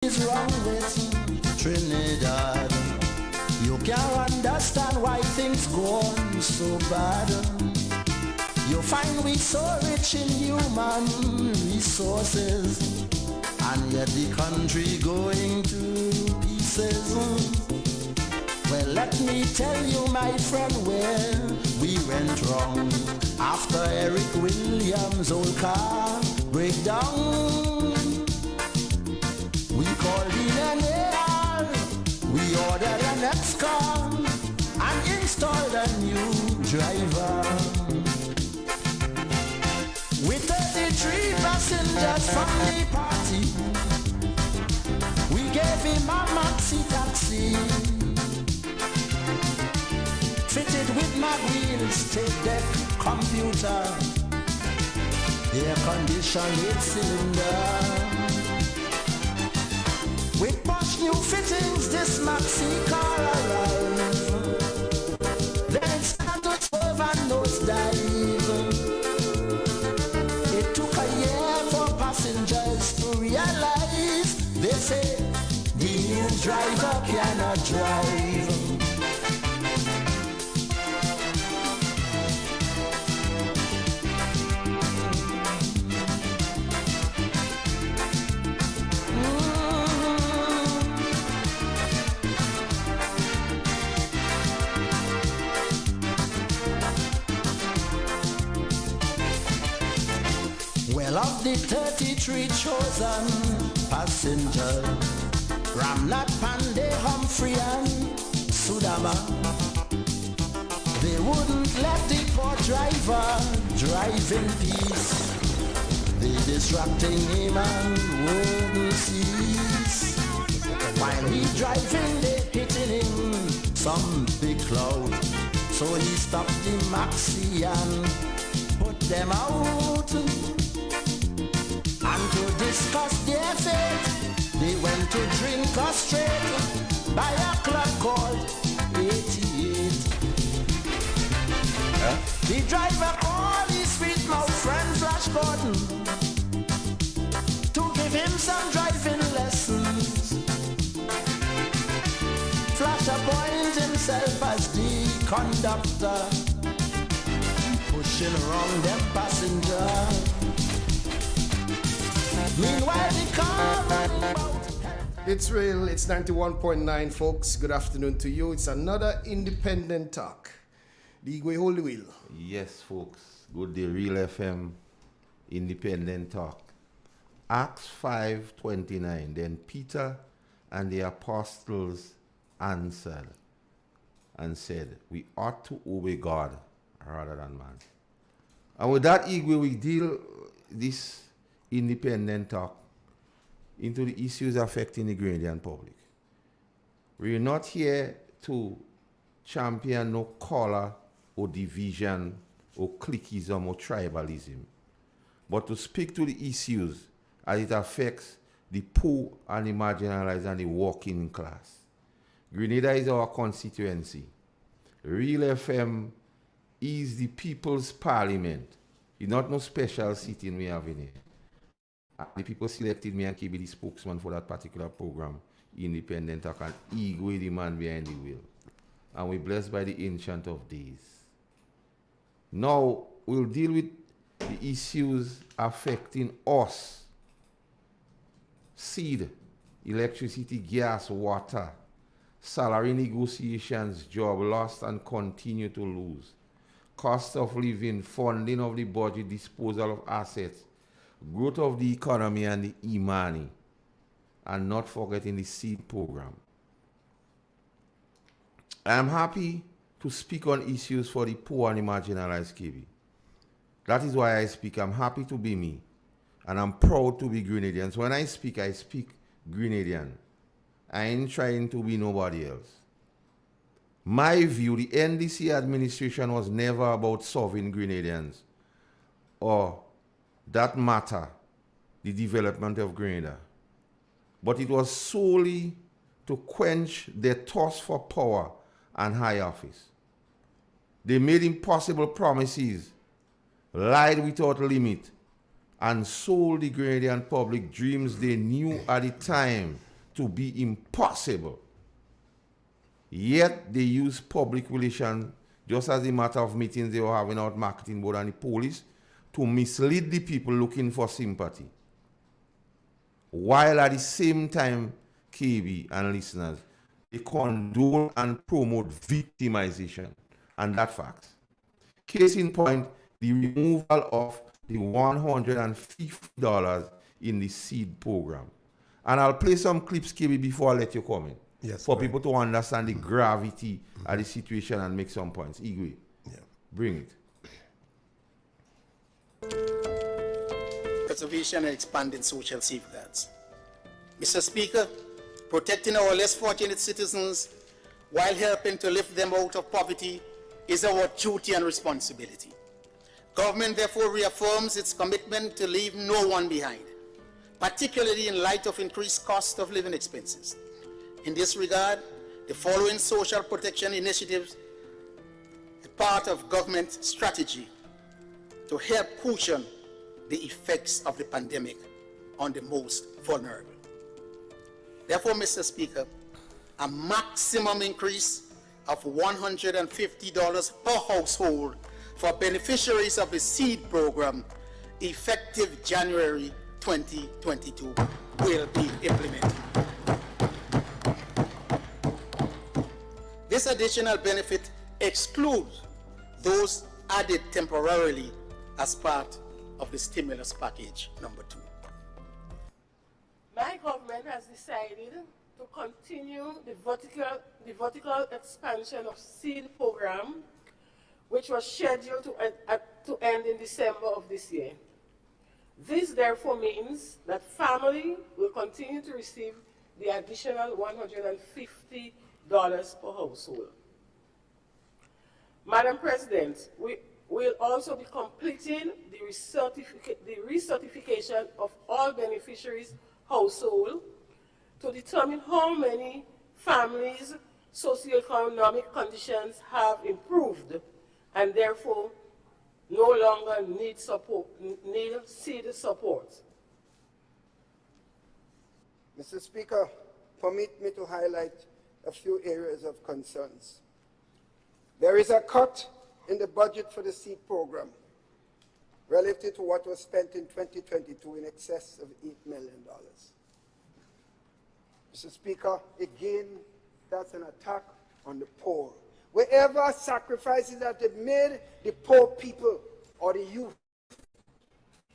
is wrong with Trinidad? You can't understand why things go on so bad. You find we so rich in human resources, and yet the country going to pieces. Well, let me tell you, my friend, where we went wrong. After Eric Williams' old car breakdown, we called in an AR, we ordered an X-car and installed a new driver. With 33 passengers from the party, we gave him a maxi taxi, fitted with mag wheels, tape deck, computer, air conditioned 8-cylinder. With posh new fittings, this maxi car arrived. Then it started to swerve and nosedive. It took a year for passengers to realize, they say, the new driver cannot drive. Well, of the 33 chosen passengers, Ramnat, Pandey, Humphrey and Sudama, they wouldn't let the poor driver drive in peace. They distracting him and wouldn't cease. While he driving, they hitting him some big cloud. So he stopped the maxi and put them out. And to discuss their fate, they went to drink us straight by a club called 88. The driver called his sweet mouth friend Flash Gordon to give him some driving lessons. Flash appointed himself as the conductor, pushing around them passenger. Meanwhile, the car running about. It's real, it's 91.9, folks. Good afternoon to you. It's another Independent Talk. The Igwe hold the wheel. Yes, folks. Good day, Real FM, Independent Talk. Acts 5:29. Then Peter and the apostles answered and said, we ought to obey God rather than man. And with that, Igwe, we deal this Independent Talk into the issues affecting the Grenadian public. We're not here to champion no color or division or cliquism or tribalism, but to speak to the issues as it affects the poor and the marginalized and the working class. Grenada is our constituency. Real FM is the people's parliament. It's not no special sitting we have in here. The people selected me and keep the spokesman for that particular program, Independent Talk, and Igwe, the man behind the wheel. And we're blessed by the Ancient of Days. Now, we'll deal with the issues affecting us. Seed, electricity, gas, water, salary negotiations, job lost and continue to lose, cost of living, funding of the budget, disposal of assets, growth of the economy and the Imani, and not forgetting the seed program. I am happy to speak on issues for the poor and the marginalized KB. That is why I speak. I'm happy to be me, and I'm proud to be Grenadian. So when I speak Grenadian. I ain't trying to be nobody else. My view, the NDC administration was never about solving Grenadians or that matter, the development of Grenada. But it was solely to quench their thirst for power and high office. They made impossible promises, lied without limit, and sold the Grenadian public dreams they knew at the time to be impossible. Yet they use public relations, just as a matter of meetings they were having out marketing board and the police, to mislead the people looking for sympathy. While at the same time, KB and listeners, they condone and promote victimization, and that fact. Case in point, the removal of the $150 in the seed program. And I'll play some clips, KB, before I let you comment. Yes, for people to understand the gravity of the situation and make some points. Igwe, bring it. Preservation and expanding social safeguards. Mr. Speaker, protecting our less fortunate citizens while helping to lift them out of poverty is our duty and responsibility. Government therefore reaffirms its commitment to leave no one behind, particularly in light of increased cost of living expenses. In this regard, the following social protection initiatives are part of government strategy to help cushion the effects of the pandemic on the most vulnerable. Therefore, Mr. Speaker, a maximum increase of $150 per household for beneficiaries of the seed program effective January 2022 will be implemented. This additional benefit excludes those added temporarily as part of the stimulus package number 2. My government has decided to continue the vertical expansion of seed program, which was scheduled to end in December of this year. This therefore means that family will continue to receive the additional $150 per household. Madam President, we will also be completing the recertification of all beneficiaries' household to determine how many families' socioeconomic conditions have improved and therefore no longer need seed support. Mr. Speaker, permit me to highlight a few areas of concerns. There is a cut in the budget for the seed program relative to what was spent in 2022 in excess of $8 million. Mr. Speaker, again, that's an attack on the poor. Wherever sacrifices have been made, the poor people or the youth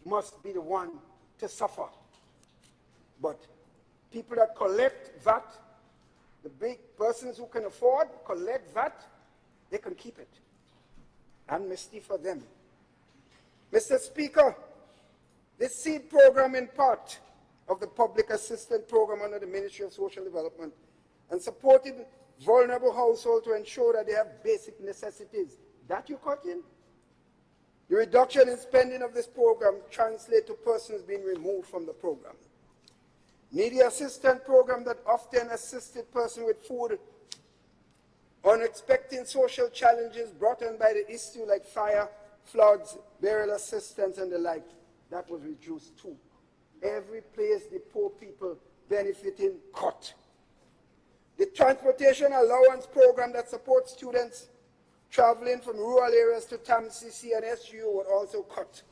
must be the one to suffer. But people that collect VAT, the big persons who can afford, collect VAT, they can keep it. Amnesty for them. Mr. Speaker, the seed program in part of the public assistance program under the Ministry of Social Development and supported vulnerable households to ensure that they have basic necessities. That you cut in? The reduction in spending of this program translates to persons being removed from the program. Needy assistance program that often assisted persons with food, unexpected social challenges brought on by the issue like fire, floods, burial assistance, and the like, that was reduced too. Every place the poor people benefiting cut. The transportation allowance program that supports students traveling from rural areas to TAMCC and SGU were also cut.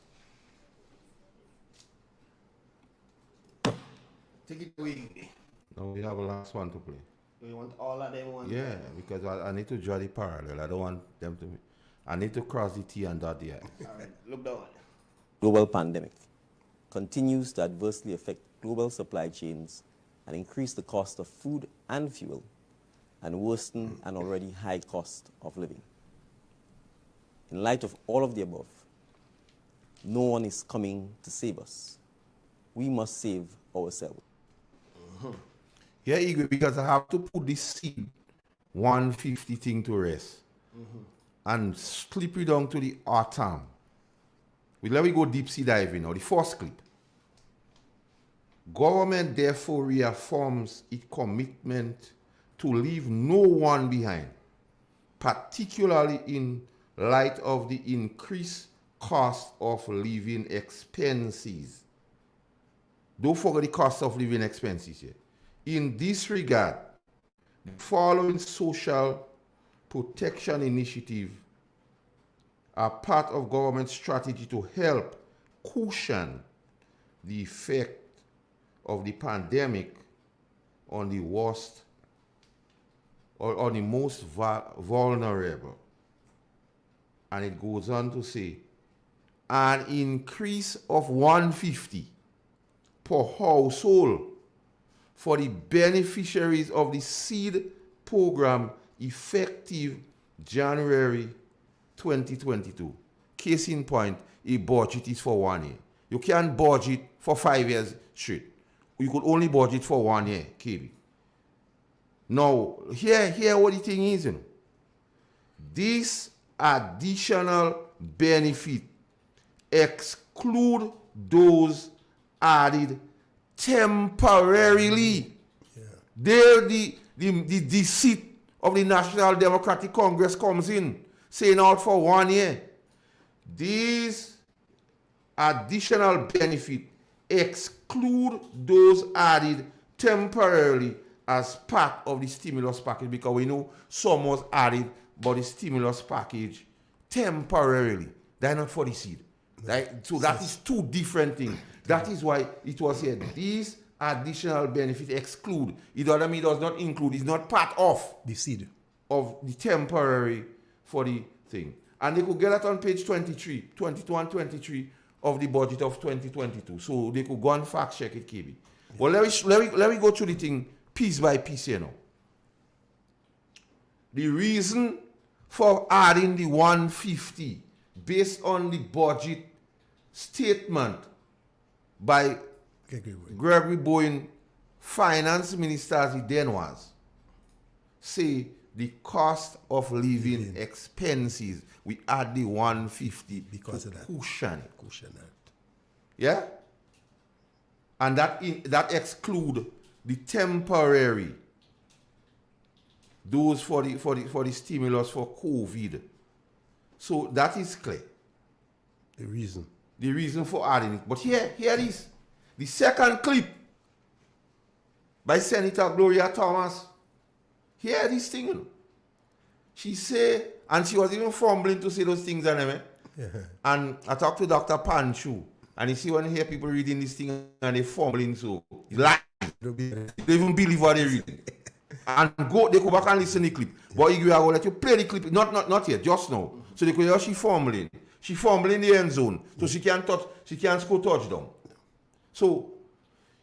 Take it away. Now we have a last one to play. Do you want all of them one? Yeah, because I need to draw the parallel. I don't want them to. I need to cross the T and dot the I. All right, look down. Global pandemic continues to adversely affect global supply chains and increase the cost of food and fuel and worsen an already high cost of living. In light of all of the above, no one is coming to save us. We must save ourselves. Yeah, Igwe, because I have to put this seed 150 thing to rest and slip it down to the autumn. Let me go deep sea diving now. The first clip. Government therefore reaffirms its commitment to leave no one behind, particularly in light of the increased cost of living expenses. Don't forget the cost of living expenses here. In this regard, the following social protection initiative are part of government strategy to help cushion the effect of the pandemic on the worst or on the most vulnerable. And it goes on to say, an increase of $150 per household for the beneficiaries of the seed program effective January 2022. Case in point, a budget is for 1 year. You can't budget for 5 years straight. You could only budget for 1 year, KB. Now, here what the thing is, this additional benefit exclude those added temporarily. There the deceit of the National Democratic Congress comes in, saying out for 1 year. These additional benefit exclude those added temporarily as part of the stimulus package, because we know some was added by the stimulus package temporarily. They're not for the seed. Right? So that is two different things. That is why it was said these additional benefit exclude. It doesn't mean it does not include. It's not part of The seed. Of the temporary for the thing. And they could get that on page 23, 22 and 23 of the budget of 2022. So they could go and fact check it, KB. Well, let me go through the thing piece by piece here now. The reason for adding the 150 based on the budget statement by Gregory Bowen, finance minister as he then was, say the cost of living expenses, we add the 150 because of that. Cushion it. Yeah? And that exclude the temporary, those for the stimulus for COVID. So that is clear. The reason for adding it. But here it is. The second clip by Senator Gloria Thomas. Hear this thing, you know. She say, and she was even fumbling to say those things, and And I talked to Dr. Panchu, and you see when you hear people reading this thing and they fumbling, so it's like they even believe what they read. And they go back and listen to the clip. But I will let you play the clip, not yet, just now. So they could hear she fumbling. She fumbling in the end zone, so she can't score touchdown. So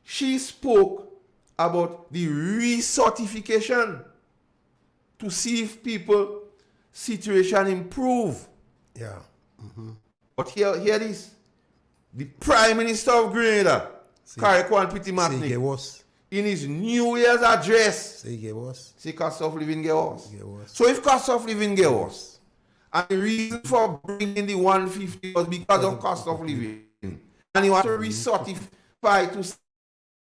she spoke about the recertification to see if people situation improve. Yeah. But here this. The Prime Minister of Grenada, Karikwan Pitimatnik, in his New Year's address, say cost of living get worse. So if cost of living get worse, and the reason for bringing the 150 was because of cost of living, and he want to recertify to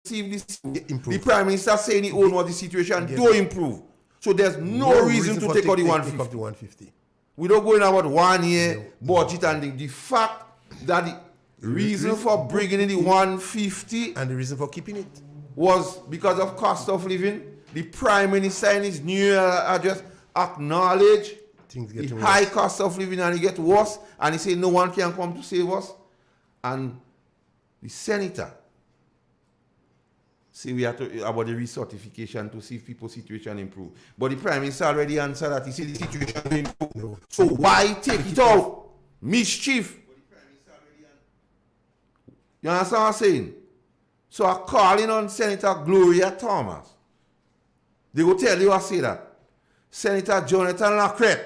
see if this the Prime Minister saying he own what the situation do improve. So there's no reason to take out the 150. We don't go in about 1 year budget and the fact that the reason for bringing in the 150 and the reason for keeping it was because of cost of living. The Prime Minister in his New Year address acknowledged the high cost of living and it gets worse, and he said no one can come to save us. And the Senator say we have to about the recertification to see if people's situation improve. But the Prime Minister already answered that. He said the situation will improve. No. So why take it out? Mischief. You understand what I'm saying? So I'm calling on Senator Gloria Thomas. They will tell you I say that. Senator Jonathan Lacrette,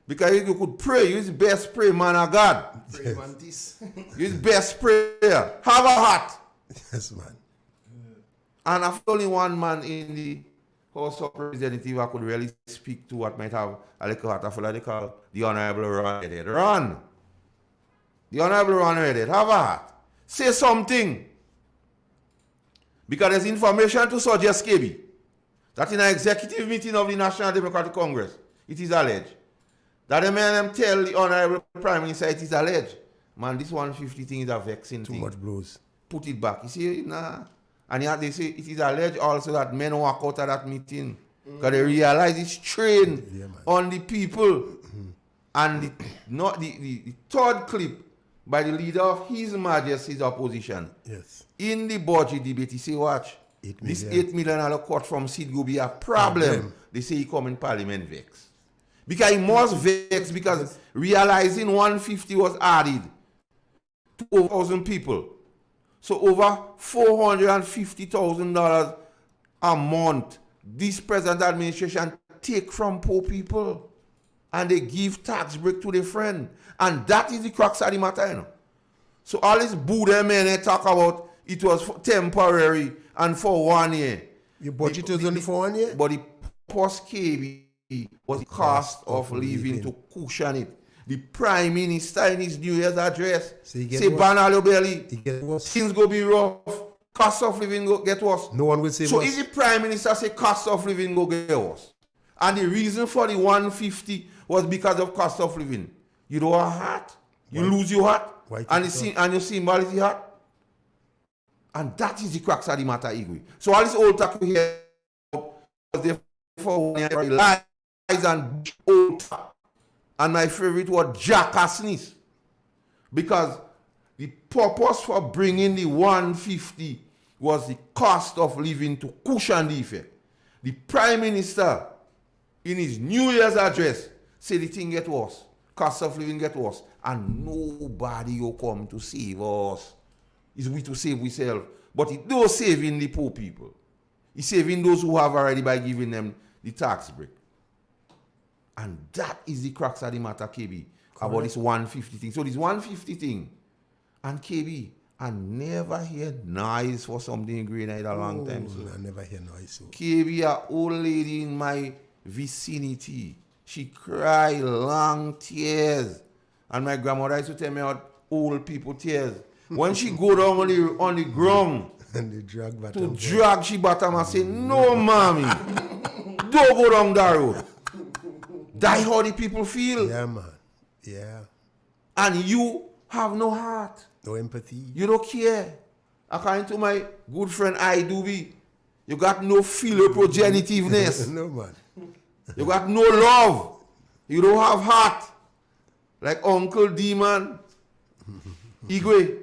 because you could pray, you're the best prayer man of God. Pray mantis. You're the best prayer. Have a heart. Yes, man. And after only one man in the House of Representatives I could really speak to what might have a little heart of what they call the Honorable Ron Edet. Ron. The Honorable Ron Edet. Have a heart. Say something. Because there's information to suggest, KB, that in an executive meeting of the National Democratic Congress, it is alleged that the man tell the Honorable Prime Minister it is alleged. Man, this 150 thing is a vexing thing. Too much blows. Put it back. You see, nah. And yet they say it is alleged also that men walk out of that meeting because they realize it's trained on the people. And the third clip by the leader of His Majesty's opposition. Yes. In the budget debate, he say, watch, this $8 million cut from seed will be a problem. They say he come in parliament vex. Because he must vex because realizing 150 was added to over 1,000 people. So over $450,000 a month, this present administration take from poor people and they give tax break to their friend. And that is the crux of the matter, you know. So all this Buddha men they talk about it was temporary and for 1 year. Your budget was only for 1 year? But the post KB was the cost of living to cushion it. The Prime Minister in his New Year's address say ban your belly. Things go be rough. Cost of living go get worse. No one will say so if the Prime Minister say cost of living go get worse, and the reason for the 150 was because of cost of living, you don't have heart. You lose your heart. And your symbol is the heart. And that is the crux of the matter, Igwe. So all this old talk here was therefore lies and old talk. And my favorite word, jackassness. Because the purpose for bringing the 150 was the cost of living to cushion the effect. The Prime Minister, in his New Year's address, said the thing get worse. Cost of living get worse. And nobody will come to save us. It's we to save ourselves. But it don't saving the poor people. It's saving those who have already by giving them the tax break. And that is the crux of the matter, KB, about this 150 thing. So this 150 thing, and KB, I never hear noise for something in Green a long time. So. I never hear noise. So. KB, an old lady in my vicinity, she cried long tears. And my grandmother used to tell me about old people tears. When she go down on the ground, and they drag bottom. She bottom and say, no, mommy, don't go down that road. That's how the people feel. Yeah, man. Yeah. And you have no heart. No empathy. You don't care. According to my good friend I Doobie, you got no philoprogenitiveness. No, man. You got no love. You don't have heart. Like Uncle D, man. Igwe,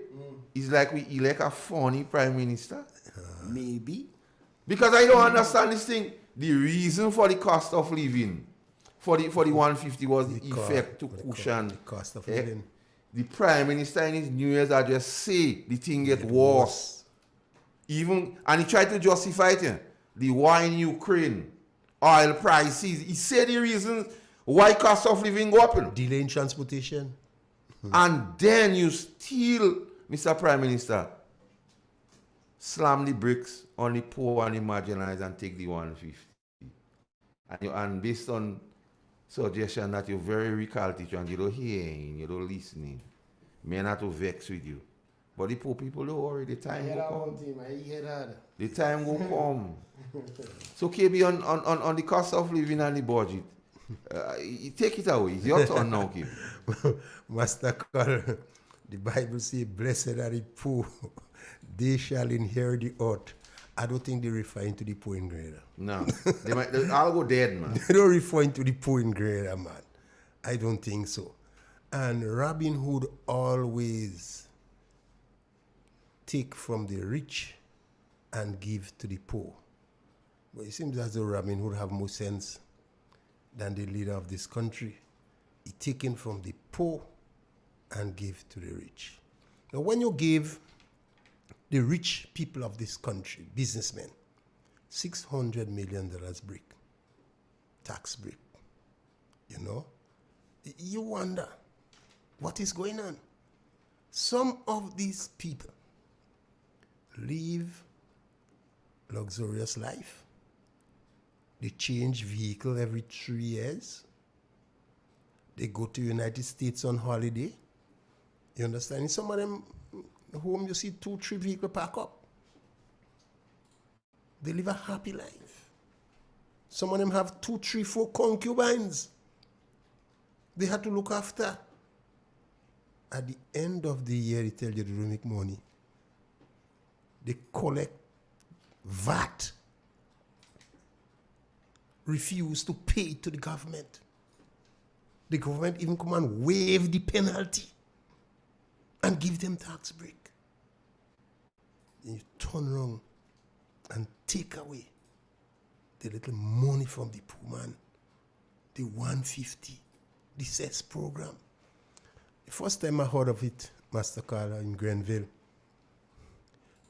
it's like we elect a funny prime minister. Maybe. Because I don't understand this thing. The reason for the cost of living for the 150 was the effect to cushion the cost of living. The Prime Minister in his New Year's address say the thing get worse. And he tried to justify it. The war in Ukraine, oil prices. He said the reason why cost of living go up. Delay in transportation. And then you still, Mr. Prime Minister, slam the bricks on the poor and the marginalized and take the 150. And based on suggestion that you're very recalcitrant, you don't hearing, you don't listening, may not to vex with you. But the poor people don't worry, the time will come. The time will come. So KB, on the cost of living and the budget, take it away. It's your turn now, KB. Master Carl, the Bible says, blessed are the poor, they shall inherit the earth. I don't think they're referring to the poor in Grenada. No. They'll all go dead, man. They don't referring to the poor in Grenada, man. I don't think so. And Robin Hood always take from the rich and give to the poor. But it seems as though Robin Hood have more sense than the leader of this country. He taken from the poor and give to the rich. Now, when you give the rich people of this country, businessmen, $600 million break, tax break, you wonder what is going on. Some of these people live luxurious life. They change vehicle every 3 years. They go to United States on holiday. You understand? In some of them home, you see 2-3 vehicles pack up. They live a happy life. Some of them have 2, 3, 4 concubines they have to look after. At the end of the year, they tell you they don't make money. They collect VAT. Refuse to pay to the government. The government even come and waive the penalty and give them tax break. Then you turn around and take away the little money from the poor man, the 150, the CES program. The first time I heard of it, Master Carla, in Grenville,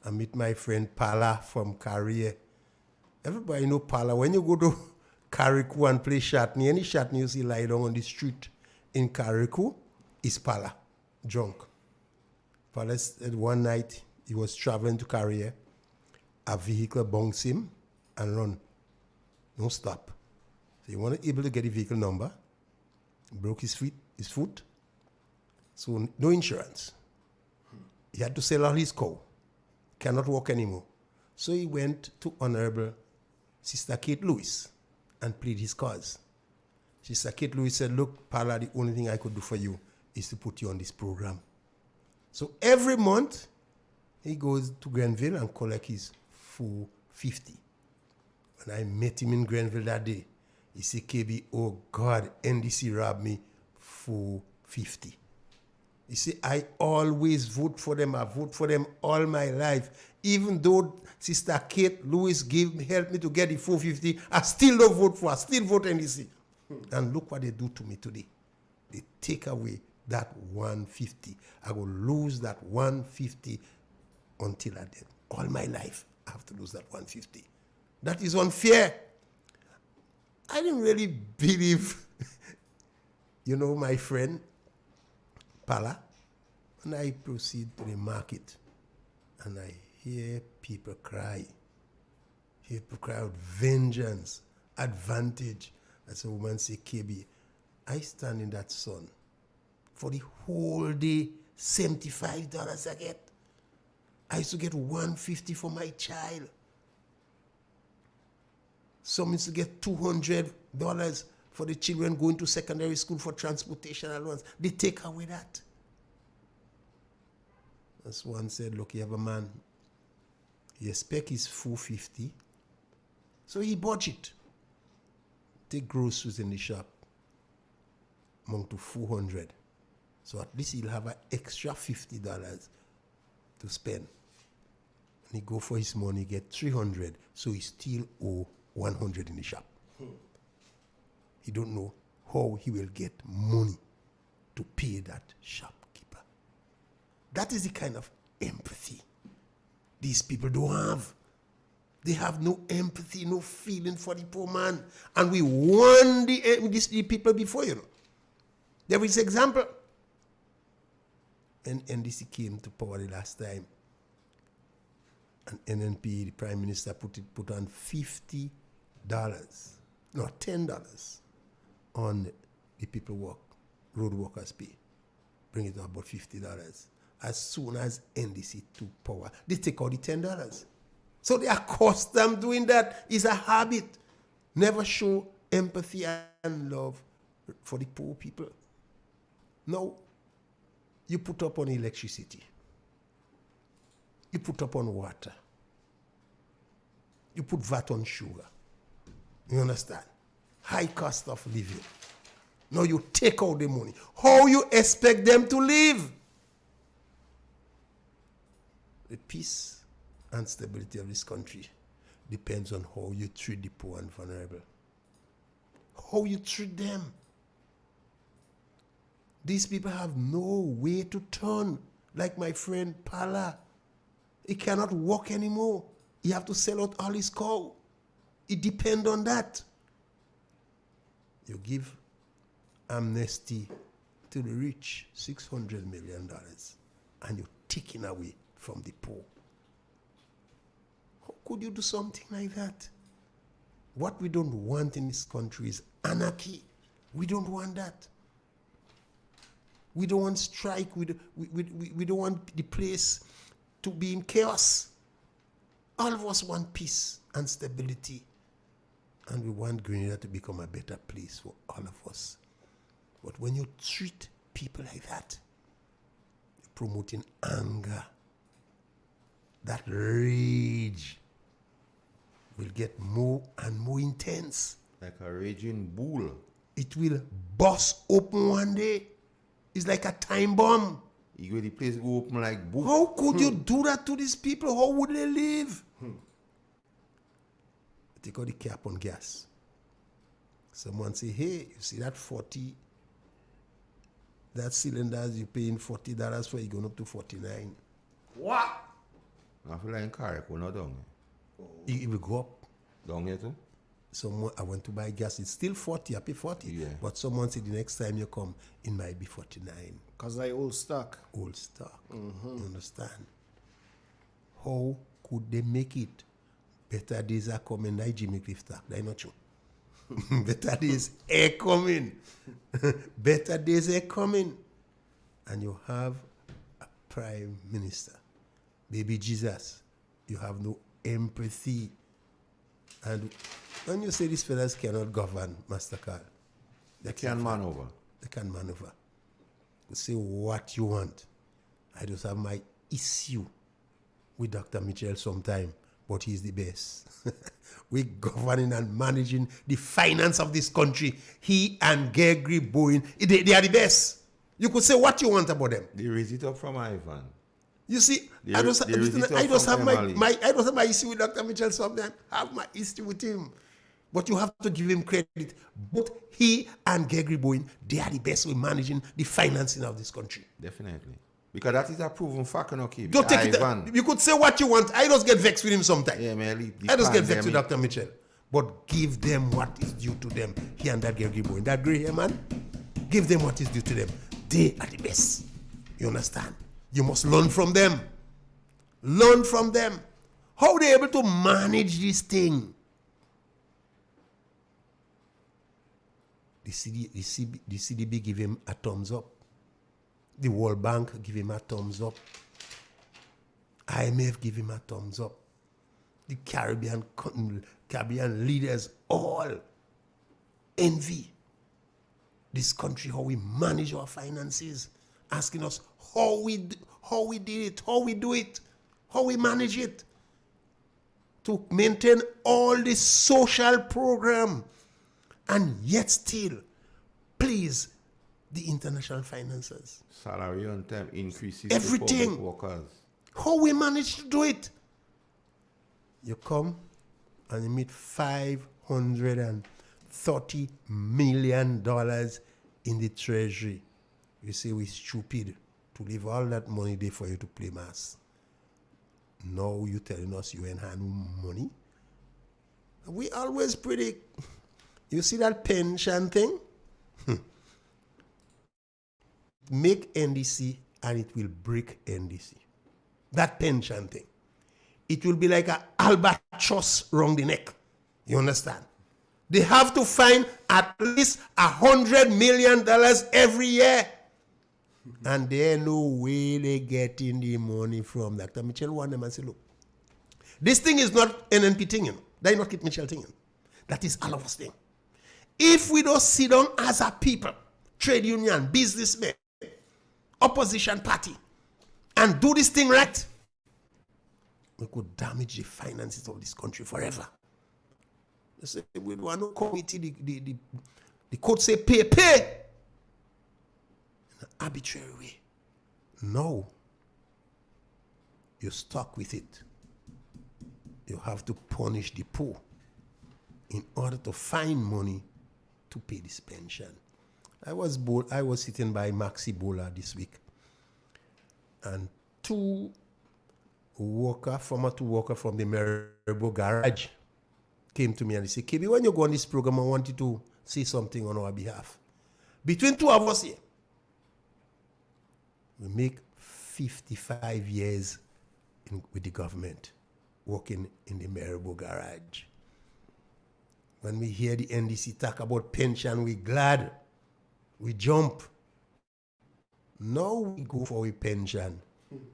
I meet my friend Pala from Carrier. Everybody know Pala. When you go to Carriacou and play Shatney, any Shatney you see lie down on the street in Carriacou is Pala, drunk. Pala said one night he was traveling to Carrier, a vehicle bounced him and run. No stop. So he wasn't able to get the vehicle number. He broke his foot. So no insurance. He had to sell all his cow. Cannot walk anymore. So he went to Honorable Sister Kate Lewis and plead his cause. Sister Kate Lewis said, look, Pala, the only thing I could do for you is to put you on this program. So every month, he goes to Grenville and collect his $450. When I met him in Grenville that day, he said, KB, oh God, NDC robbed me $450. He said, I always vote for them. I vote for them all my life. Even though Sister Kate Lewis helped me to get the $450, I still don't vote for. I still vote NDC. And look what they do to me today. They take away that $150. I will lose that $150 until I dead. All my life, I have to lose that $150. That is unfair. I didn't really believe, my friend, Pala, and I proceed to the market and I hear people cry. Hear people cry out vengeance, advantage. As a woman say, KB, I stand in that sun for the whole day, $75 I get. I used to get $150 for my child. Some used to get $200 for the children going to secondary school for transportation allowance. They take away that. As one said, look, you have a man, he expect his $450, so he budget. Take groceries in the shop, amount to $400. So at least he'll have an extra $50 to spend. And he go for his money, get $300, so he still owe $100 in the shop. He don't know how he will get money to pay that shopkeeper. That is the kind of empathy these people don't have. They have no empathy, no feeling for the poor man. And we warn the people before, There is example. When NDC came to power the last time, and NNP, the Prime Minister, put on $50, no, $10 on the people road workers pay. Bring it to about $50. As soon as NDC took power, they take out the $10. So they are accustomed doing that. It's a habit. Never show empathy and love for the poor people. Now, you put up on electricity. You put up on water. You put VAT on sugar. You understand? High cost of living. Now you take out the money. How you expect them to live? The peace and stability of this country depends on how you treat the poor and vulnerable. How you treat them. These people have no way to turn. Like my friend Pala. He cannot walk anymore. He have to sell out all his cow. It depends on that. You give amnesty to the rich, $600 million, and you're taking away from the poor. How could you do something like that? What we don't want in this country is anarchy. We don't want that. We don't want strike. We don't want the place to be in chaos. All of us want peace and stability. And we want Grenada to become a better place for all of us. But when you treat people like that, you're promoting anger, that rage, will get more and more intense. Like a raging bull. It will bust open one day. It's like a time bomb. You go the place go open like book. How could you do that to these people? How would they live? Take out the cap on gas. Someone say, hey, you see that 40, that cylinders you're paying $40 for, you're going up to 49. What? I feel like in car, we're not down here. It will go up. Down here too? Someone, I went to buy gas, it's still 40, I pay 40. Yeah. But someone said the next time you come, it might be 49. Because I old stock. Old stock. You understand? How could they make it? Better days are coming, like Jimmy Cliff talk. That's not true. Better days are coming. Better days are coming. And you have a prime minister. Baby Jesus, you have no empathy. And when you say these fellas cannot govern, Master Carl, They can maneuver. they can maneuver. You say what you want. I just have my issue with Dr. Mitchell sometime, but he's the best. We governing and managing the finance of this country. He and Gregory Bowen, they are the best. You could say what you want about them. They raise it up from Ivan. You see, They I just have Imani. my issue with Dr. Mitchell sometimes. I have my issue with him. But you have to give him credit. Both he and Gregory Bowen, they are the best way managing the financing of this country. Definitely. Because that is a proven fact, okay? Don't take Ivan. it. You could say what you want. I just get vexed with him sometimes. Yeah, man. I just get vexed with Dr. Mitchell. But give them what is due to them. He and that Gregory Bowen, that grey hair man, give them what is due to them. They are the best. You understand? You must learn from them. Learn from them. How they able to manage this thing? The CDB give him a thumbs up. The World Bank give him a thumbs up. IMF give him a thumbs up. The Caribbean leaders all envy this country, how we manage our finances, asking us how we did it, how we do it, how we manage it, to maintain all this social program, and yet still please the international financiers. Salary on time increases. Everything. For public workers. How we manage to do it? You come and you meet $530 million in the treasury. You say we're stupid to leave all that money there for you to play mass. Now you telling us you ain't had no money? We always predict. You see that pension thing? Make NDC and it will break NDC. That pension thing. It will be like an albatross round the neck. You understand? They have to find at least $100 million every year. And there no way they getting the money from. Dr. Mitchell warned them and said, look, this thing is not NNP thing, you know. That is not Kit Mitchell thing. You know. That is all of us thing. If we don't sit down as a people, trade union, businessmen, opposition party, and do this thing right, we could damage the finances of this country forever. They say we want no committee, the court say pay. In an arbitrary way. No. You're stuck with it. You have to punish the poor in order to find money to pay this pension. I was sitting by Maxi Bola this week, and two workers from the Maribor garage came to me and they said, KB, when you go on this program, I want you to say something on our behalf. Between two of us here, we make 55 years with the government, working in the Maribor garage. When we hear the NDC talk about pension, we glad, we jump. Now we go for a pension.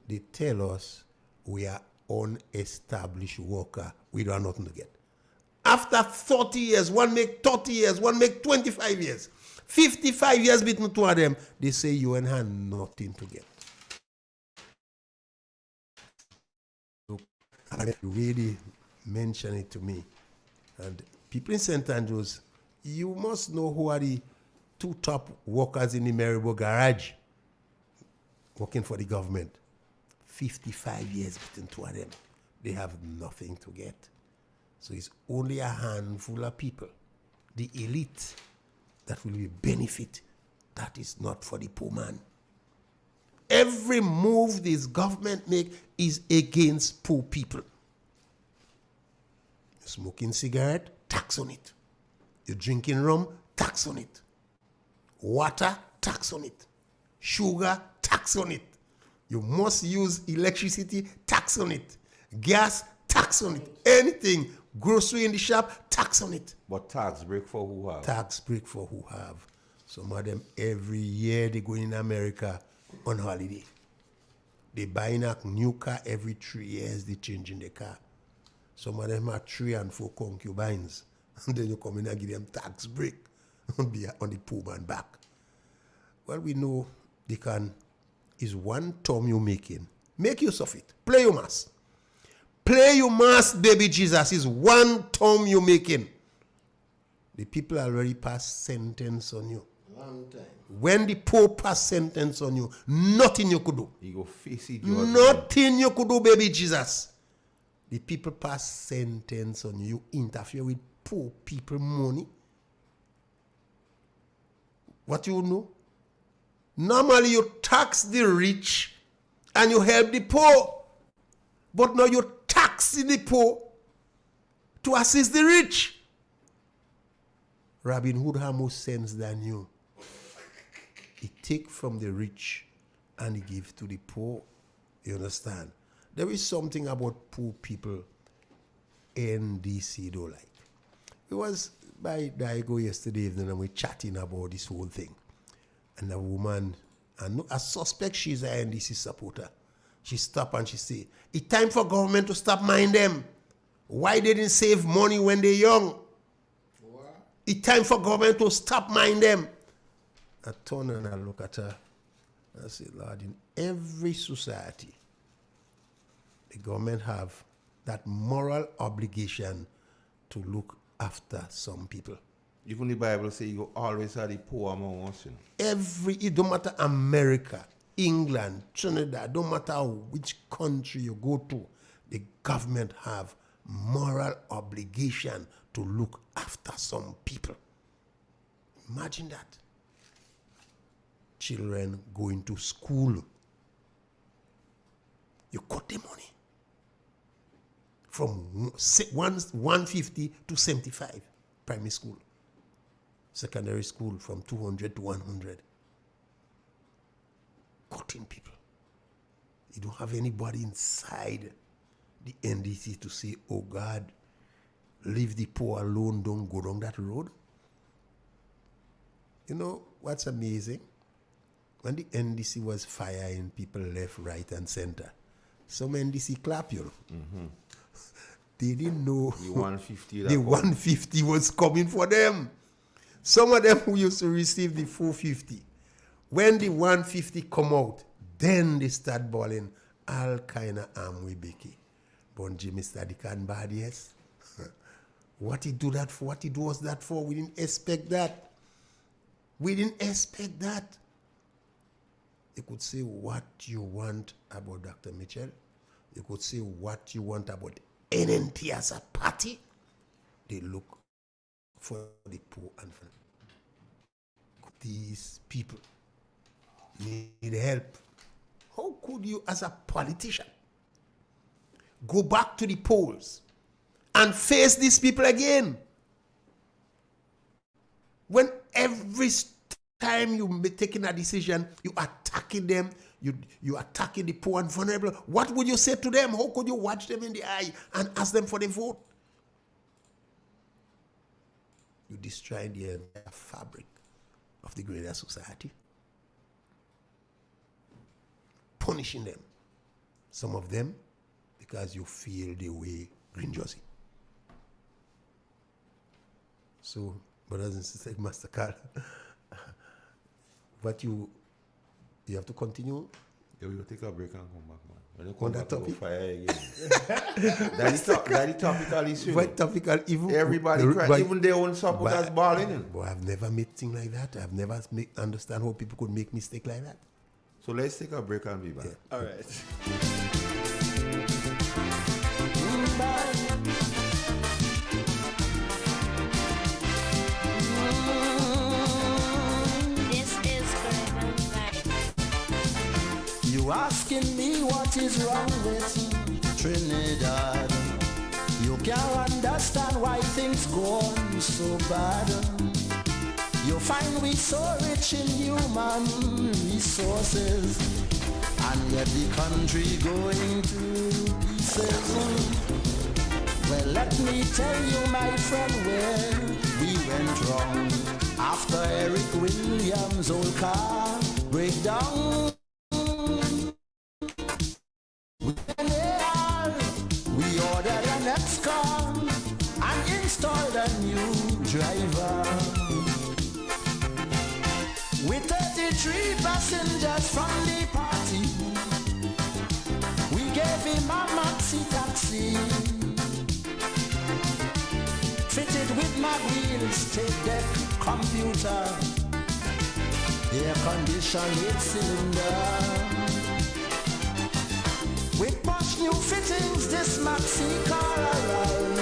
They tell us we are unestablished worker. We don't have nothing to get. After 30 years, one make 30 years, one make 25 years. 55 years between two of them, they say you ain't have nothing to get. So, really mentioned it to me. And people in St. Andrews, you must know who are the two top workers in the Maribor garage working for the government. 55 years between two of them. They have nothing to get. So it's only a handful of people, the elite, that will be benefit. That is not for the poor man. Every move this government make is against poor people. Smoking cigarette, tax on it. You're drinking rum, tax on it. Water, tax on it. Sugar, tax on it. You must use electricity, tax on it. Gas, tax on it. Anything, grocery in the shop, tax on it. But tax break for who have? Tax break for who have. Some of them every year they go in America on holiday. They buying a new car every 3 years, they changing the car. Some of them are 3 and 4 concubines. And then you come in and give them tax break on the poor man back. Well, we know they can, is one term you're making. Make use of it. Play your mass. Play your mass, baby Jesus, is one term you're making. The people already passed sentence on you. Long time. When the Pope passed sentence on you, nothing you could do. You go face it. Nothing you could do, baby Jesus. The people pass sentence on you. You interfere with poor people money. What you know? Normally you tax the rich and you help the poor. But now you're taxing the poor to assist the rich. Robin Hood has more sense than you. He take from the rich and he give to the poor. You understand? There is something about poor people NDC don't like. It was by Daigo yesterday evening and we chatting about this whole thing. And a woman, and I suspect she's an NDC supporter. She stopped and she say, it's time for government to stop mind them. Why they didn't save money when they're young? What? It's time for government to stop mind them. I turn and I look at her. I say, Lord, in every society, the government have that moral obligation to look after some people. Even the Bible says you always have the poor among us. You know? It don't matter America, England, Trinidad, don't matter which country you go to, the government have moral obligation to look after some people. Imagine that. Children going to school. You cut the money from 150 to 75, primary school. Secondary school from 200 to 100. Cutting people. You don't have anybody inside the NDC to say, oh God, leave the poor alone, don't go down that road. You know what's amazing? When the NDC was firing people left, right, and center, some NDC clap, you know. Mm-hmm. They didn't know the 150, the 150 was coming for them. Some of them who used to receive the 450, when the 150 come out, then they start balling all kind of we Becky. But Jimmy study can bad, yes. What he do that for? What he do was that for? We didn't expect that. We didn't expect that. You could say what you want about Dr. Mitchell. You could say what you want about NNT as a party. They look for the poor and for these people need help. How could you, as a politician, go back to the polls and face these people again? When every time you taking a decision, you attacking them, you attacking the poor and vulnerable. What would you say to them? How could you watch them in the eye and ask them for the vote? You destroy the entire fabric of the greater society. Punishing them. Some of them because you feel the way Green Jersey. So, brothers and sisters, Master Carl, but you have to continue Yeah, we will take a break and come back, man. When you On come that back, we go topic? fire again. That is topical issue. What topical? Even Everybody cry, even their own supporters balling. Boy, I've never made things like that. I've never understand how people could make mistake like that. So let's take a break and be back. Yeah. All right. This is Governmental. You asking me what is wrong with Trinidad? You can't understand why things go on so bad. You find we so rich in human resources, and yet the country going to pieces. Well, let me tell you, my friend, where we went wrong. After Eric Williams' old car breakdown, we ordered an X-car and installed a new driver. With 33 passengers from the party, we gave him a maxi taxi, fitted with my wheels, tape deck, computer, air conditioned 8-cylinder. With posh new fittings, this maxi car arrived.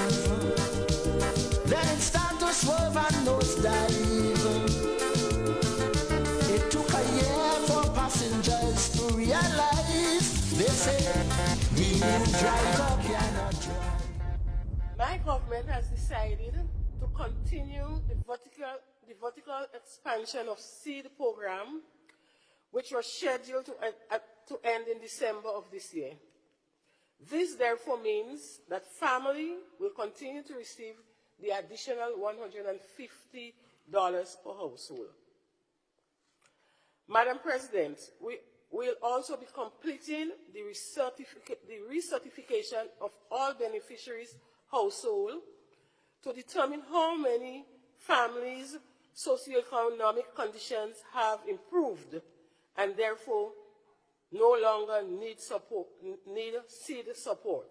Then it started to swerve and nosedive. It took a year for passengers to realize, they say, the new driver cannot drive. My government has decided to continue the vertical expansion of seed program, which was scheduled to end in December of this year. This therefore means that family will continue to receive the additional $150 per household. Madam President, we will also be completing the recertification of all beneficiaries' household to determine how many families' socioeconomic conditions have improved and therefore no longer need seed support.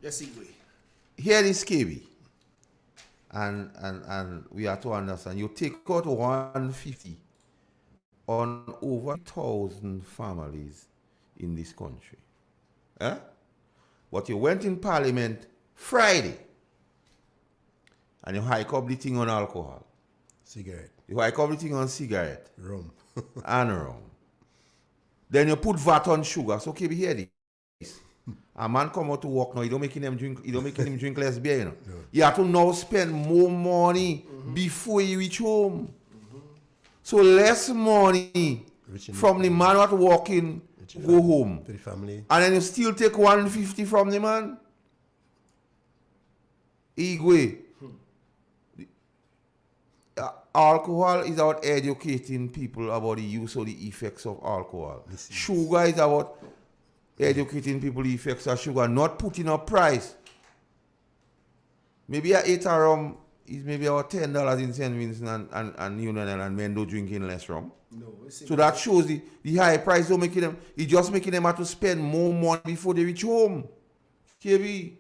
Yes, Igwe. Here is KB. And we have to understand, you take out 150 on over 1,000 families in this country. Eh? But you went in Parliament Friday and you hike up the thing on alcohol. Cigarette, You hike up the thing on cigarette rum. and rum. Then you put VAT on sugar. So KB, hear this. A man come out to work now, you don't making him drink less beer, you know. No. You have to now spend more money before you reach home. So less money from the man who walking go home. To the family. And then you still take 150 from the man. Igwe. Alcohol is about educating people about the use or the effects of alcohol. Sugar is about educating people the effects of sugar, not putting a price. Maybe a 8 rum is maybe about $10 in St. Vincent and Union and men don't drinking less rum. No, So that shows the high price don't making them, it's just making them have to spend more money before they reach home. KB.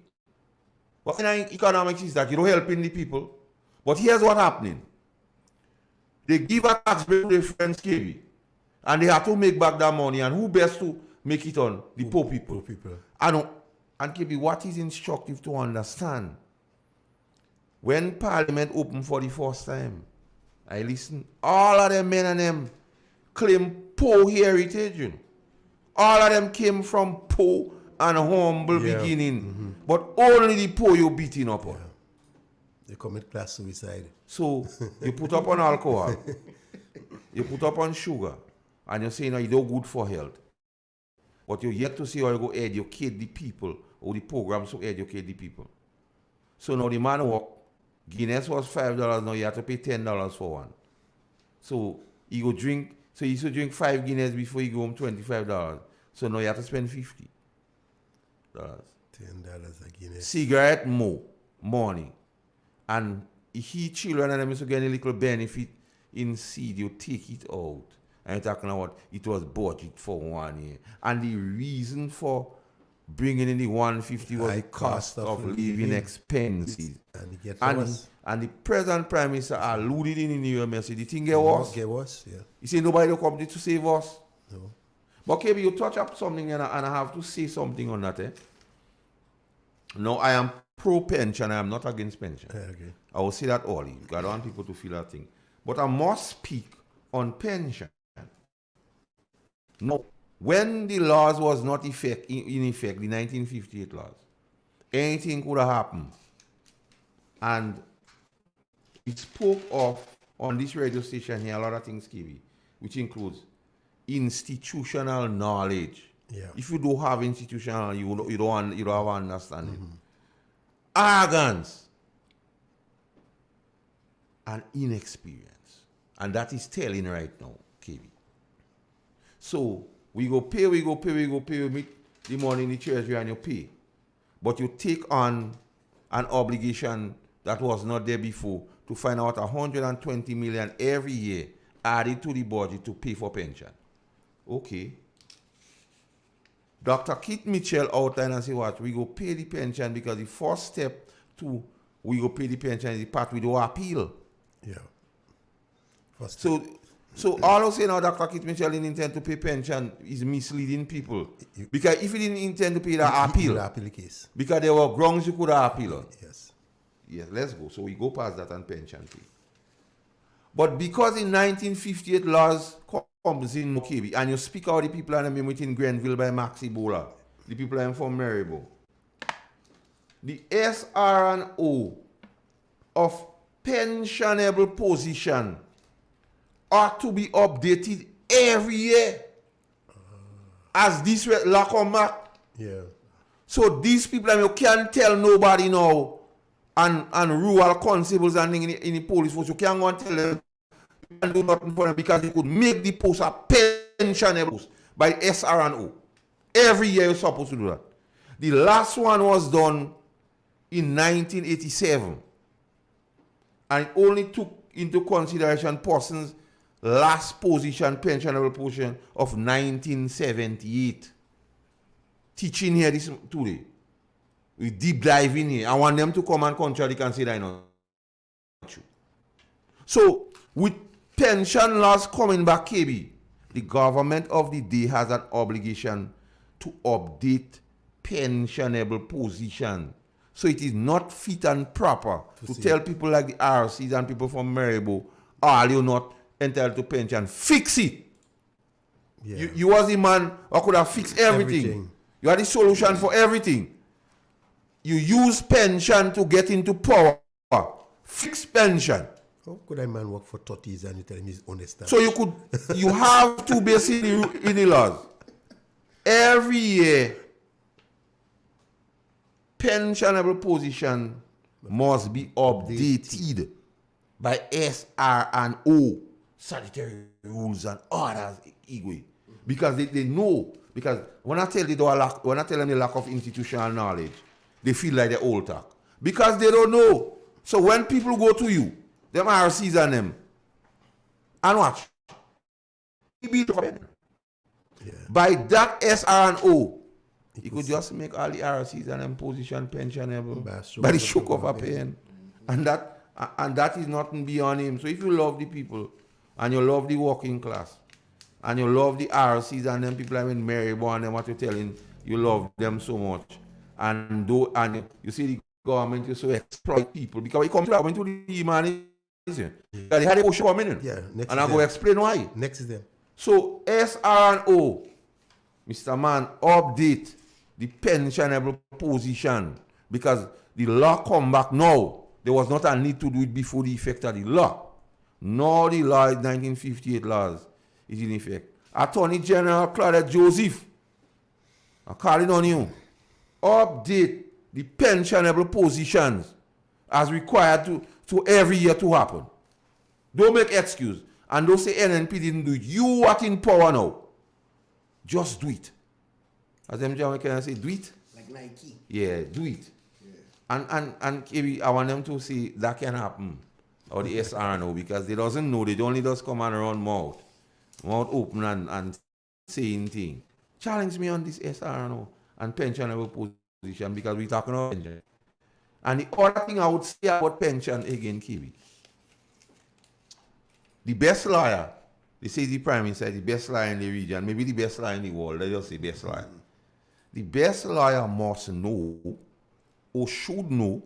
What kind of economics is that? You don't helping the people. But here's what's happening. They give a tax break to their friends, KB, and they have to make back that money. And who best to make it on? The poor people. Poor people. And KB, what is instructive to understand? When Parliament opened for the first time, I listened. All of them men and them claim poor heritage. You know. All of them came from poor and humble beginning. But only the poor you beating up on. They commit class suicide. So you put up on alcohol, you put up on sugar, and you say, no, you don't good for health. But you yet to see how you go educate the people, or the programs to educate the people. So now the man walk, Guinness was $5, now you have to pay $10 for one. So he go drink, so he used to drink 5 Guinness before he go home, $25. So now you have to spend $50. $10 again. Cigarette more money. And he children and them used to get a little benefit in seed, you take it out. and you're talking about it was budget for 1 year. And the reason for bringing in the 150 was High the cost of living living. expenses. And it get And, worse. and the present Prime Minister alluded in the new message, the thing get worse. Get worse, yeah. He said nobody will come to save us. No. But KB, you touch up something and I have to say something on that. No, I am pro-pension. I am not against pension. Okay. I will say that early because I don't want people to feel that thing. But I must speak on pension. No, when the laws was not in effect, the 1958 laws, anything could have happened. And it spoke of, on this radio station here, a lot of things, KB, which includes institutional knowledge. Yeah. If you don't have institutional, you don't have understanding. Arrogance and inexperience. And that is telling right now, KB. So we go pay, we meet the money in the treasury and you pay. But you take on an obligation that was not there before to find out 120 million every year added to the budget to pay for pension. Okay. Dr. Keith Mitchell outlined and said what? We go pay the pension because the first step to we go pay the pension is the part we do appeal. Yeah. First So all of saying now Dr. Keith Mitchell didn't intend to pay pension is misleading people. Because if he didn't intend to pay the appeal, appeal the case. because there were grounds you could have appeal on. Yes. Yes, let's go. So we go past that and pension pay. But because in 1958 laws comes in Mokibi, and you speak out the people and them within Grenville by Maxi Bola, the people I'm from Maribor, the SR&O of pensionable position ought to be updated every year as this law come back. Yeah. So these people, you can't tell nobody now, and rural constables and in the police force, you can't go and tell them you can do nothing for them because they could make the post a pensionable by SR&O. Every year you're supposed to do that. The last one was done in 1987. And it only took into consideration persons' last position, pensionable position of 1978. Teaching here this today. We deep dive in here. I want them to come and contradict and say that I know true. So, with pension laws coming back, KB, the government of the day has an obligation to update pensionable position. So it is not fit and proper to tell people like the RCs and people from Maribor, you're not entitled to pension. Fix it. Yeah. You was the man who could have fixed everything. You are the solution for everything. You use pension to get into power. Fix pension. How could a man work for 30 years and you tell him he's honest? So you have to basically in the laws. Every year, pensionable position must be updated by SR&O, sanitary rules and orders, because they know. Because when I tell them the lack of institutional knowledge, they feel like they're old talk. Because they don't know. So when people go to you, them RCs and them, and watch. By that SR&O, you could just make all the RCs and them position pensionable by the stroke of a pen. And that is nothing beyond him. So if you love the people, and you love the working class, and you love the RCs and them people like in Maribor and them what you're telling, you love them so much. And you see the government used to exploit people because it comes to the Imani. They had a push coming in. Yeah, and I go explain why. Next is them. So SR&O, Mr. Man, update the pensionable position because the law come back now. There was not a need to do it before the effect of the law. Now the law, 1958 laws, is in effect. Attorney General Claudette Joseph, I'm calling on you. Update the pensionable positions as required to every year to happen. Don't make excuse. And don't say NNP didn't do it. You are in power now. Just do it. As them can say, do it. Like Nike. Yeah, do it. Yeah. And I want them to say that can happen. Or the SR&O, because they doesn't know. They only just come and run mouth. mouth open and saying things. Challenge me on this SRNO and pensionable position because we're talking about pension. And the other thing I would say about pension again, Kiwi, the best lawyer, they say the Prime Minister, the best lawyer in the region, maybe the best lawyer in the world, let's just say best lawyer. The best lawyer must know, or should know,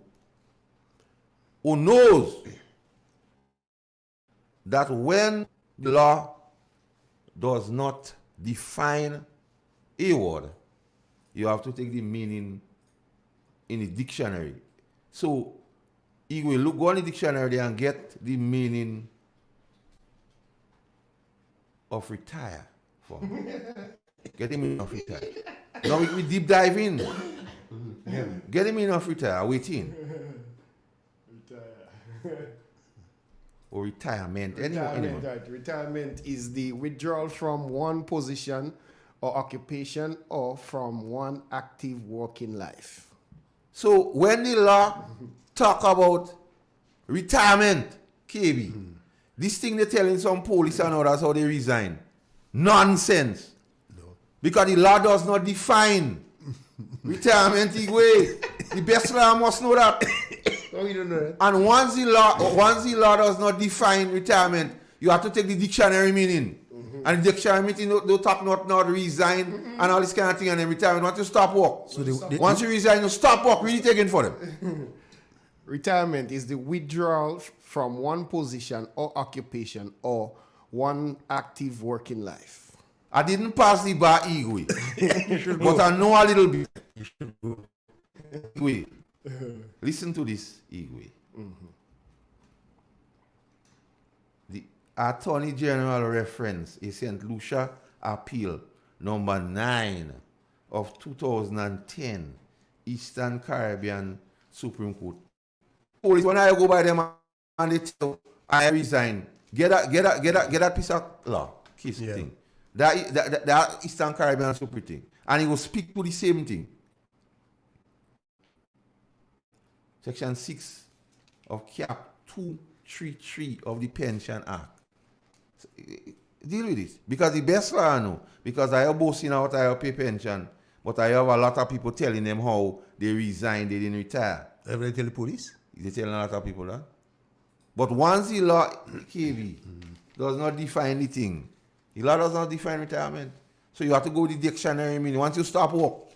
or knows that when the law does not define a word, you have to take the meaning in the dictionary. So, you will go on the dictionary and get the meaning of retire for. Get the meaning of retire. Now we deep dive in. Get the meaning of retire. Waiting. Or retirement. Retirement, right. Retirement is the withdrawal from one position or occupation or from one active working life. So when the law talk about retirement, KB, this thing they're telling some police and others how they resign. Nonsense. No. Because the law does not define retirement way. The best lawyer must know that. Oh, you don't know that? And once the law does not define retirement, you have to take the dictionary meaning. And the dictionary meaning don't talk not resign and all this kind of thing and then retirement. Once you stop work. So once you resign, you stop work. Really taking for them. Retirement is the withdrawal from one position or occupation or one active working life. I didn't pass the bar Igwe, but I know a little bit. You should go. Igwe, listen to this, Igwe. The Attorney General reference is St. Lucia Appeal number 9 of 2010, Eastern Caribbean Supreme Court. Police, when I go by them and they tell I resign, get that piece of law, case thing. That Eastern Caribbean Supreme thing. And he will speak to the same thing. Section 6 of Cap 233 of the Pension Act. So, deal with this. Because the best law I know, because I have boasting out I have pay pension, but I have a lot of people telling them how they resign, they didn't retire. Have they tell the police? They telling a lot of people that. But once the law, KB, does not define anything, the law does not define retirement. So you have to go to the dictionary meaning. Once you stop work,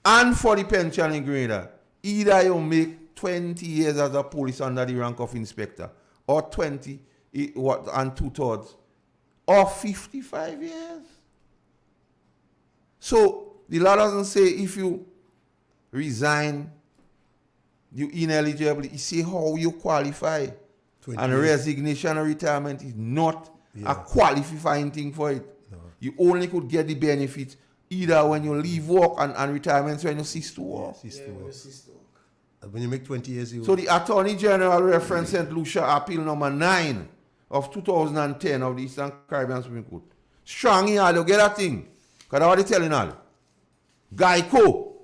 and for the pension grader, either you make 20 years as a police under the rank of inspector, or 20 and 2/3, or 55 years. So the law doesn't say if you resign, you ineligible. You see how you qualify. And resignation or retirement is not a qualifying thing for it. No. You only could get the benefit either when you leave work and retirement when you cease to work. When you make 20 years, you... So the Attorney General reference St. Lucia Appeal number 9 of 2010 of the Eastern Caribbean Supreme Court. Strong in all, you get that thing. Because that's what they're telling all. Geico.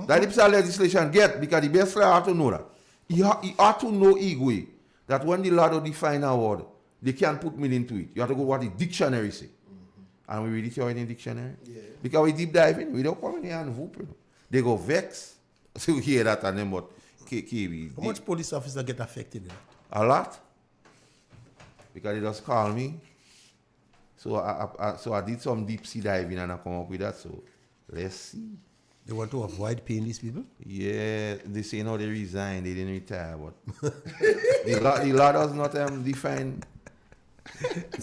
That is legislation get because the best lawyer have to know that. He ought to know Igwe that when the law don't define a word, they can't put meaning to it. You have to go what the dictionary say. And we read it in the dictionary. Yeah. Because we deep dive in, we don't come in here and whoop. They go vex. So we hear that and then but how much police officers get affected in that? A lot. Because they just call me. So I did some deep sea diving and I come up with that. So let's see. They want to avoid paying these people? Yeah, they say no, they resign, they didn't retire, but the law does not define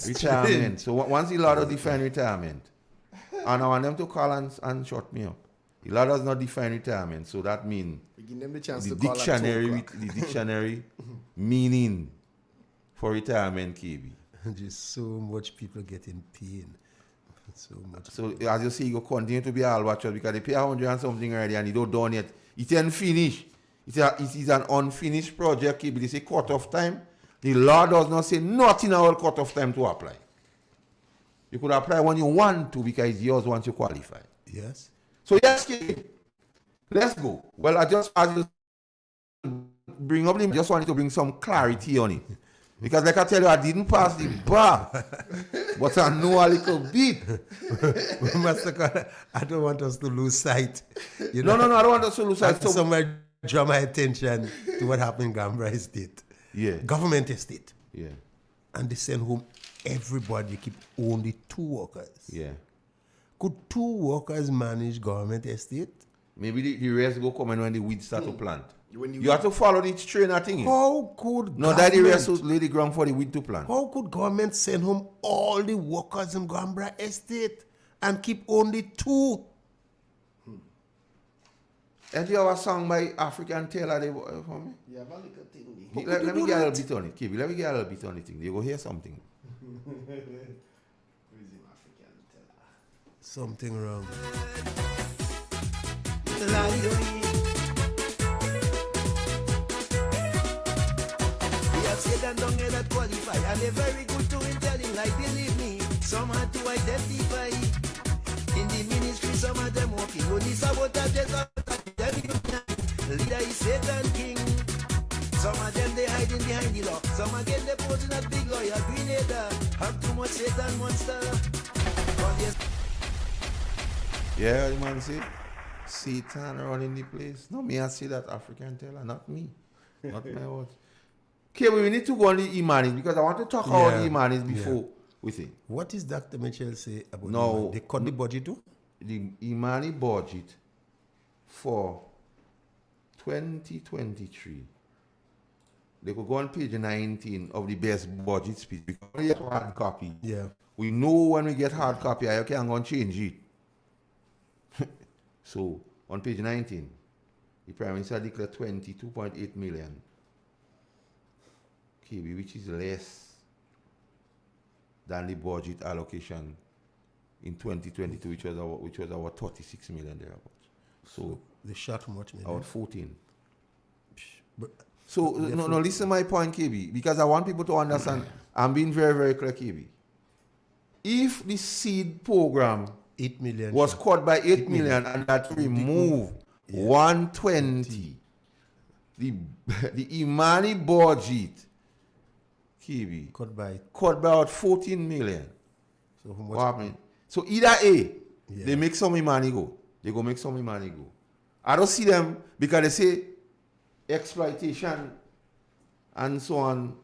retirement. So once the law does define retirement, and I want them to call and shut me up. The law does not define retirement, so that means the dictionary meaning for retirement, KB. Just so much people get in pain. So much. So as you see, you continue to be all watchers because they pay 100 and something already and you don't done yet. It ain't finished. It is an unfinished project. They say cut-off time. The law does not say nothing about cut-off time to apply. You could apply when you want to because it's yours once you qualify. Yes. So yes, let's go. Well, I just as you bring up, I just wanted to bring some clarity on it. Because like I tell you, I didn't pass the bar, but I know a little bit. Master God, I don't want us to lose sight. You No, know, I don't want us to lose sight. So, somewhere draw my attention to what happened in Gambra Estate. yeah, Government estate. yeah, And they send home everybody, keep only 2 workers. yeah. Could 2 workers manage government estate? Maybe the rest go come in when the weeds start to plant. You have to follow the trainer thing. How could No, that the rest will lay the ground for the weed to plant. How could government send home all the workers in Gambra Estate and keep only 2? And you have a song by African Taylor there for me? You have a little thing. Let me get a little bit on it, KB. Let me get a little bit on the thing. You go hear something. Something wrong. We have said and done here that qualify, and they're very good to in telling, like believe me, some had to identify. In the ministry, some of them walking, only sabotages are leader is Satan King. Some of them they hiding behind the law. Some again they posing as big lawyer, grenadier. Have too much Satan monster. Yeah, the man say, Satan running the place. No, me I see that African Taylor, not me. Not my words. Okay, we need to go on the Imani because I want to talk about the Imanis before we think. What is Dr. Mitchell say about No. Imani? They cut the budget too? The Imani budget for 2023. They could go on page 19 of the best budget speech because we get hard copy. Yeah. We know when we get hard copy, I can't go and change it. So, on page 19, the Prime Minister declared 22.8 million KB, which is less than the budget allocation in 2022, which was our 36 million thereabouts. So they shot much money. About 14. But so no, listen to my point, KB, because I want people to understand. I'm being very, very clear, KB. If the seed program 8 million was cut by 8 million and that remove 120, the Imani budget, KB, cut by about 14 million. So how What much? happened? So either A, they make some Imani go. They go make some Imani go. I don't see them because they say exploitation and so on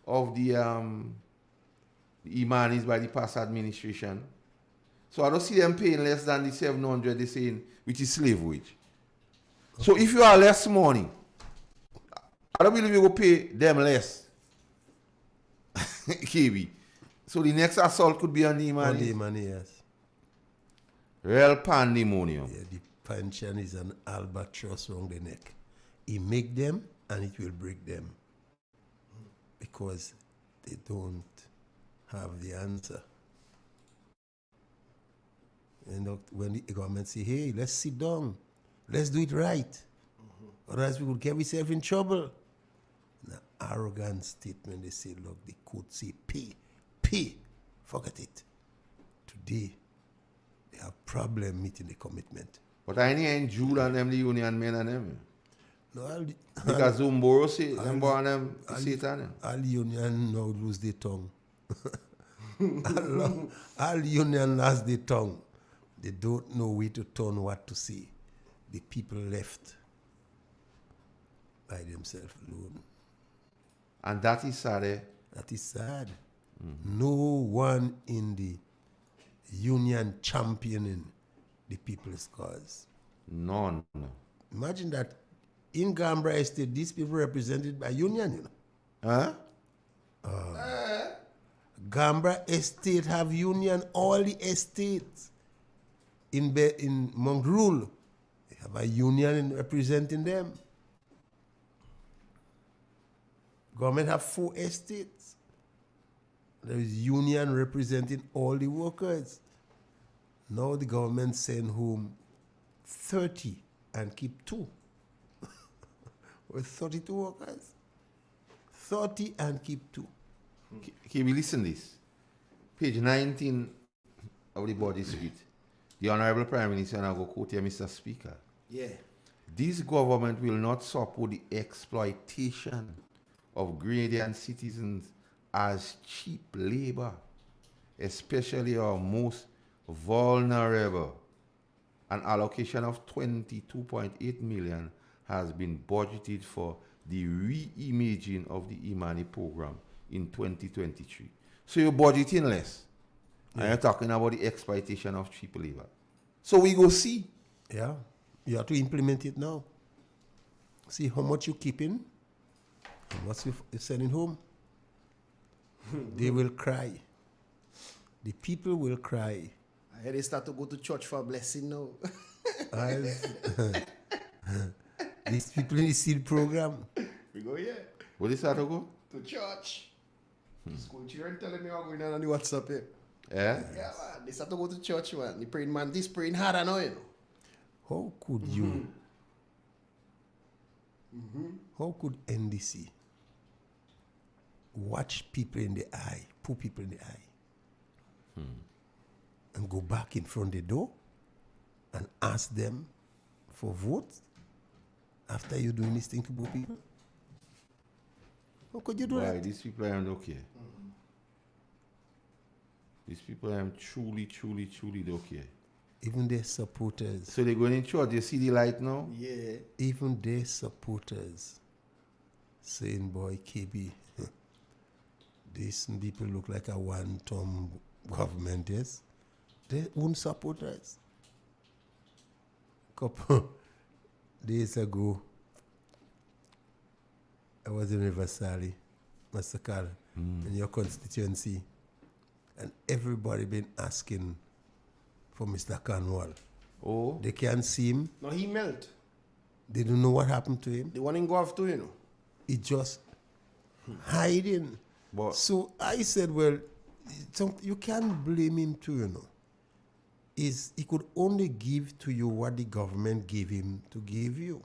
of the Imanis by the past administration. So I don't see them paying less than the 700 they're saying, which is slave wage. Okay. So if you are less money, I don't believe you will pay them less. KB. So the next assault could be on the Imani. On the Imani, yes. Real pandemonium. Yeah, the pension is an albatross around the neck. It make them and it will break them because they don't have the answer. And when the government say, hey, let's sit down, let's do it right, otherwise we will get ourselves in trouble. An arrogant statement, they say, look, the court say pay, forget it. Today, they have problem meeting the commitment. But I ain't Jude and them, the union men and them. No, because Zumboro say, them and them, Satan. All union now lose their tongue. all union lost their tongue. They don't know where to turn, what to say. The people left by themselves alone. And that is sad, eh? That is sad. Mm-hmm. No one in the union championing the people's cause. None. Imagine that in Gambra Estate, these people represented by union, you know. Huh? Gambra Estate have union, all the estates. In Mongrul, they have a union representing them. Government have 4 estates. There is union representing all the workers. Now the government send home 30 and keep 2. With 32 workers. 30 and keep 2. Can we listen this? Page 19 of the body suite. The Honorable Prime Minister, and I go quote here, Mr. Speaker. Yeah. This government will not support the exploitation of Gradient citizens as cheap labor, especially our most vulnerable. An allocation of 22.8 million has been budgeted for the re-imaging of the Imani program in 2023. So you're budgeting less. And you're talking about the exploitation of cheap labor. So we go see. Yeah. You have to implement it now. See how much you're keeping, how much you're sending home. They will cry. The people will cry. I heard they start to go to church for a blessing now. These people in the seed program. We go here. Where they start to go? To church. School children telling me I'm going on the WhatsApp here. Yeah? Yeah, man. They start to go to church, man. They praying, man. This praying harder now, you know. How could you? How could NDC watch people in the eye, poor people in the eye, and go back in front of the door and ask them for votes after you doing this thing to poor people? How could you do Why? that? These people aren't okay. These people are truly, truly, truly okay. Even their supporters, So they're going in church. You see the light now? Yeah. even their supporters saying, boy, KB, these people look like a one-term government, yes? Their own supporters. Couple days ago, I was in River Sally, Mr. Carl, in your constituency, and everybody been asking for Mr. Cornwall. Oh, They can't see him. No, he melt. They don't know what happened to him. The one in Gulf too, you know. He just hiding. but So I said, well, you can't blame him too, you know. He could only give to you what the government gave him to give you.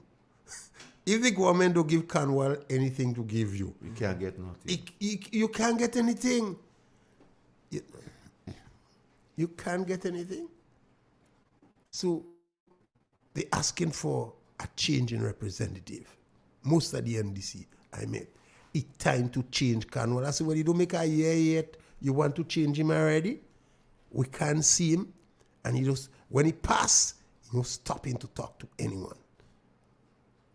If the government don't give Cornwall anything to give you, you can't get nothing. you can't get anything. You can't get anything. So they're asking for a change in representative. Most of the NDC I met. It's time to change Cornwall. I said, well, you don't make a year yet. You want to change him already? We can't see him. And he just, when he pass, he don't stop him to talk to anyone.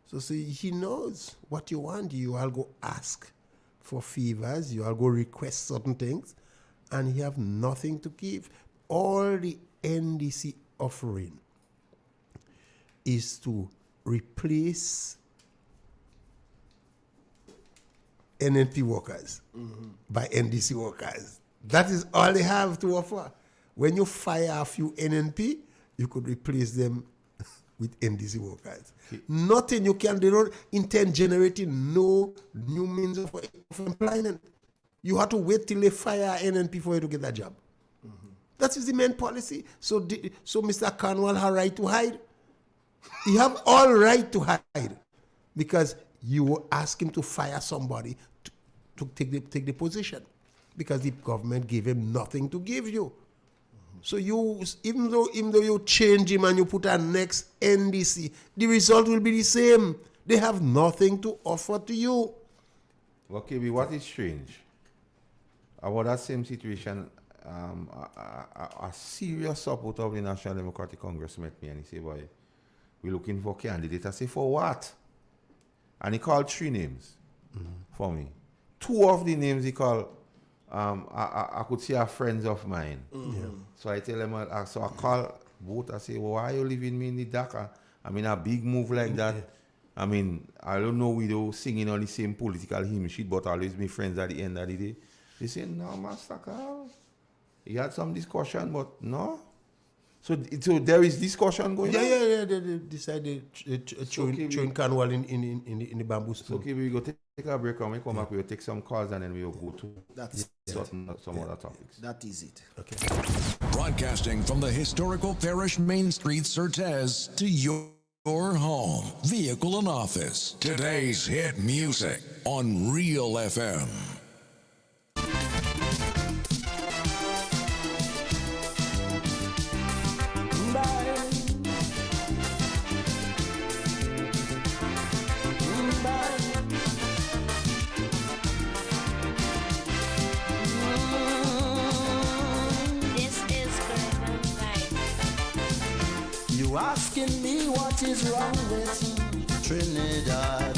So see, he knows what you want. You all go ask for favors. You all go request certain things. And he have nothing to give. All the NDC offering is to replace NNP workers by NDC workers. That is all they have to offer. When you fire a few NNP, you could replace them with NDC workers. Nothing you can, they don't intend generating no new means of employment. You have to wait till they fire NNP for you to get that job. That is the main policy. So Mr. Cornwall has right to hide. He have all right to hide because you ask him to fire somebody to take the position because the government gave him nothing to give you. So even though you change him and you put a next NDC, the result will be the same. They have nothing to offer to you. Okay, what is strange about that same situation? A serious supporter of the National Democratic Congress met me and he said, boy, we're looking for candidates. I say, for what? And he called 3 names for me. 2 of the names he called, I could say are friends of mine. So I tell him, so I call both. I say, well, why are you leaving me in the dark? I mean, a big move like that. I mean, I don't know we do singing on the same political hymn sheet, but always be friends at the end of the day. They say, no, Master Carl. He had some discussion, but no. So there is discussion going on? Yeah. They decided throwing Cornwall in the bamboo So stone. okay, we go take a break and we come back, we'll take some calls and then we'll go to some other topics. That is it. Okay. Broadcasting from the historical Parish Main Street, Certez, to your home, vehicle, and office. Today's hit music on Real FM. You asking me what is wrong with Trinidad?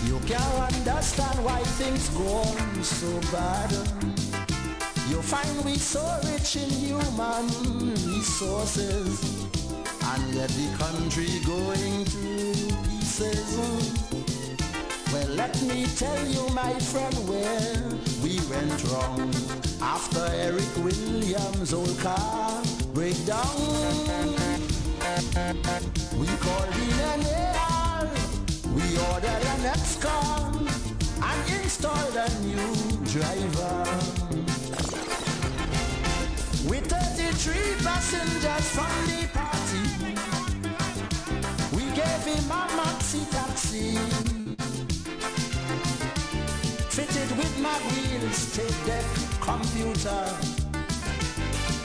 You can't understand why things go on so bad. You find we so rich in human resources, and yet the country going to pieces. Well, let me tell you, my friend, where we went wrong. After Eric Williams' old car breakdown, we called in an AR, we ordered an X-Con and installed a new driver. With 33 passengers from the party, we gave him a maxi taxi, fitted with my wheels, tape deck, computer,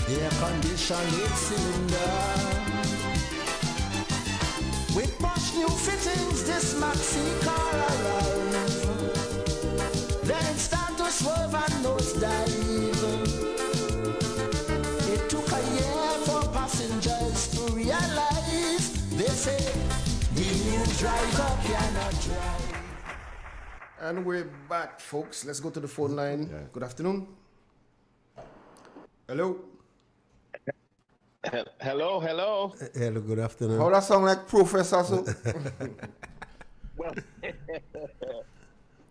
air conditioned 8-cylinder. With posh new fittings, this maxi car arrived. Then it started to swerve and nosedive. It took a year for passengers to realize. They say the new driver cannot drive. And we're back, folks. Let's go to the phone line. Yeah. Good afternoon. Hello. Hello. Hello, good afternoon. How that sound like Professor? So? Well,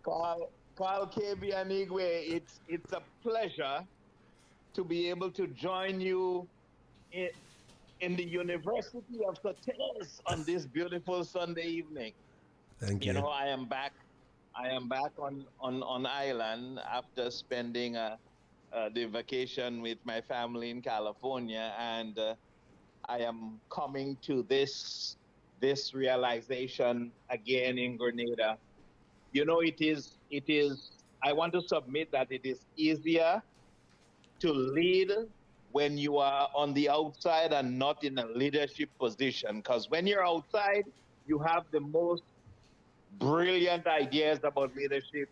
Carl KB and Igwe, it's a pleasure to be able to join you in the University of Cortez on this beautiful Sunday evening. Thank you. You know, I am back on island after spending the vacation with my family in California, and I am coming to this realization again in Grenada. You know, it is I want to submit that it is easier to lead when you are on the outside and not in a leadership position, because when you're outside, you have the most brilliant ideas about leadership,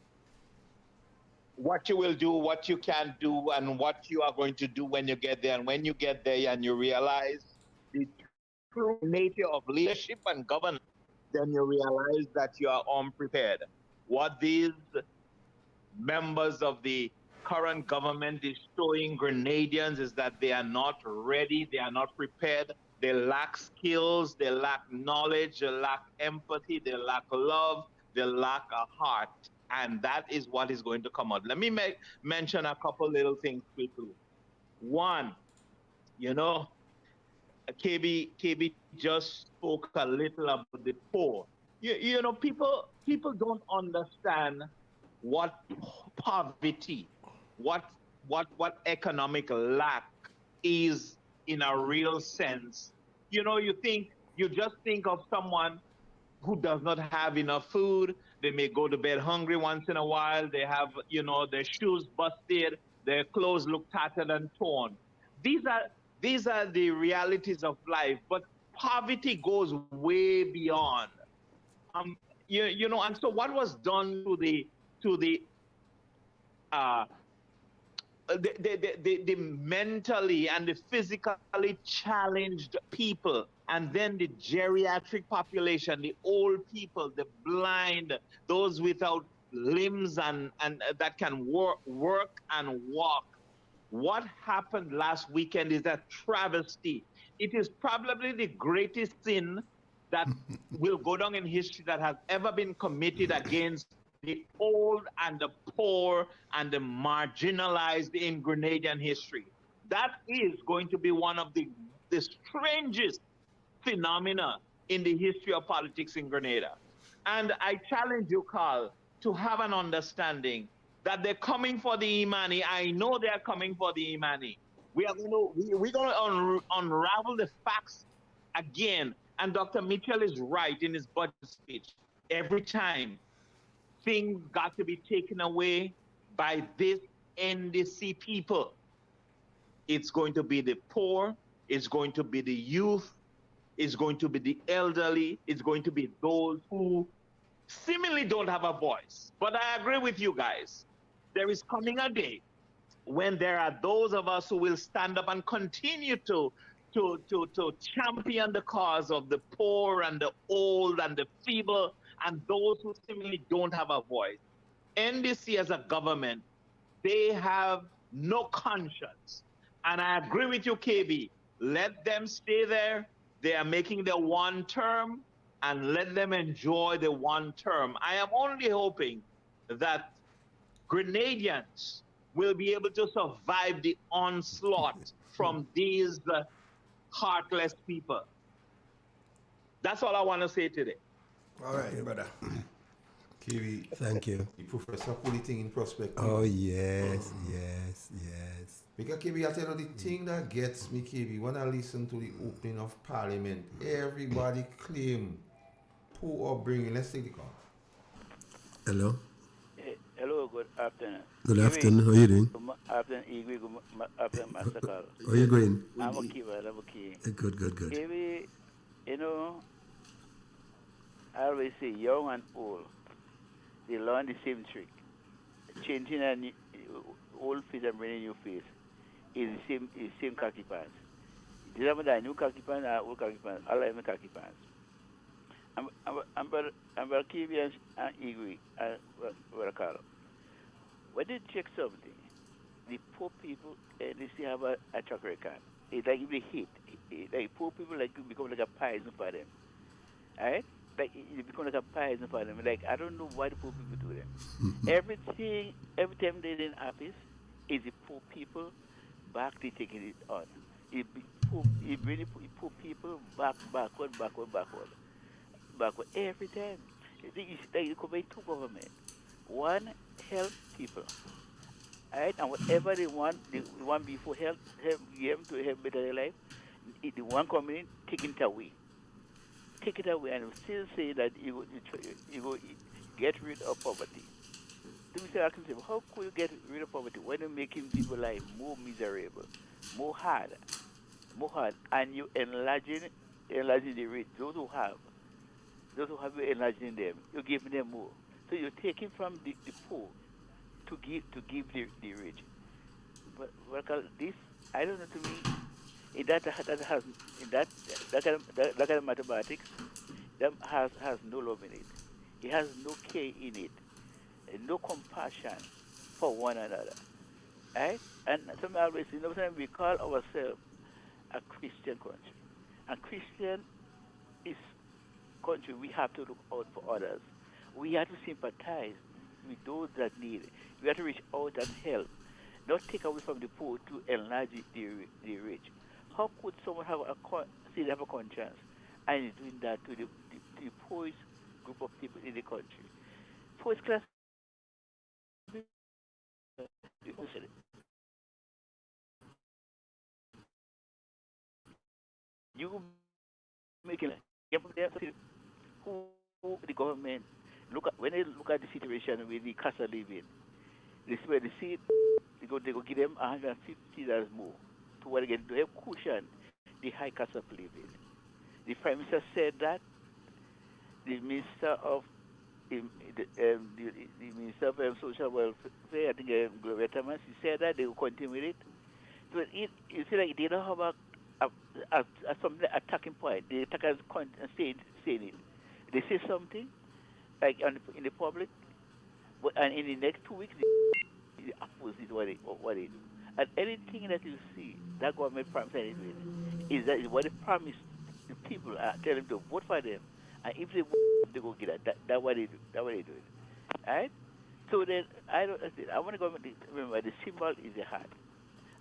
what you will do, what you can't do, and what you are going to do when you get there. And when you get there and you realize the true nature of leadership and governance, then you realize that you are unprepared. What these members of the current government is showing Grenadians is that they are not ready, they are not prepared, they lack skills, they lack knowledge, they lack empathy, they lack love, they lack a heart. And that is what is going to come out. Let me mention a couple little things quickly. One, you know, KB just spoke a little about the poor. You know, people don't understand what poverty, what economic lack is in a real sense. You know, you just think of someone who does not have enough food. They may go to bed hungry once in a while. They have, you know, their shoes busted, their clothes look tattered and torn. These are the realities of life, but poverty goes way beyond. You know, and so what was done to the mentally and the physically challenged people, and then the geriatric population, the old people, the blind, those without limbs and that can work and walk. What happened last weekend is a travesty. It is probably the greatest sin that will go down in history that has ever been committed against the old and the poor and the marginalized in Grenadian history. That is going to be one of the strangest phenomena in the history of politics in Grenada. And I challenge you, Carl, to have an understanding that they're coming for the Imani. I know they're coming for the Imani. We're going to unravel the facts again. And Dr. Mitchell is right in his budget speech. Every time things got to be taken away by this NDC people, it's going to be the poor, it's going to be the youth, it's going to be the elderly, it's going to be those who seemingly don't have a voice. But I agree with you guys. There is coming a day when there are those of us who will stand up and continue to to champion the cause of the poor and the old and the feeble and those who seemingly don't have a voice. NDC as a government, they have no conscience. And I agree with you, KB. Let them stay there. They are making the one term, and let them enjoy the one term. I am only hoping that Grenadians will be able to survive the onslaught from these heartless people. That's all I want to say today. All right, brother. KB, Thank you. the professor put it in perspective. Oh, yes, yes. Because KB, I tell you the thing that gets me, KB, when I listen to the opening of Parliament, everybody claim poor upbringing. Let's take the call. Hello. Hello, good afternoon. Good afternoon. How are you doing? Good afternoon, Igwe. Good afternoon, Master Carl. How are you going? I'm okay, brother. I'm okay. Good. Maybe, you know, I always say young and old, they learn the same trick. Changing an old face and bringing new face is the same khaki pants. It doesn't matter new khaki pants or old khaki pants. I like my khaki pants. I'm very curious and Igwe and Carl. When they check something, the poor people, they still have a track record. It's like if they hit, like poor people like become like a poison for them. Alright? Like it become like a poison for them. Like I don't know why the poor people do that. Every time they're in office, is the poor people back they taking it on. It really poor people backward every time. It's like you combine two governments. One help people, right? And whatever they want before help them to help better their life. The one coming in, take it away, and still say that you go get rid of poverty. To me, I can say, how could you get rid of poverty when you're making people's life more miserable, more hard, and you enlarging the rich, those who have you enlarging them, you're giving them more. So you're taking from the poor to give the rich. But this, I don't know. To me, in that kind of mathematics, that has no love in it. It has no care in it, and no compassion for one another. Right? And some always, sometimes we call ourselves a Christian country, and Christian is country. We have to look out for others. We have to sympathize with those that need it. We have to reach out and help, not take away from the poor to enlarge the rich. How could someone have still have a conscience and is doing that to the poorest group of people in the country? Poorest class. You making who the government when they look at the situation with the cost of living, they see they go give them $150 more to what again to help cushion the high cost of living. The Prime Minister said that. The Minister of the Minister of Social Welfare, I think Gloria Thomas, he said that they will continue with it. But you see, like they don't have some attacking point. The attackers saying it. They say something like in the public, and in the next 2 weeks, the opposite what they do. And anything that you see that government promises is that what they promise the people are telling them to vote for them, and if they vote, they go get it. That's what they do. That's what they do. Right? So then I want to go remember the symbol is the heart,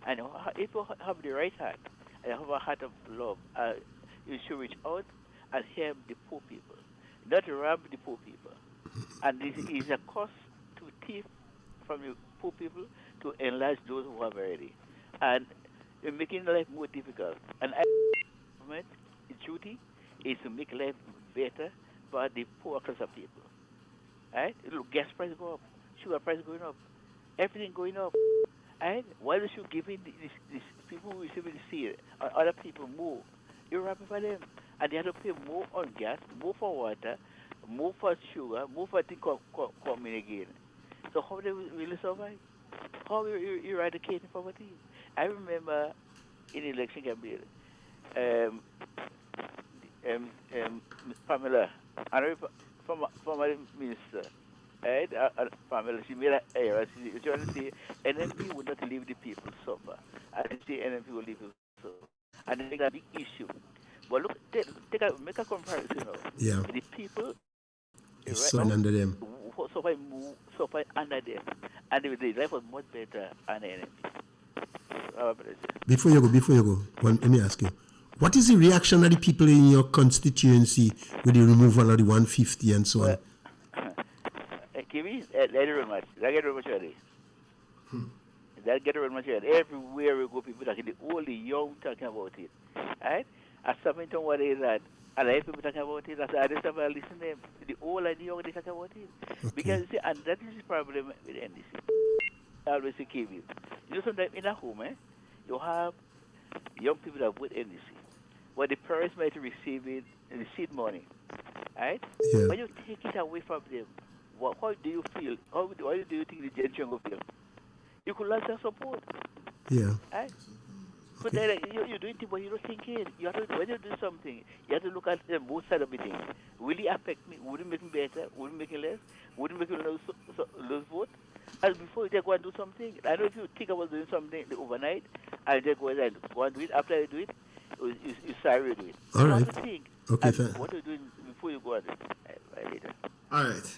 and if you have the right heart and have a heart of love, you should reach out and help the poor people, not rob the poor people. And this is a cost to thief from the poor people to enlarge those who have already. And you're making life more difficult. And government, its duty is to make life better for the poor class of people. Right? Look, gas price go up, sugar price going up, everything going up. Right? Why don't you give these people who receive the seed or other people more? You're robbing for them. And they have to pay more on gas, more for water, more for sugar, more for things coming again. So how they really survive? How you eradicating poverty? I remember in the election campaign, um, Pamela, former minister, right? Pamela, she made an error. She trying to say NMP would not leave the people suffer. I didn't say NMP will leave people suffer. And I think a big issue. But look, make a comparison now. Yeah. The people It's right suffering now under them. suffer under them, and the life was much better under NMP. Before you go, let me ask you. What is the reaction of the people in your constituency with the removal of the 150 and so on? Kiwi, that get very much. That get very much already. That get very much already. Everywhere we go, people talking. All the young talking about it. Right? As something to what is that? And I people talking about it. I just have to listen to them. The old and the young they talk about it. Okay. Because you see, and that is the problem with NDC. I always say Kiwi. You know, sometimes in a home, you have young people that vote NDC. But the parents might receive it in the seed money, right? Yeah. When you take it away from them, how do you feel? How do you think the generation will feel? You could lose their support, Yeah. right? But then you do it, but you don't think it. You have to, when you do something, you have to look at both sides of the thing. Will it affect me? Would it make me better? Would it make me less? Would it make me lose vote? And before you just go and do something, I know if you think about doing something overnight, and just go and do it. After you do it, you sorry you do it. All right. You have to think. Okay, and what you're doing before you go and do it. Later. All right.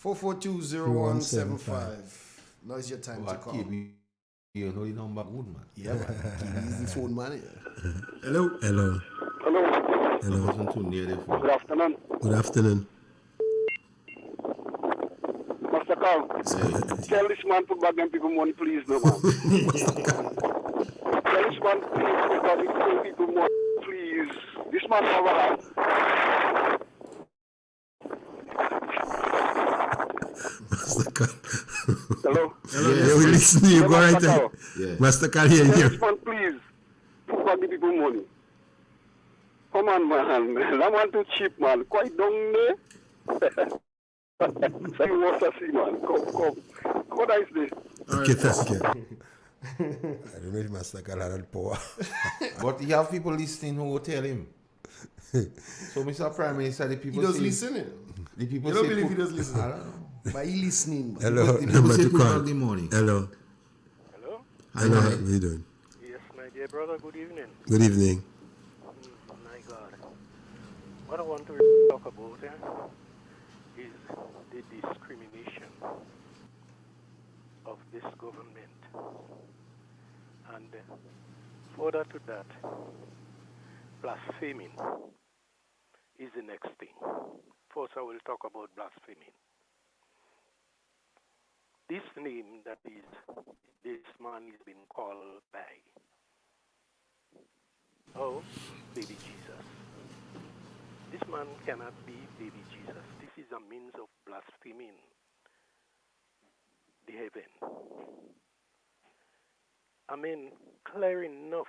4420175. Now is your time to call. You know the number good, man. Yeah, man. He's the phone man. Hello. Hello. Hello. Wasn't too near the phone. Good afternoon. Good afternoon. Mr. Carl, tell this man to bag them people money, please, no man. Tell this man, please, because he pay people money, please. This man have a hand. Master Carl. Hello? Yeah, we listen to you. Go right ahead. Yeah. Master Carl here. Tell this man, please, put back the people money. Come on, man. That man too cheap, man. Quite down there. Say what I see, man. Come. What is this? Okay, thank you. I don't know if Master Carl had power. But you have people listening who will tell him. So, Mr. Prime Minister, the people He does say, listening. The people You don't say believe put, he does listen? I don't know. But he listening. Hello. The people say put out the money. Hello. Hello? Hello. How are you doing? Yes, my dear brother, good evening. Good evening. My God. What I want to talk about is the discrimination of this government. And further to that, blaspheming is the next thing. First, I will talk about blaspheming. This name that this man is being called by, baby Jesus. This man cannot be baby Jesus. This is a means of blaspheming the heaven. I mean, clear enough.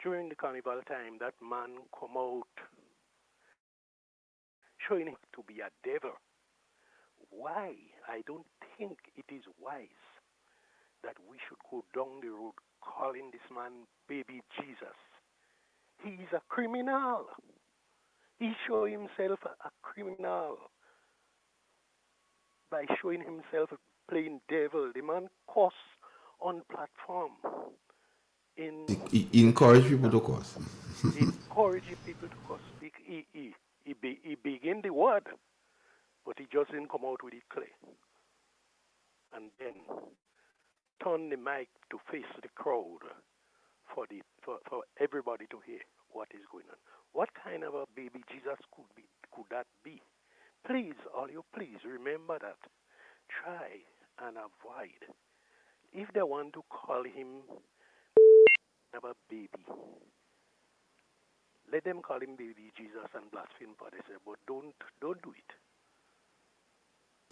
During the carnival time, that man come out showing him to be a devil. Why? I don't think it is wise that we should go down the road calling this man baby Jesus. He is a criminal. He showed himself a criminal by showing himself playing devil. The man cursed on platform. He encourage people to curse. Encouraging people to curse. He began the word, but he just didn't come out with it clear. And then turn the mic to face the crowd for everybody to hear what is going on. What kind of a baby Jesus could that be? Please, all you please remember that. Try and avoid. If they want to call him a baby, let them call him baby Jesus and blaspheme for this, but don't do it.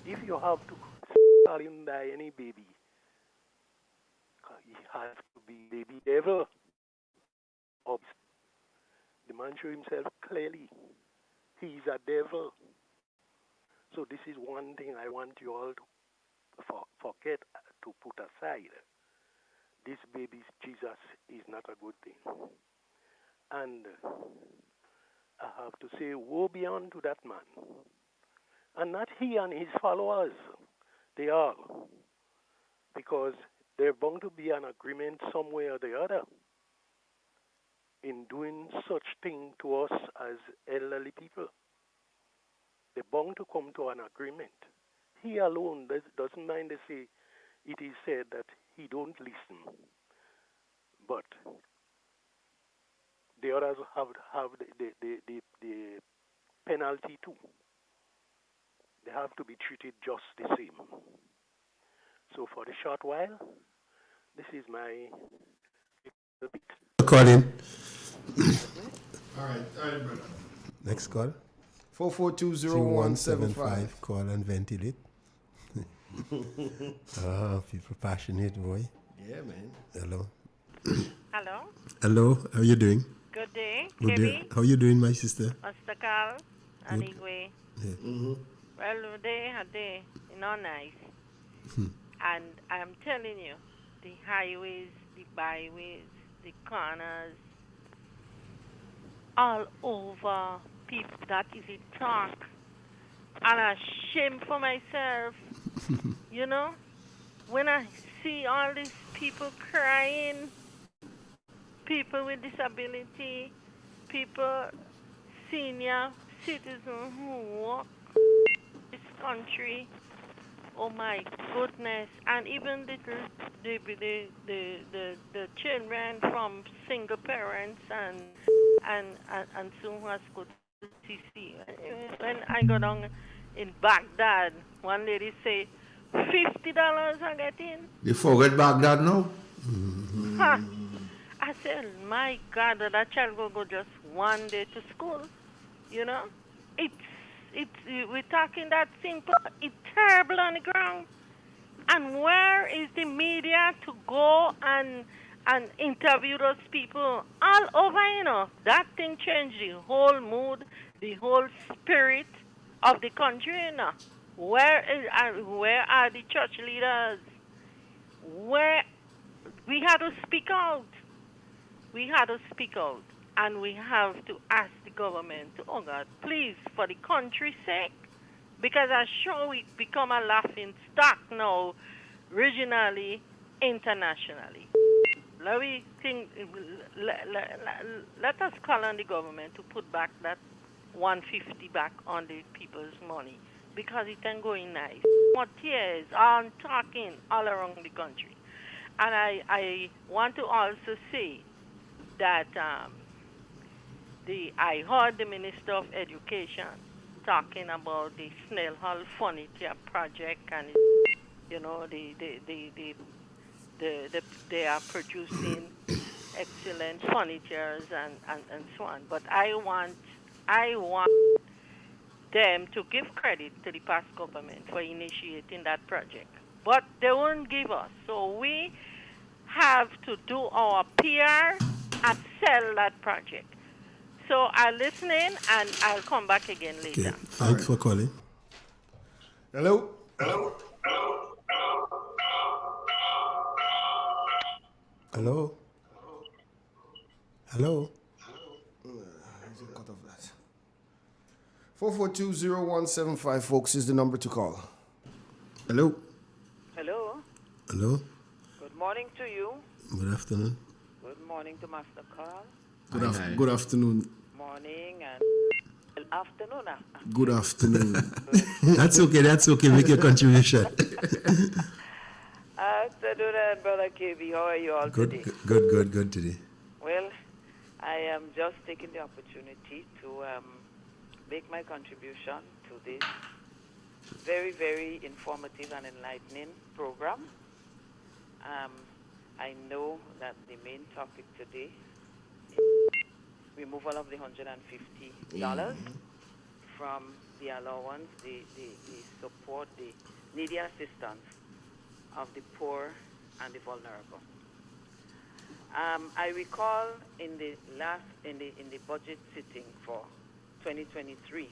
If you have to call him by any baby, he has to be baby devil. The man show himself clearly. He is a devil. So this is one thing I want you all to forget to put aside. This baby Jesus is not a good thing. And I have to say, woe be unto that man. And not he and his followers, they all. Because there's bound to be an agreement somewhere or the other in doing such thing to us as elderly people. They're bound to come to an agreement. He alone doesn't mind to say it is said that he don't listen. But the others have the penalty too. They have to be treated just the same. So for the short while, this is my bit. Colin. All right, brother. Next call. 4420175. Call and ventilate. People passionate, boy. Yeah, man. Hello. Hello. Hello, how you doing? Good day. Good KB. day. How you doing, my sister? Mr. Carl. Good. Anyway. Yeah. Well, they, nice. And I'm telling you, the highways, the byways, the corners, all over, people, that is a talk. And a shame for myself, you know, when I see all these people crying, people with disability, people, senior citizens who walk this country. Oh my goodness! And even the children from single parents and soon who has go to CC. When I go down in Baghdad, one lady say $50 I get in. You forget Baghdad now? Huh. I said, my God, that child will go just one day to school. You know, we're talking that simple. It's terrible on the ground. And where is the media to go and interview those people all over? You know, that thing changed the whole mood, the whole spirit of the country. You know, where are the church leaders? Where we had to speak out. We had to speak out. And we have to ask the government to, oh God, please, for the country's sake, because I'm sure we become a laughing stock now, regionally, internationally. Let us call on the government to put back that 150 back on the people's money, because it can go in nice. More tears, I'm talking all around the country. And I want to also say that I heard the Minister of Education talking about the Snail Hall Furniture Project, and you know they are producing excellent furnitures and so on. But I want them to give credit to the past government for initiating that project. But they won't give us, so we have to do our PR and sell that project. So I'll listen in and I'll come back again later. Okay. Thanks for calling. Hello. Hello. Hello. Cut off that. 4420175, folks, is the number to call. Hello. Hello. Hello. Good morning to you. Good afternoon. Good morning to Master Carl. Good afternoon. Morning and afternoon. Good afternoon. That's okay. Make your contribution. Afternoon, and Brother KB. How are you all today? Good today. Well, I am just taking the opportunity to make my contribution to this very, very informative and enlightening program. I know that the main topic today is removal of the $150 from the allowance, the support, the needy assistance of the poor and the vulnerable. I recall in the budget sitting for 2023,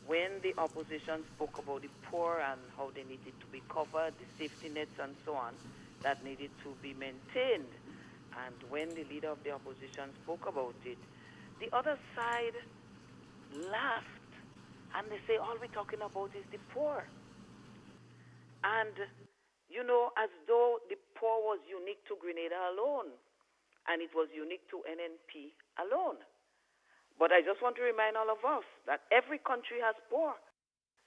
when the opposition spoke about the poor and how they needed to be covered, the safety nets and so on, that needed to be maintained. And when the leader of the opposition spoke about it, the other side laughed and they say, all we're talking about is the poor. And, you know, as though the poor was unique to Grenada alone and it was unique to NNP alone. But I just want to remind all of us that every country has poor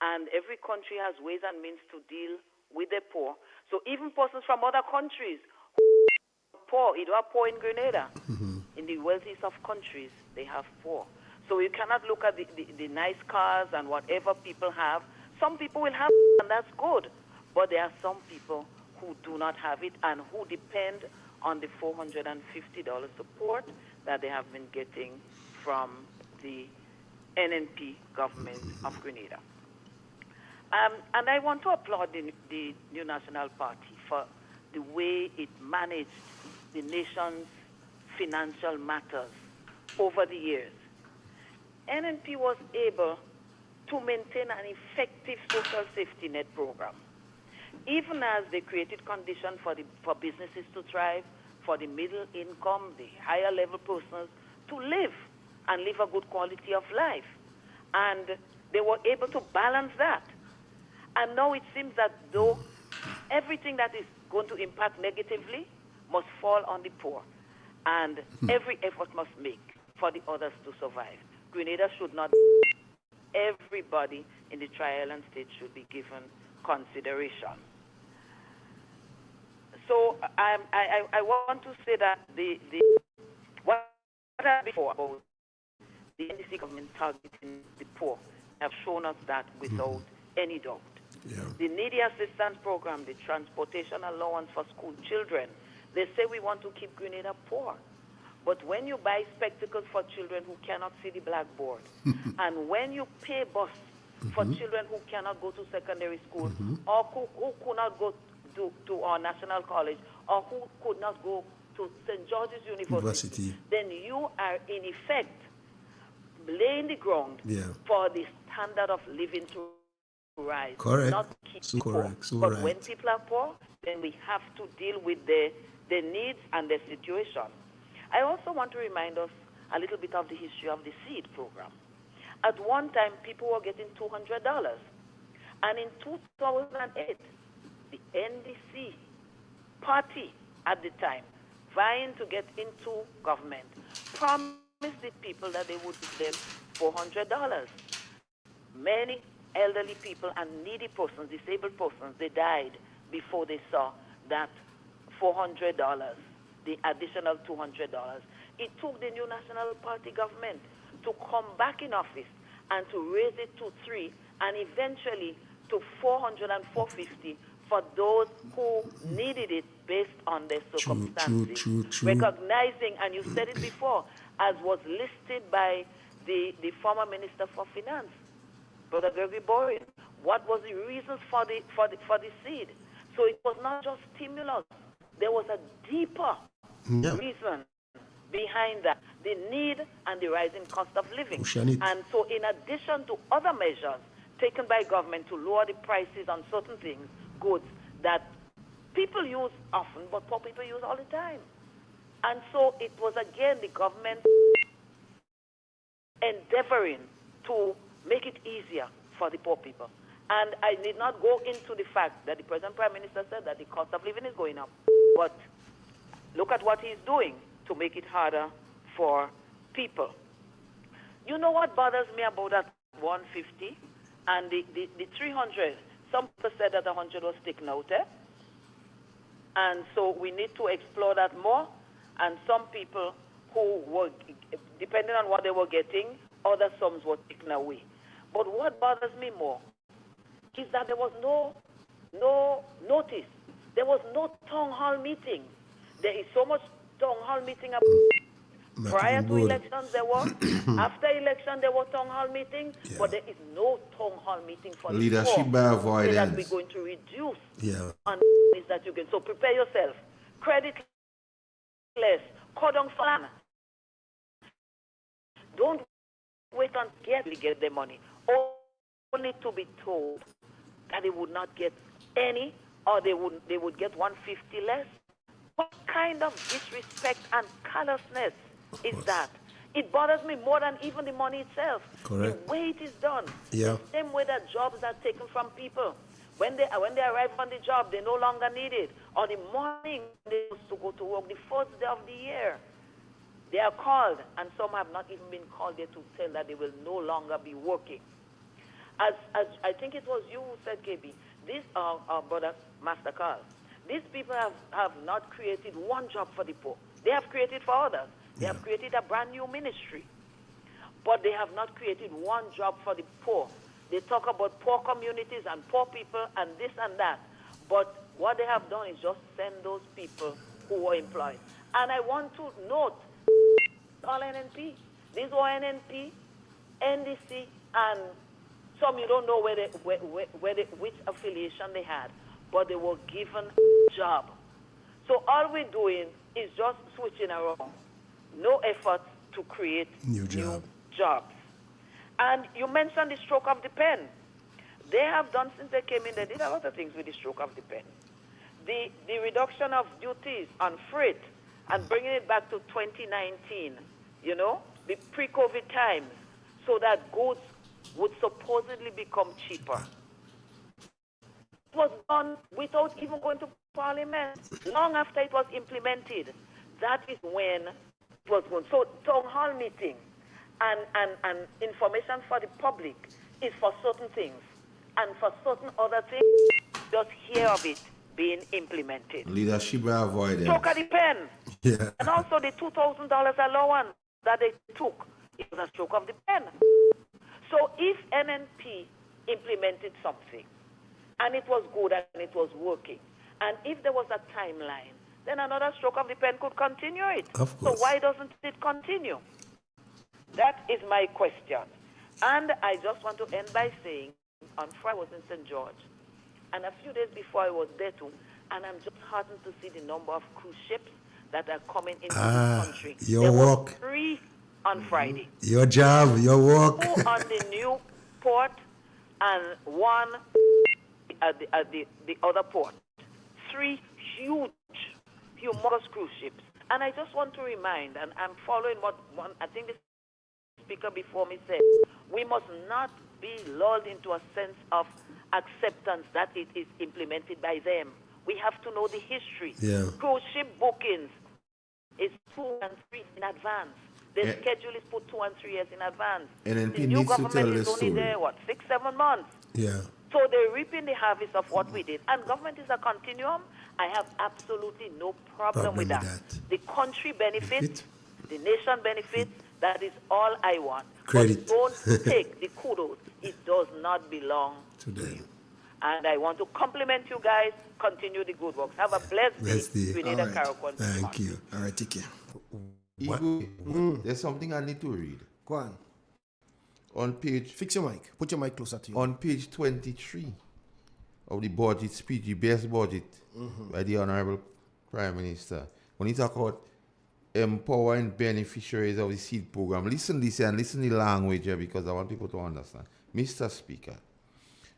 and every country has ways and means to deal with the poor. So even persons from other countries who are poor, either are poor in Grenada, in the wealthiest of countries, they have poor. So you cannot look at the nice cars and whatever people have. Some people will have it, and that's good. But there are some people who do not have it and who depend on the $450 support that they have been getting from the NNP government of Grenada. And I want to applaud the New National Party for the way it managed the nation's financial matters over the years. NNP was able to maintain an effective social safety net program, even as they created conditions for businesses to thrive, for the middle income, the higher level persons to live and live a good quality of life. And they were able to balance that. And now it seems that though everything that is going to impact negatively must fall on the poor, and every effort must make for the others to survive. Grenada should not. Everybody in the Tri-Island state should be given consideration. So I want to say that what I said before about the NDC government targeting the poor have shown us that without any doubt. Yeah. The needy assistance program, the transportation allowance for school children, they say we want to keep Grenada poor. But when you buy spectacles for children who cannot see the blackboard, and when you pay bus for children who cannot go to secondary school, or who could not go to our national college, or who could not go to St. George's University, then you are in effect laying the ground for the standard of living to rise. Correct. Not keep So poor. correct. So but right. when people are poor, then we have to deal with their needs and their situation. I also want to remind us a little bit of the history of the seed program. At one time, people were getting $200. And in 2008, the NDC party at the time, vying to get into government, promised the people that they would give them $400. Many elderly people and needy persons, disabled persons, they died before they saw that $400, the additional $200. It took the New National Party government to come back in office and to raise it to $3 and eventually to $400 and $450 for those who needed it based on their circumstances. True. Recognizing, and you said it before, as was listed by the former Minister for Finance, Brother Gregory Boring, what was the reasons for the seed? So it was not just stimulus. There was a deeper reason behind that, the need and the rising cost of living. And so in addition to other measures taken by government to lower the prices on certain things, goods that people use often, but poor people use all the time. And so it was again the government endeavoring to make it easier for the poor people. And I need not go into the fact that the present Prime Minister said that the cost of living is going up. But look at what he's doing to make it harder for people. You know what bothers me about that 150 and the 300? Some people said that 100 was taken out there. And so we need to explore that more. And some people who were, depending on what they were getting, other sums were taken away. But what bothers me more is that there was no notice. There was no town hall meeting. There is so much town hall meeting prior to elections there were. After election there were town hall meetings, but there is no town hall meeting for leadership by avoidance. That we're going to reduce on is that you can. So prepare yourself. Creditless, cordon plan. Don't wait until get their money. Only to be told that they would not get any, or they would get 150 less. What kind of disrespect and callousness is that? It bothers me more than even the money itself. Correct. The way it is done. Yeah. The same way that jobs are taken from people. When they arrive on the job, they no longer need it. Or the morning they used to go to work, the first day of the year, they are called, and some have not even been called there to tell that they will no longer be working. As I think it was you who said, KB, this brother Master Carl, these people have not created one job for the poor. They have created for others. They have created a brand new ministry. But they have not created one job for the poor. They talk about poor communities and poor people and this and that. But what they have done is just send those people who were employed. And I want to note, all NNP, these were NNP, NDC, and some you don't know which affiliation they had, but they were given a job. So all we're doing is just switching around. No effort to create new jobs. And you mentioned the stroke of the pen. They have done, since they came in, they did a lot of things with the stroke of the pen. The reduction of duties on freight and bringing it back to 2019, you know, the pre-COVID times, so that goods would supposedly become cheaper. It was done without even going to Parliament. Long after it was implemented, that is when it was going. So town hall meeting and information for the public is for certain things. And for certain other things, just hear of it being implemented. Leadership avoidance. Stroke of the pen. Yeah. And also the $2,000 allowance that they took, it was a stroke of the pen. So if NNP implemented something, and it was good and it was working, and if there was a timeline, then another stroke of the pen could continue it. Of course. So why doesn't it continue? That is my question. And I just want to end by saying, on Friday I was in St. George, and a few days before I was there too, and I'm just heartened to see the number of cruise ships that are coming into the country. Your there work. were 3 on Friday. Your job, your work. 2 on the new port and 1 at the other port. 3 huge, humongous cruise ships. And I just want to remind, and I'm following what I think the speaker before me said, we must not be lulled into a sense of acceptance that it is implemented by them. We have to know the history. Yeah. Cruise ship bookings is 2 and 3 in advance. The schedule is put 2 and 3 years in advance. NNP the new needs to government tell is the only story. there, 6-7 months. Yeah. So they're reaping the harvest of what we did. And government is a continuum. I have absolutely no problem with that. The country benefits, the nation benefits. That is all I want. Credit. But don't take the kudos. It does not belong to them. And I want to compliment you guys. Continue the good works. Have a blessed day. We need a Caracon. Thank you. All right, take care. There's something I need to read. Go on. On page... Fix your mic. Put your mic closer to you. On page 23 of the budget speech, the best budget by the Honorable Prime Minister, when he talk about empowering beneficiaries of the seed program, listen and listen the language here because I want people to understand. Mr. Speaker,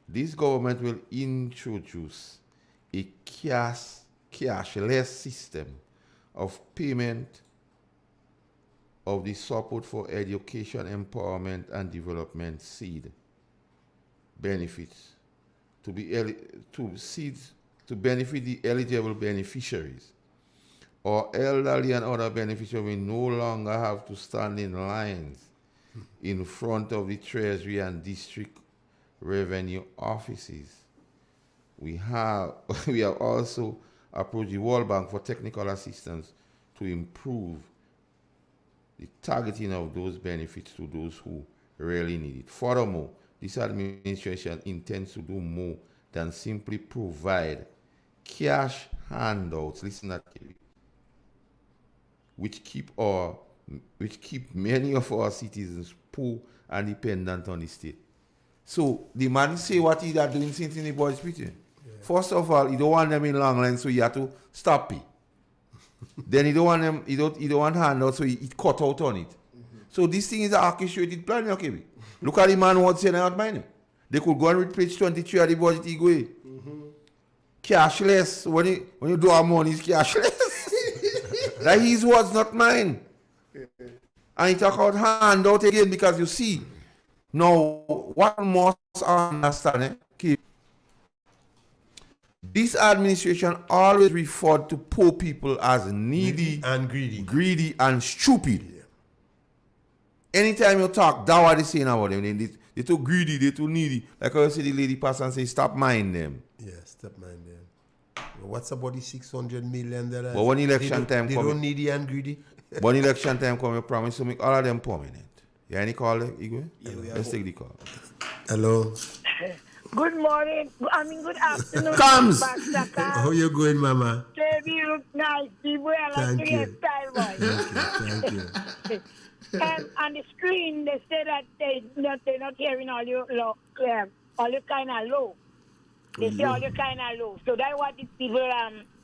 this government will introduce a cashless system of payment of the support for education, empowerment, and development seed benefits to benefit the eligible beneficiaries. Or elderly and other beneficiaries will no longer have to stand in lines in front of the Treasury and district revenue offices. We have also approached the World Bank for technical assistance to improve the targeting of those benefits to those who really need it. Furthermore, this administration intends to do more than simply provide cash handouts. Listen to that, which keep many of our citizens poor and dependent on the state. So the man say what he are doing since in the budget speech. Yeah. First of all, he don't want them in long line, so you have to stop it. Then he don't want them, he don't want handouts, so he cut out on it. So this thing is an orchestrated plan, okay? Look at the man what's saying out mine. They could go and read page 23 of the budget he go. Cashless. When you do our money, it's cashless. That his words, not mine. And he talk about handout again because you see, now what must understand, okay, this administration always referred to poor people as needy and greedy and stupid. Yeah. Anytime you talk, that's what they saying about them. They're too greedy, they're too needy. Like I see the lady pass and say, stop mind them. Yeah, stop mind them. Well, what's about the $600 million? But when election time they come, don't needy and greedy. When election time come, you promise to make all of them permanent. You any call, Igwe? Yeah, let's take the call. Hello. Good morning. I mean, good afternoon. Comes. Pastor Carl. How you going, Mama? Baby, you look nice. People are like Thank your you. style, boy. Thank you. On the screen, they say that they're not hearing all your kind of low. They say all your kind of low. So that's what the people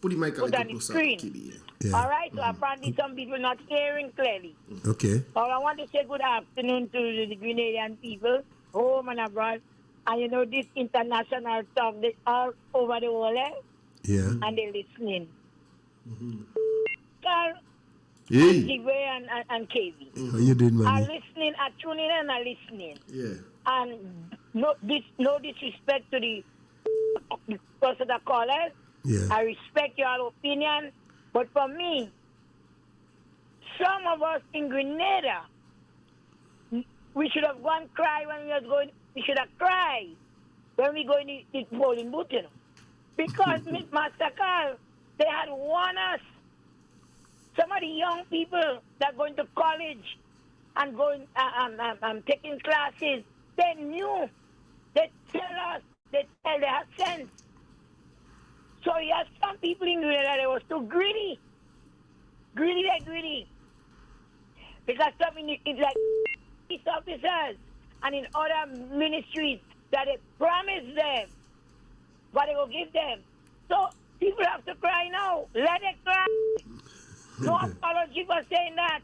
Put the mic put on the screen. Yeah. All right. So apparently some people not hearing clearly. Okay. Well, I want to say good afternoon to the Grenadian people, home and abroad. And you know, this international talk, they all over the world, Yeah. and they're listening. Carl, Hey. and KV. How you doing, I'm Mama? listening, I'm tuning in and I'm listening. Yeah. And no disrespect to the person that callers. Yeah. I respect your opinion. But for me, some of us in Grenada, we should have gone cry when we was going. We should have cried when we go in the polling booth, you know. Because Master Carl, they had warned us. Some of the young people that are going to college and going taking classes, they knew. They tell us. They have sense. So you have some people in Grenada that was too greedy. Greedy. Because some it's like police officers and in other ministries that they promise them what they will give them. So people have to cry now. Let them cry. No apology for saying that.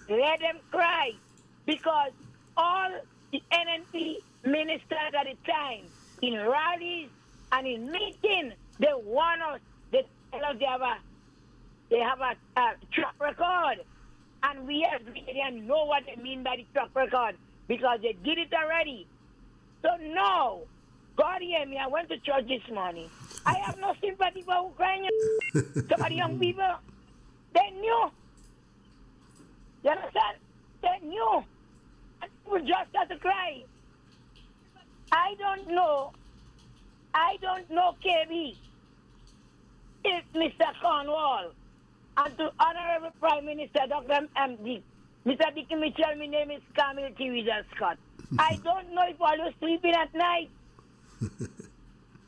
Let them cry. Because all the NNP ministers at the time, in rallies and in meetings, they warn us. They tell us they have a track record. And we as Grenadians know what they mean by the track record because they did it already. So no, God hear me. I went to church this morning. I have no sympathy for Ukraine. Some of the young people, they knew. You understand? They knew. And people just had to cry. I don't know, KB, if Mr. Cornwall and to Honorable Prime Minister Dr. M.D. Mr. Dickie Mitchell, my name is Camille Theresa Scott. I don't know if I was sleeping at night.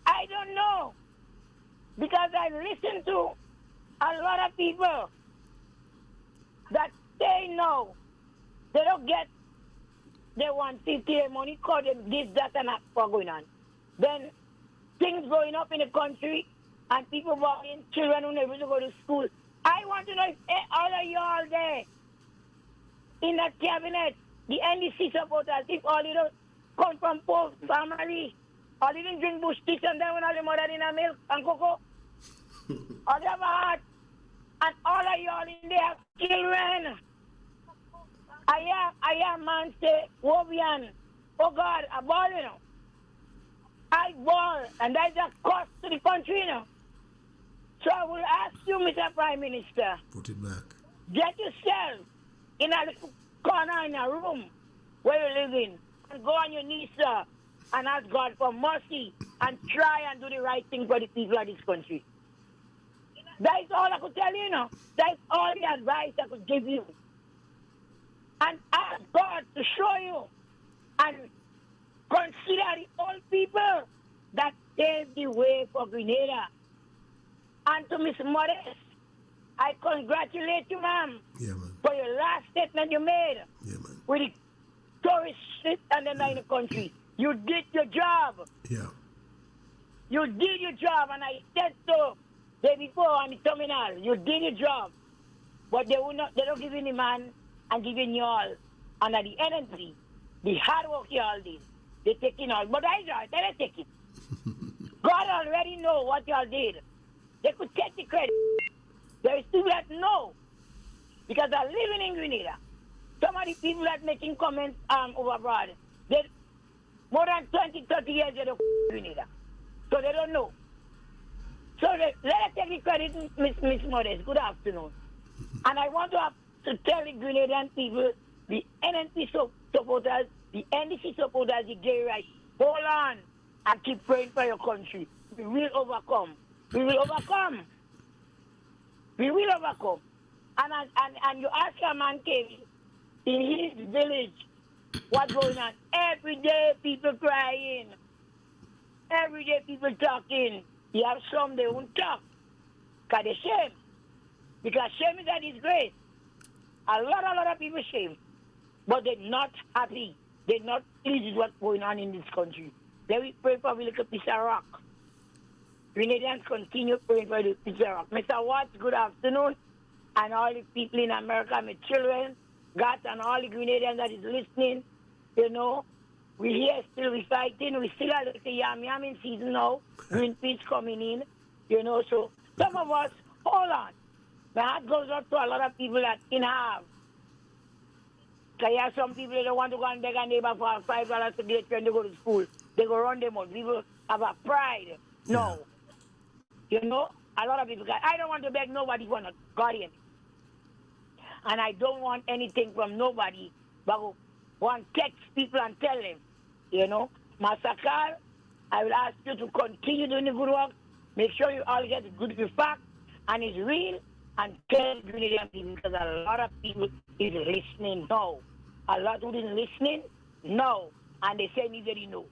I don't know. Because I listen to a lot of people that they know they don't get, they want 50 money, call them this, that, and that for going on. Then things going up in the country and people walking, children who never go to school. I want to know if all of y'all there in that cabinet, the NDC supporters, if all you don't come from poor family, all you didn't drink bush sticks and then when all the mother in a milk and cocoa, all they have a heart, and all of y'all in there have children. I am man say, Wobian, oh God, a ball, you know. I ball, and that's a cost to the country, you know. So I will ask you, Mr. Prime Minister, put it back. Get yourself in a little corner in a room where you live in and go on your knees, sir, and ask God for mercy and try and do the right thing for the people of this country. That is all I could tell you, you know. That is all the advice I could give you. And ask God to show you and consider the old people that paved the way for Grenada. And to Miss Modest, I congratulate you, ma'am, for your last statement you made with the tourist shit and then in the country. You did your job. Yeah. You did your job, and I said so day before on the terminal. You did your job. But they don't give you the man and giving you all. And at the NNC, the hard work you all did, they taking all. But I right, they don't take it. God already know what y'all did. They could take the credit. There is people that know because they're living in Grenada. Some of the people that making comments over abroad, they more than 20, 30 years they don't Grenada. So they don't know. So let us take the credit, Miss Modest. Good afternoon. And I want to tell the Grenadian people, the NNP supporters, the NDC supporters, the gay rights, hold on and keep praying for your country. We will overcome. We will overcome. We will overcome. And you ask a man, Kevin, in his village, what's going on? Every day people crying. Every day people talking. You have some, they won't talk. Because they shame. Because shame is a disgrace. A lot of people shame. But they're not happy. They're not pleased with what's going on in this country. They will pray for a little piece of rock. Grenadians continue praying for the piece of rock. Mr. Watts, good afternoon. And all the people in America, my children, God, and all the Grenadians that is listening, you know, we here still we fighting. We still have the yam in season now. Greenpeace coming in, you know. So some of us, hold on. My heart goes out to a lot of people that can have. Because you have some people that don't want to go and beg a neighbor for $5 to get when they go to school. They go run them out. People have a pride. No. You know, a lot of people, I don't want to beg nobody for a guardian. And I don't want anything from nobody, but want to text people and tell them, you know. Massacre, I will ask you to continue doing the good work. Make sure you all get the good fact and it's real, and tell Grenadian people, because a lot of people is listening now. A lot who isn't listening, no. And they say nobody know.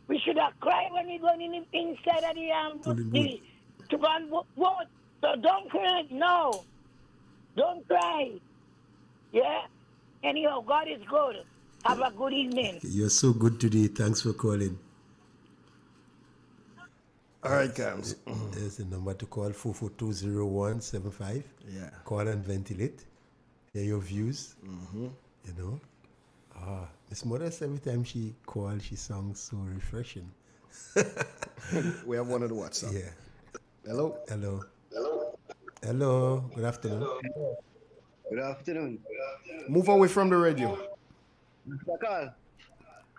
We should have cried when we going in inside of the to go and vote. So don't cry, no. Don't cry. Yeah? Anyhow, God is good. Have a good evening. You're so good today. Thanks for calling. All right, Cams. There's the number to call, 4420175. Yeah. Call and ventilate. Hear your views. Mm-hmm. You know. Miss Modest, every time she calls, she sounds so refreshing. We have one of the WhatsApp. Yeah. Hello. Hello. Hello. Good afternoon. Good afternoon. Move away from the radio. Mr. Carl,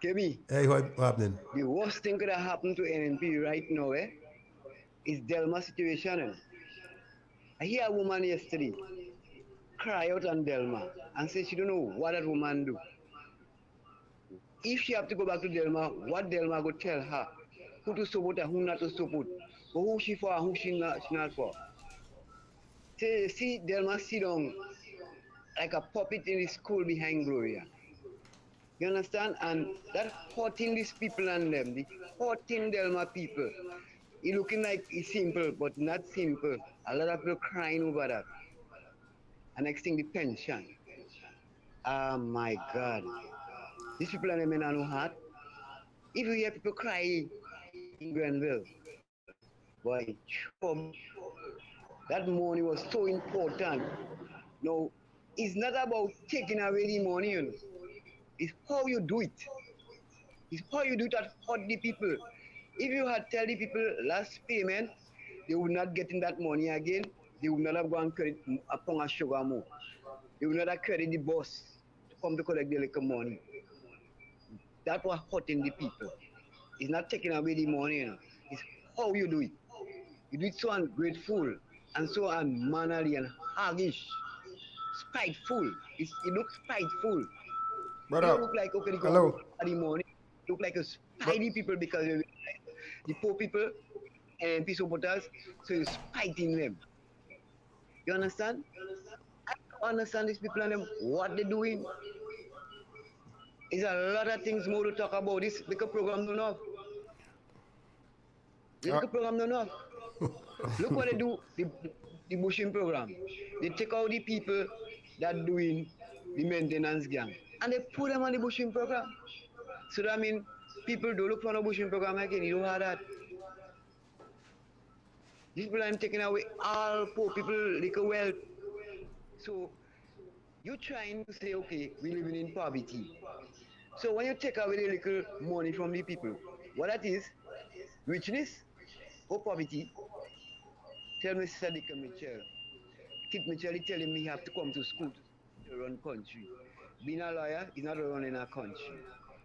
Kemi. Hey, what happening? The worst thing could have happened to NNP right now, is Delma situation. I hear a woman yesterday cry out on Delma and say she don't know what that woman do. If she have to go back to Delma, what Delma go tell her? Who to support and who not to support? But who she for and who she not for? See Delma sit down like a puppet in the school behind Gloria. You understand? And that hurting these people and them, the hurting Delma people. It looking like it's simple, but not simple. A lot of people crying over that. And next thing, the pension. Oh my God. These people are men no heart. If you hear people crying in Grenville, boy, that money was so important. No, it's not about taking away the money, you know. It's how you do it. It's how you do it that hurt the people. If you had tell the people last payment, they would not getting that money again. They would not have gone credit upon a sugar more. They would not have credit the boss to come to collect the little money. That was hurting the people. It's not taking away the money, you know. It's how you do it. You do it so ungrateful and so unmannerly and haggish, spiteful. It looks spiteful. Brother, you look like hello. The money. Look like a spitey people because the poor people and peace supporters, so you're spiting them. You understand? I don't understand these people and them, what they're doing. There's a lot of things more to talk about. This little program don't enough. This little program don't enough. Look what they do, the bushing program. They take out the people that doing the maintenance gang and they put them on the bushing program. So that means people don't look for no bushing program again. You don't have that. These people are taking away all poor people little wealth. So you're trying to say, okay, we're living in poverty. So when you take away the little money from the people, what that is, richness or poverty? Tell me, Sadiq Mitchell. Kid Mitchell is telling me he have to come to school to run country. Being a lawyer is not running a country.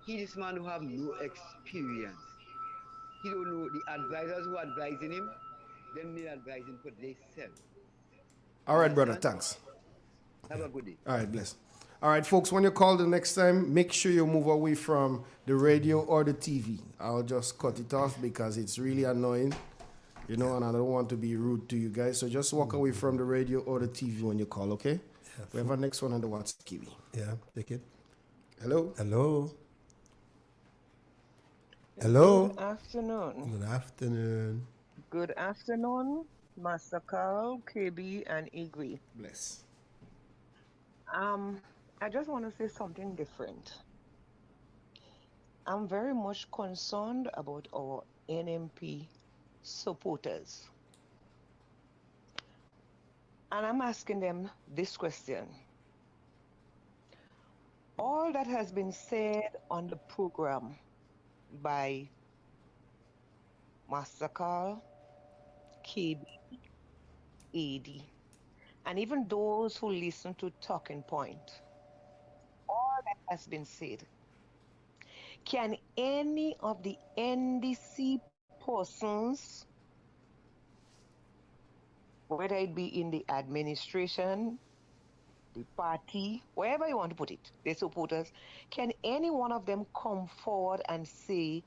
He this man who have no experience. He don't know the advisors who advising him, them need advising for themselves. All right, brother. Thanks. Have a good day. All right, bless. All right, folks, when you call the next time, make sure you move away from the radio or the TV. I'll just cut it off because it's really annoying, you know, and I don't want to be rude to you guys. So just walk away from the radio or the TV when you call, okay? Yeah, we have our next one on the WhatsApp, Kiwi. Yeah, take it. Hello? Hello? Hello? Good afternoon. Good afternoon. Good afternoon, Master Carl, KB, and Igwe. Bless. I just want to say something different. I'm very much concerned about our NMP supporters. And I'm asking them this question. All that has been said on the program by Master Carl, KB, AD, and even those who listen to Talking Point, all that has been said. Can any of the NDC persons, whether it be in the administration, the party, wherever you want to put it, the supporters, can any one of them come forward and say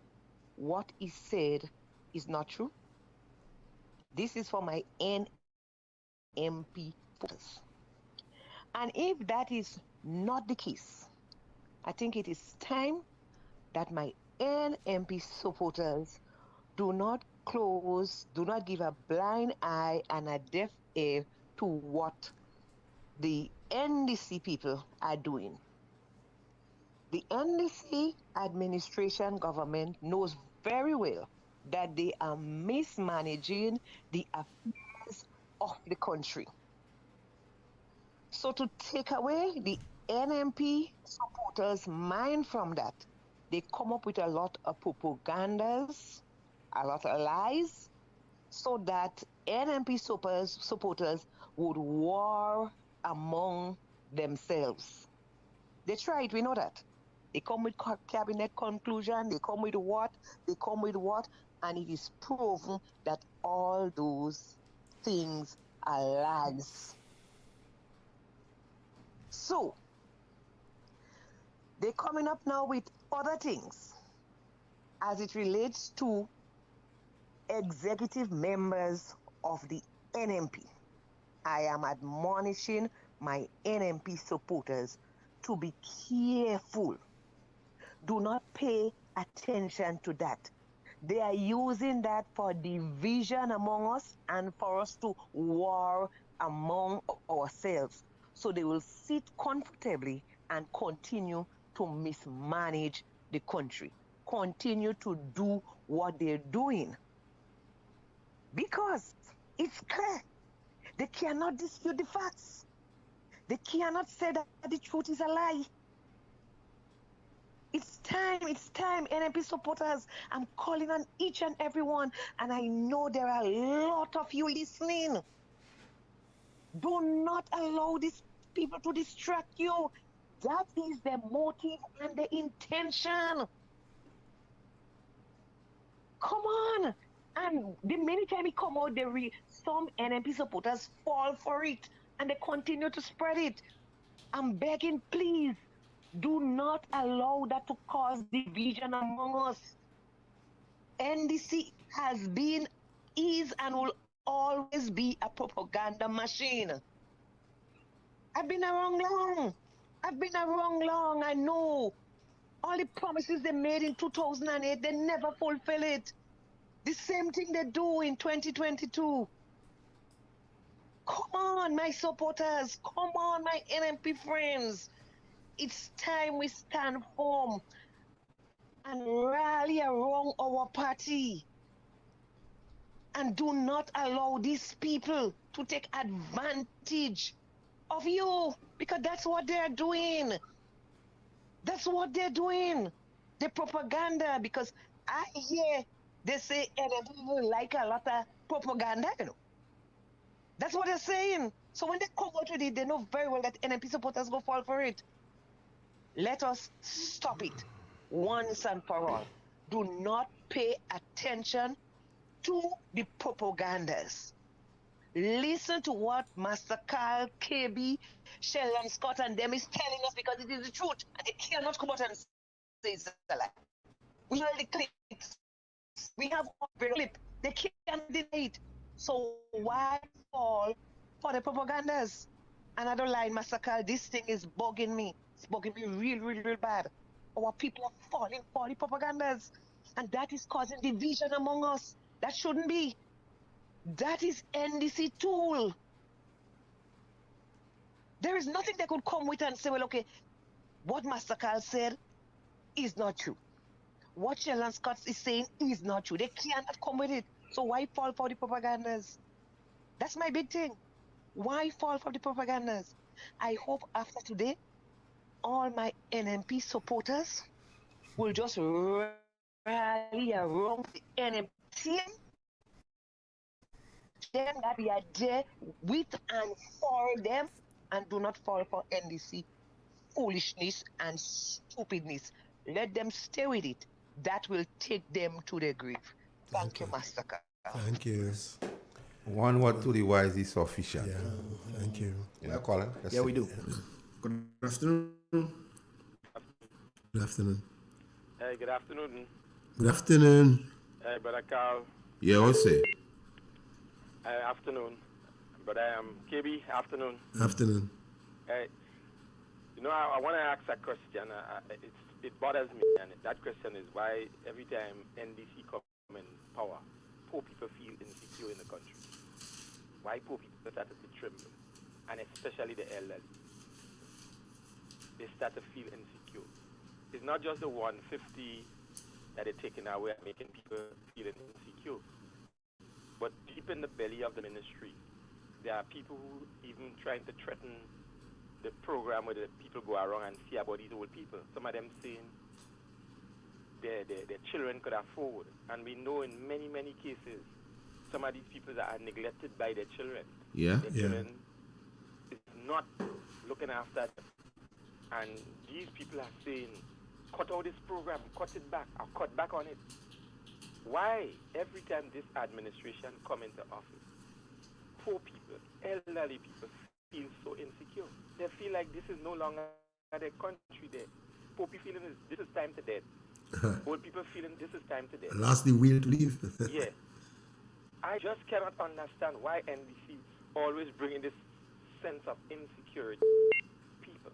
what is said is not true? This is for my NMP supporters. And if that is not the case, I think it is time that my NMP supporters do not give a blind eye and a deaf ear to what the NDC people are doing. The NDC administration government knows very well that they are mismanaging the affairs of the country. So to take away the NMP supporters' mind from that, they come up with a lot of propagandas, a lot of lies, so that NMP supporters would war among themselves. They try it, we know that. They come with cabinet conclusion, they come with what, and it is proven that all those things are lies. So, they're coming up now with other things as it relates to executive members of the NMP. I am admonishing my NMP supporters to be careful. Do not pay attention to that. They are using that for division among us and for us to war among ourselves. So they will sit comfortably and continue to mismanage the country, continue to do what they're doing. Because it's clear, they cannot dispute the facts. They cannot say that the truth is a lie. It's time, NMP supporters. I'm calling on each and every one, and I know there are a lot of you listening. Do not allow these people to distract you. That is their motive and their intention. Come on. And the many times it come out, some NMP supporters fall for it and they continue to spread it. I'm begging, please, do not allow that to cause division among us. NDC has been, is, and will always be a propaganda machine. I've been around long. I know. All the promises they made in 2008, they never fulfill it. The same thing they do in 2022. Come on, my supporters. Come on, my NMP friends. It's time we stand firm and rally around our party. And do not allow these people to take advantage of you, because that's what they're doing. That's what they're doing. The propaganda, because I hear they say NMP people like a lot of propaganda, you know. That's what they're saying. So when they come out with it, they know very well that NMP supporters go fall for it. Let us stop it once and for all. Do not pay attention to the propagandas. Listen to what Master Carl, KB, Sheldon Scott, and them is telling us because it is the truth. And they cannot come out and say it's a lie. We have the clips. We have all the clip. They can't deny it. So why fall for the propagandas? Another line, Master Carl, this thing is bugging me. It's bugging me real bad. Our people are falling for the propagandas. And that is causing division among us. That shouldn't be. That is NDC tool. There is nothing they could come with and say, well, okay, what Master Carl said is not true. What Sheldon Scott is saying is not true. They cannot come with it. So why fall for the propagandas? That's my big thing. Why fall for the propagandas? I hope after today, all my NMP supporters will just rally around the NMP team. Then that we are there with and for them, and do not fall for NDC foolishness and stupidness. Let them stay with it. That will take them to their grave. Thank you, Master Carl. Thank you. One word to the wise is sufficient. Yeah, thank you. Yeah, Colin? Yeah, we do. Good afternoon. Good afternoon. Hey, good afternoon. Good afternoon. Hey, Brother Carl. Yeah, what's it? Afternoon. Brother KB, afternoon. Afternoon. Hey, I want to ask a question. It bothers me, and that question is why every time NDC come in power, poor people feel insecure in the country. Why poor people start to tremble, and especially the elderly. They start to feel insecure. It's not just the 150 that they're taking away and making people feel insecure. But deep in the belly of the ministry, there are people who even trying to threaten the program where the people go around and see about these old people. Some of them saying their children could afford. And we know in many, many cases, some of these people are neglected by their children. Yeah. Their children is not looking after them. And these people are saying, cut out this program, cut it back, or cut back on it. Why every time this administration come into office, poor people, elderly people feel so insecure? They feel like this is no longer their country there. Poor people feeling this is time to death. Old people feeling this is time to death. Last the will to live. Yeah. I just cannot understand why NDC always bringing this sense of insecurity. People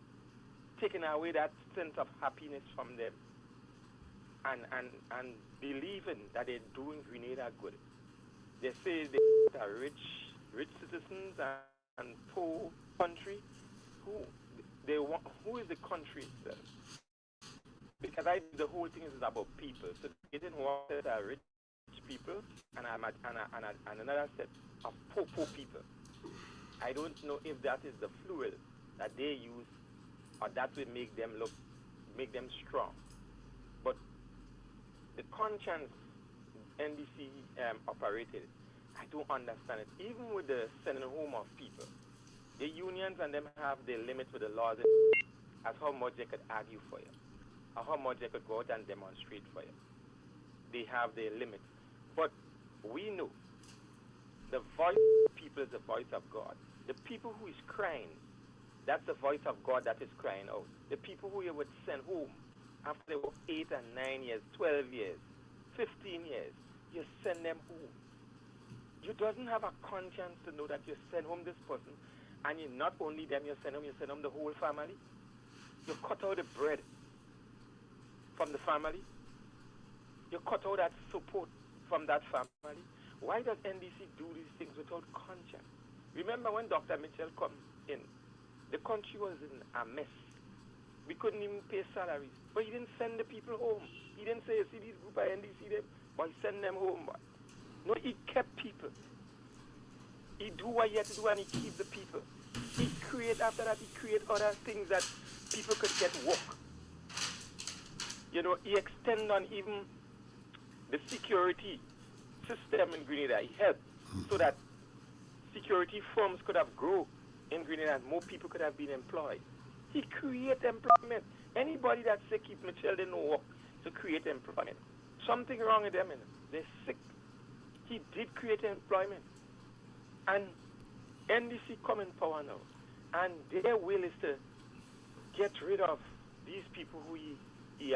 taking away that sense of happiness from them. And believing that they're doing Grenada good. They say they are rich citizens and poor country. Who is the country itself? Because the whole thing is about people. So they didn't want that are rich people and another set of poor people. I don't know if that is the fluid that they use or that will make them strong. But the conscience NDC operated, I don't understand it. Even with the sending home of people, the unions and them have their limits with the laws as how much they could argue for you, or how much they could go out and demonstrate for you. They have their limits. But we know the voice of the people is the voice of God. The people who is crying, that's the voice of God that is crying out. The people who you would send home after they work 8 and 9 years, 12 years, 15 years, you send them home. You doesn't have a conscience to know that you send home this person, and you not only them, you send them the whole family. You cut out the bread from the family. You cut out that support from that family. Why does NDC do these things without conscience? Remember when Dr. Mitchell come in, the country was in a mess. We couldn't even pay salaries. But he didn't send the people home. He didn't say, see these group of NDC them, but he send them home. But no, he kept people. He do what he had to do and he keep the people. After that, he create other things that people could get work. He extend on even the security system in Grenada. He helped so that security firms could have grown in Grenada, and more people could have been employed. He created employment. Anybody that's sick, if my children no work, to create employment. Something wrong with them, you know. They're sick. He did create employment. And NDC come in power now. And their will is to get rid of these people who he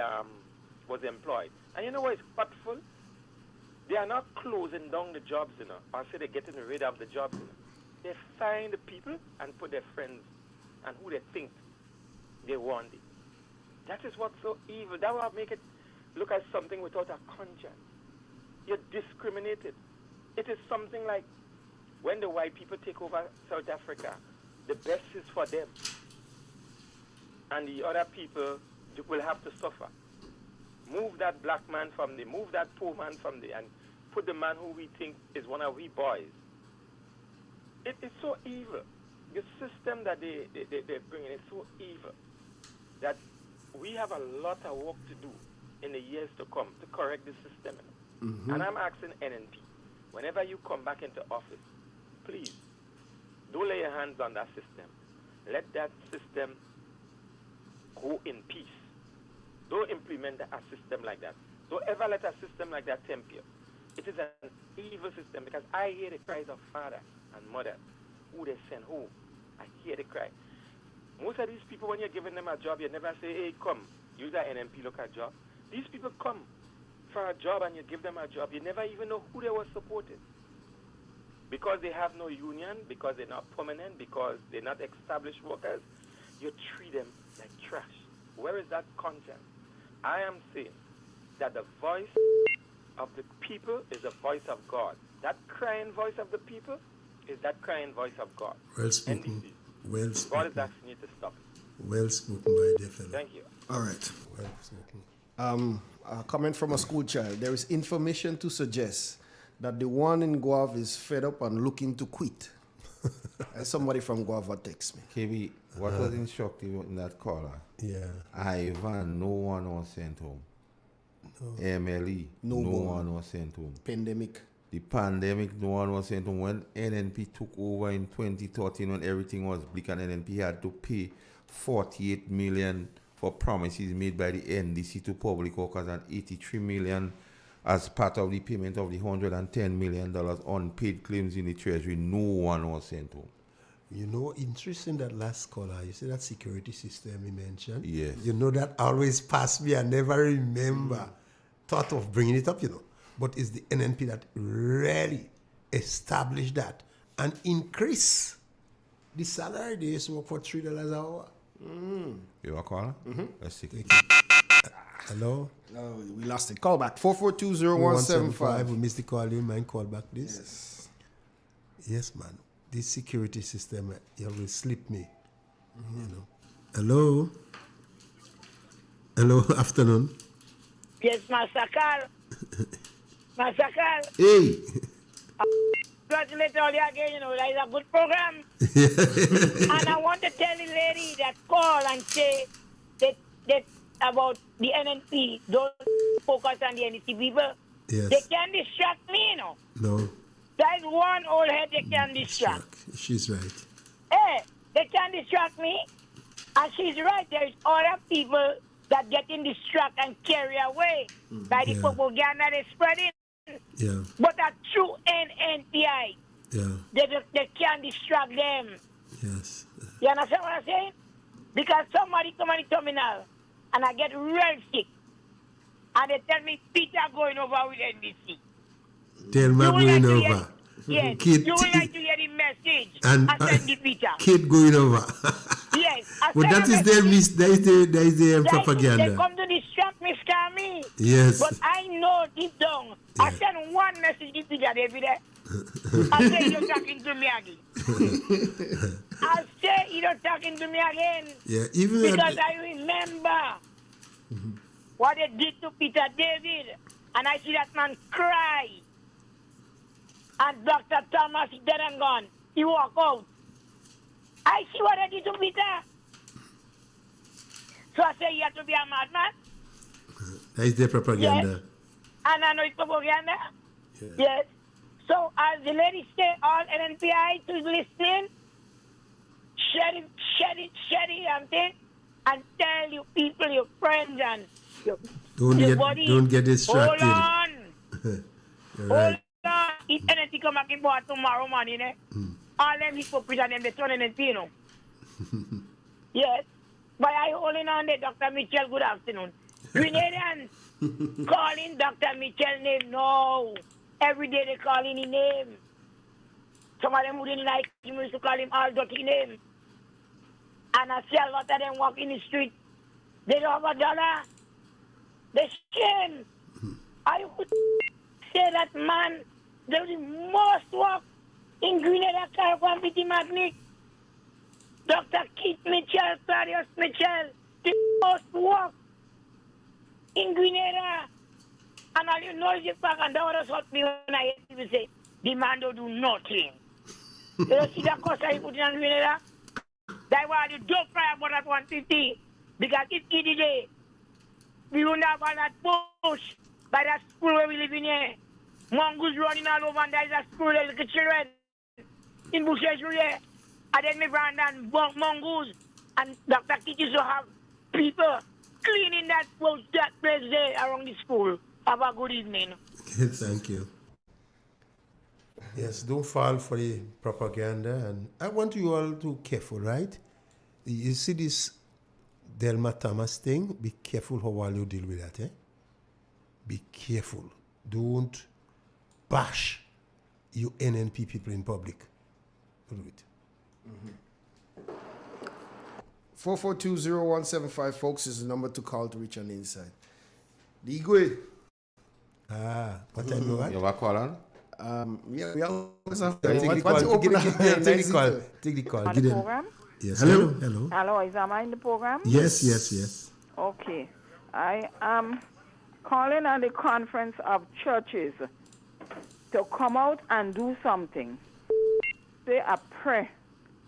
was employed. And you know what is hurtful? They are not closing down the jobs, you know, or say they're getting rid of the jobs, you know. They find the people and put their friends and who they think they want it. That is what's so evil. That will make it look at something without a conscience. You're discriminated. It is something like when the white people take over South Africa, the best is for them. And the other people will have to suffer. Move that black man from there, move that poor man from there, and put the man who we think is one of we boys. It is so evil. The system that they're bringing is so evil that we have a lot of work to do in the years to come to correct the system. Mm-hmm. And I'm asking NNP, whenever you come back into office, please, don't lay your hands on that system. Let that system go in peace. Don't implement a system like that. Don't ever let a system like that tempt you. It is an evil system because I hear the cries of father and mother who they send home. I hear the cry. Most of these people, when you're giving them a job, you never say, hey, come, use that NMP, look at job. These people come for a job and you give them a job. You never even know who they were supporting. Because they have no union, because they're not permanent, because they're not established workers, you treat them like trash. Where is that conscience? I am saying that the voice of the people is the voice of God. That crying voice of the people is that crying voice of God. Well spoken. Well spoken. God is asking you to stop it. Well spoken, my dear fellow. Thank you. All right. Well spoken. A comment from a school child. There is information to suggest that the one in Guava is fed up and looking to quit. And somebody from Guava texts me. KB, what was instructive in that caller? Yeah. Ivan, no one was sent home. No. MLE, no one was sent home. Pandemic. The pandemic, no one was sent home. When NNP took over in 2013, when everything was bleak and NNP had to pay 48 million for promises made by the NDC to public workers and 83 million as part of the payment of the $110 million unpaid claims in the treasury, no one was sent home. You know, interesting that last caller, you see that security system he mentioned? Yes. You know, that always passed me. I never remember thought of bringing it up, you know. But it's the NNP that really established that and increase the salary. They used to work for $3 an hour. You are caller? Mm-hmm. Let's see. Hello? No, we lost it. Call back. 4420175. We missed the call. You mind call back, please? Yes. Yes, man. This security system, it always slip me. You know. Hello? Hello, afternoon. Yes, Massacre. Massacre. Hey. Congratulate all you again, you know, that is a good program. And I want to tell the lady that call and say that about the NNP, don't focus on the NNP people. Yes. They can distract me, you know. No. That is one old head they can distract. She's right. Hey, they can distract me. And she's right. There's other people that get in distract and carry away by the propaganda they're spreading. Yeah. But a true NNPI, they can't distract them. Yes. You understand what I'm saying? Because somebody come on the terminal and I get real sick. And they tell me, Peter going over with NBC. Tell me going over. Yes. Kid, you would like to hear the message. and I send the Peter. Kid going over. Yes. But that is their propaganda. They come to distract me, scare me. Yes. But I know deep down. I send one message to Peter every day. I say you're talking to me again. I say you're talking to me again. Yeah, even because I remember what they did to Peter David, and I see that man cry. And Dr. Thomas is dead and gone. He walk out. I see what they did to Peter. So I say you have to be a madman. That is their propaganda. Yes. And I know it's propaganda. Yes. So as the lady say, all NNPI is listening, share it, and tell your people, your friends, and your buddies. Don't get distracted. Hold on. You're Hold right. on. If anything come back in board tomorrow morning, all them hypocrites and them, they turning into, you know. Yes. But I holding on there, Dr. Mitchell, good afternoon. Grenadians calling Dr. Mitchell name. No. Every day they calling his name. Some of them wouldn't like him, used to call him all dirty name. And I see a lot of them walk in the street. They don't have a dollar. They shame. I would say that man, they're the most work in Grenada, Caribbean, Petit Magnic. Dr. Keith Mitchell, Claudius Mitchell, the most work in Grenada. And all you know is the fact, and that was what me when I hear people say, the man don't do nothing. You don't see that cost I put in Grenada? That's why the dope fry about at 150. Because if he did it, we wouldn't have all that bush by that school where we live in here. Mongoose running all over, and there's a school where little children in bushes here. And then me brand and mongoose. And Dr. Keith used to have people cleaning that place there around the school. Have a good evening. Thank you. Yes, don't fall for the propaganda. And I want you all to be careful, right? You see this Delma Thomas thing? Be careful how all you deal with that, eh? Be careful. Don't bash you NNP people in public. Do it. 4420175, folks, is the number to call to reach on the inside. Digwe. What time you want? You have a call on? Yeah, we always have Take the call. Take the call. On the program? Yes. Hello. Hello. Hello, is Am in the program? Yes. Okay. I am calling on the conference of churches to come out and do something. Say a prayer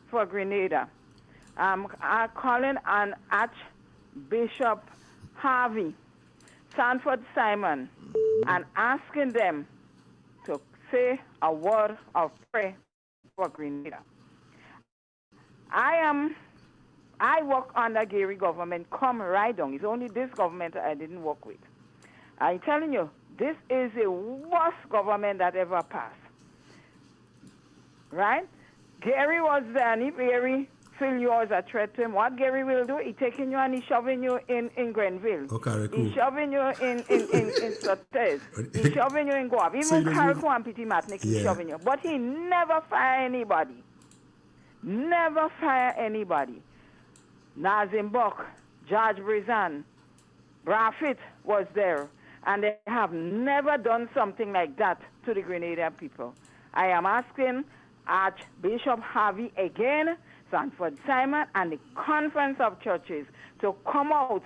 for Grenada. I'm calling on Archbishop Harvey, Sanford Simon, and asking them to say a word of prayer for Grenada. I work under Gary government, come right down. It's only this government I didn't work with. I'm telling you, this is the worst government that ever passed. Right? Gary was there, and if Gary feel you as a threat to him, what Gary will do, he taking you and he shoving you in Grenville. Okay, cool. He's shoving you in Sotes. He's shoving you in Guab. Even Carrico and Petit Matnik, he's shoving you. But he never fire anybody. Never fire anybody. Nazim Bok, George Brizan, Brafit was there. And they have never done something like that to the Grenadian people. I am asking Archbishop Harvey again, Sanford Simon, and the Conference of Churches to come out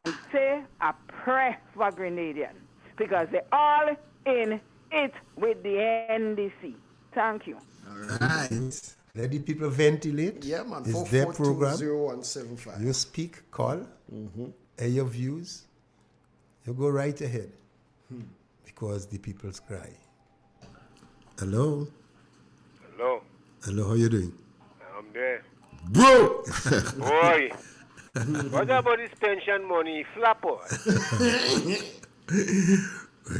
and say a prayer for Grenadians, because they're all in it with the NDC. Thank you. All right. Let the people ventilate. Yeah, man. It's their program. 4420175. You speak, call, air your views. You go right ahead. Because the people's cry. Hello. Hello. Hello, how you doing? I'm there. Bro! Boy. What about this pension money? Flapper.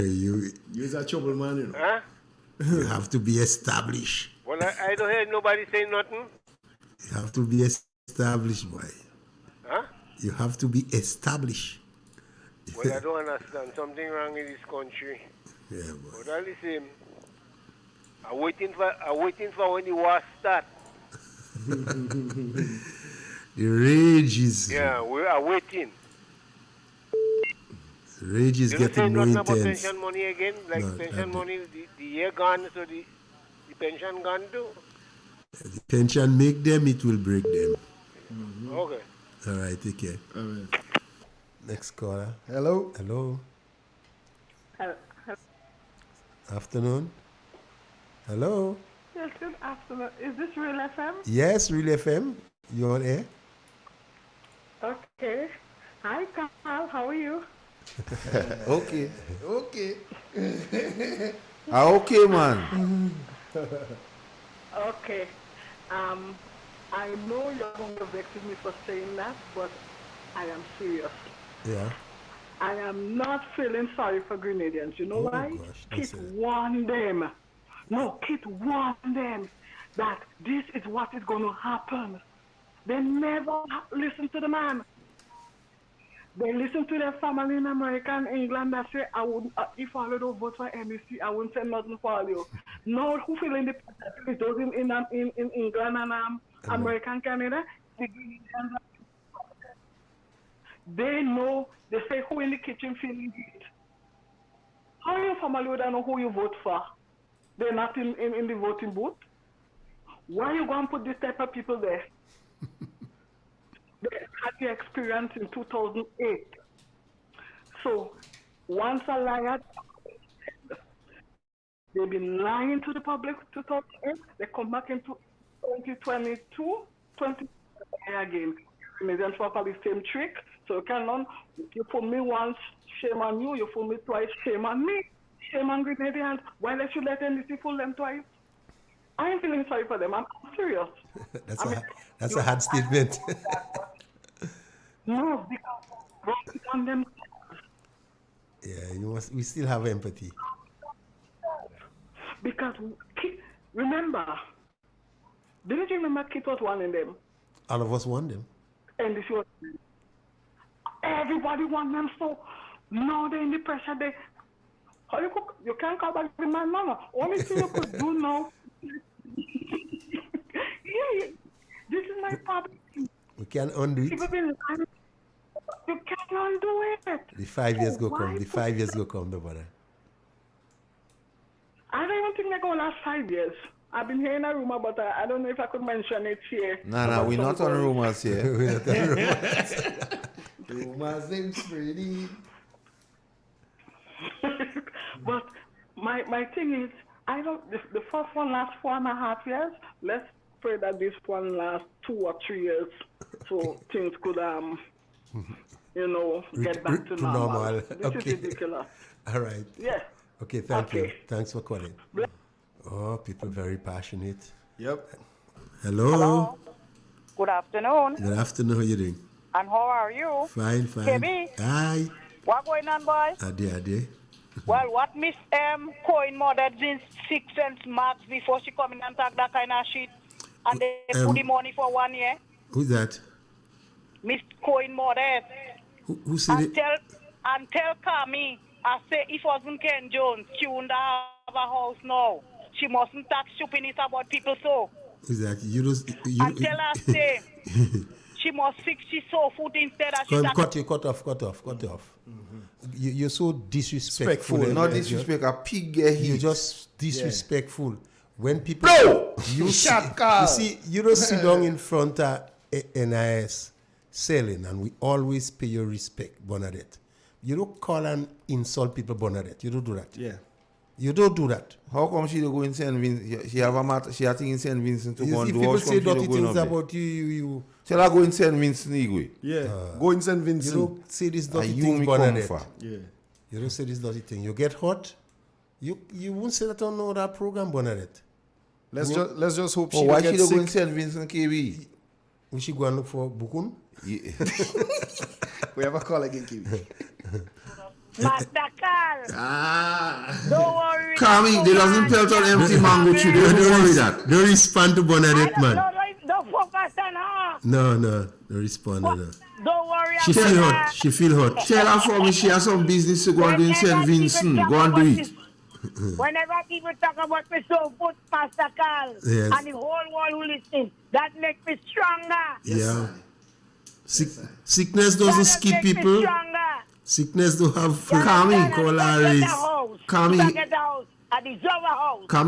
You're a trouble man, you know. Huh? You have to be established. Well, I don't hear nobody say nothing. You have to be established, boy. Huh? You have to be established. Well, I don't understand. Something wrong in this country. Yeah, boy. But I listen. I'm waiting for when the war start. The rage is... Yeah, we are waiting. The rage is getting more nothing about intense. pension money again? Like No, pension money, the year gone, so the pension gone too? The pension make them, it will break them. Okay. All right, take care. All right. Next caller. Hello. Hello. Afternoon. Hello. Yes, good afternoon. Is this Real FM? Yes, Real FM. You on air? Okay. Hi, Carl. How are you? Okay. Okay. Okay, man. Okay. I know you're going to vex me for saying that, but I am serious. Yeah. I am not feeling sorry for Grenadians. You know why? Gosh, Kit warned them. No, Kit warned them that this is what is going to happen. They never listen to the man. They listen to their family in America and England that say, I would, if I don't vote for NBC, I wouldn't say nothing for you. No, who feel independent? Those in England and America and Canada, they know, they say who in the kitchen feeling it. How your family would know who you vote for? They're not in the voting booth. Why you going to put this type of people there? They had the experience in 2008. So once a liar, they've been lying to the public 2008. They come back into 2022, 20 again. Canadians for the same trick. So you cannot, you fool me once, shame on you. You fool me twice, shame on me. Shame on Grenadians. Why they should let NDC fool them twice? I ain't feeling sorry for them. I'm serious. That's a hard statement. No, because on them. Yeah, we still have empathy. Because remember, didn't you remember Kit was one in them? All of us want them. And this was everybody want them, so now they're in the pressure. You can't call back the man now. Only thing you could do now. Yeah, this is my problem. We can't undo it. You can't undo it. The 5 years go come. The 5 years go come, no matter. I don't even think they're going to last 5 years. I've been hearing a rumor, but I don't know if I could mention it here. Nah, we're not on rumors here. We're not on rumors. Rumors them spreading. But my thing is, I don't. The first one lasts 4.5 years. Let's pray that this one lasts 2 or 3 years, so things could get back to normal. This is ridiculous. All right. Yeah. Okay, thank you. Thanks for calling. Oh, people very passionate. Yep. Hello. Good afternoon. Good afternoon. How are you doing? And how are you? Fine. KB? Hi. What going on, boys? Ade. Well, what Miss Coin murdered since 6 cents max before she come in and talk that kind of shit, and they put the money for 1 year. Who's that? Miss Coin murdered. Who said it? And tell Kami, I say if it wasn't Ken Jones, she wouldn't have a house now. She mustn't talk stupidness about people so. Exactly. And tell her say she must fix she soul food instead of she cut off. Mm-hmm. You're so disrespectful. Not disrespect, a pig get hit. You're just disrespectful. Yeah. When people you see, you don't sit down in front of NIS selling, and we always pay your respect, Bernadette. You don't call and insult people, Bernadette. You don't do that. Yeah. You don't do that. How come she don't go in St. Vincent? She have a matter. She has thing in St. Vincent to go and do. If people say dirty things about you. Tell her go in St. Vincent, Igwe. Yeah. Go in St. Vincent. You don't say this dirty thing, Bernadette. Yeah. You don't say this dirty thing. You get hot. You won't say that on no other program, Bernadette. Let's just hope she why don't she get don't go in sick. St. Vincent, KB? We should go and look for Bukun. Yeah. We have a call again, KB. Master Carl. Don't worry. Kami, they doesn't pelt on empty mango tree. Don't worry that. Don't respond to Bernadette, man. Don't focus on her. No, don't respond to her. Don't worry. She feel hot. Tell her for me she has some business to go and do in St. Vincent. Go and do it. Whenever people talk about me so good, Master Carl, yes. And the whole world will listen, that makes me stronger. Yeah. Sickness doesn't skip people. Sickness don't have food. Kami, Kami,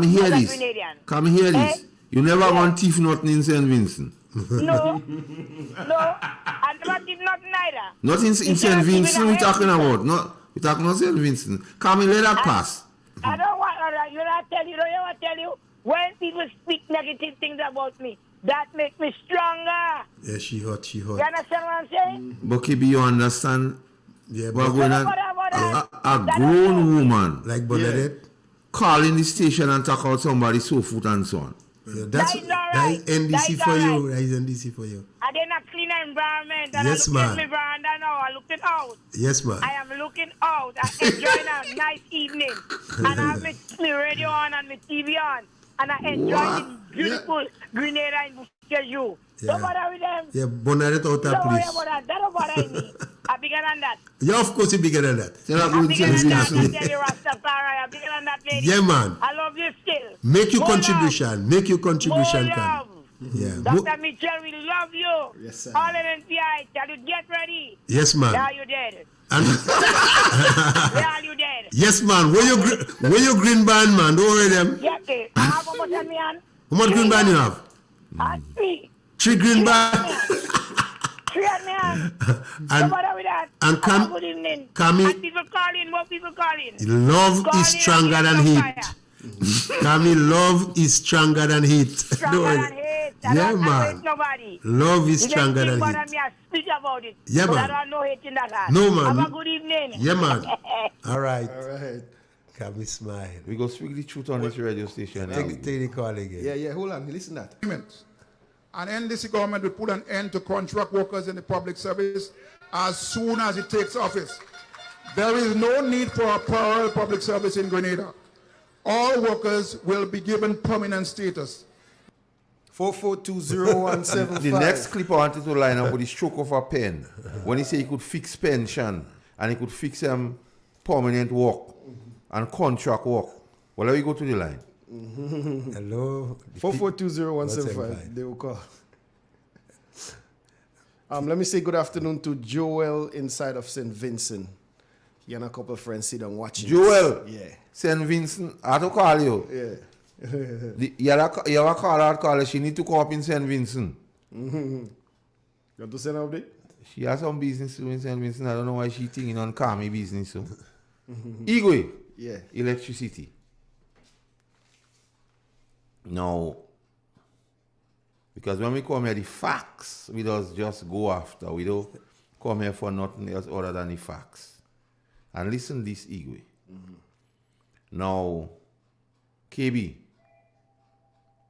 hear this. Kami, hear this. You never want thief nothing in St. Vincent. No, I never did nothing either. Not in St. Vincent we're talking about. We're talking about St. Vincent. Kami, let that pass. I don't want that. You know what I tell you? When people speak negative things about me, that makes me stronger. Yeah, she hot. You understand what I'm saying? But KB, you understand? Yeah, but going on, a grown woman like Bernadette calling the station and talk about somebody's so foot and so on. Yeah, that is all that right. is NDC that is for all you. right. That is NDC for you. And then a clean environment, and Yes, I look at man. my veranda now. I looking out. Yes, man. I am looking out. I enjoying a nice evening, and I have my radio on and my TV on, and I enjoying the beautiful Grenada in Busquets. Don't bother with them. Yeah, Bonaret out Don't worry please. about that. That don't bother me. I'm bigger than that. Yeah, of course you're bigger than that. You're not I'm going bigger to than that. I change tell you, Rastafari. I'm bigger than that, lady. Yeah, man. I love you still. Make your More contribution. love. Make your contribution, More can. love. Yeah. Dr. Mitchell, we love you. Yes, sir. All NPI, tell you get ready. Yes, man. Yeah, you dead. And Yeah, you dead. yes, man. Where you green band, man? Don't worry them. Yeah, okay. I have how much on me, man? How much green band you have? Three. 3 green band. 3 on me, man. And- Don't bother with that. and Have a good evening. Kami- And people calling, more people calling. Love Calling is stronger and than giving heat. fire. Kami, love is stronger than heat. Don't Stronger worry. than hate. I Yeah, don't man. hate nobody. Love is You stronger just than bother hate. me, I speak about it. Yeah, but man. I don't know hate in that heart. No, man. Have a good evening. Yeah, man. All right. Kami smile. We go speak the truth on this radio station. Take the call again. Yeah, hold on. Listen that. An NDC government will put an end to contract workers in the public service as soon as it takes office. There is no need for a parallel public service in Grenada. All workers will be given permanent status. 4420175. The next clip I wanted to line up with the stroke of a pen. When he said he could fix pension and he could fix permanent work and contract work. Well, let me go to the line. Hello. 4420175. They will call. Let me say good afternoon to Joel inside of St. Vincent. He and a couple of friends sit down watching. Joel. Yeah. St. Vincent, I have to call you. Yeah. You have a call her. She need to come up in St. Vincent. You want to send an update? She has some business to do in St. Vincent. I don't know why she thinking on Kami business. So. Igwe. Yeah. Electricity. No. Because when we come here, the facts, we don't just go after. We don't come here for nothing else other than the facts. And listen this, Igwe. Now, KB,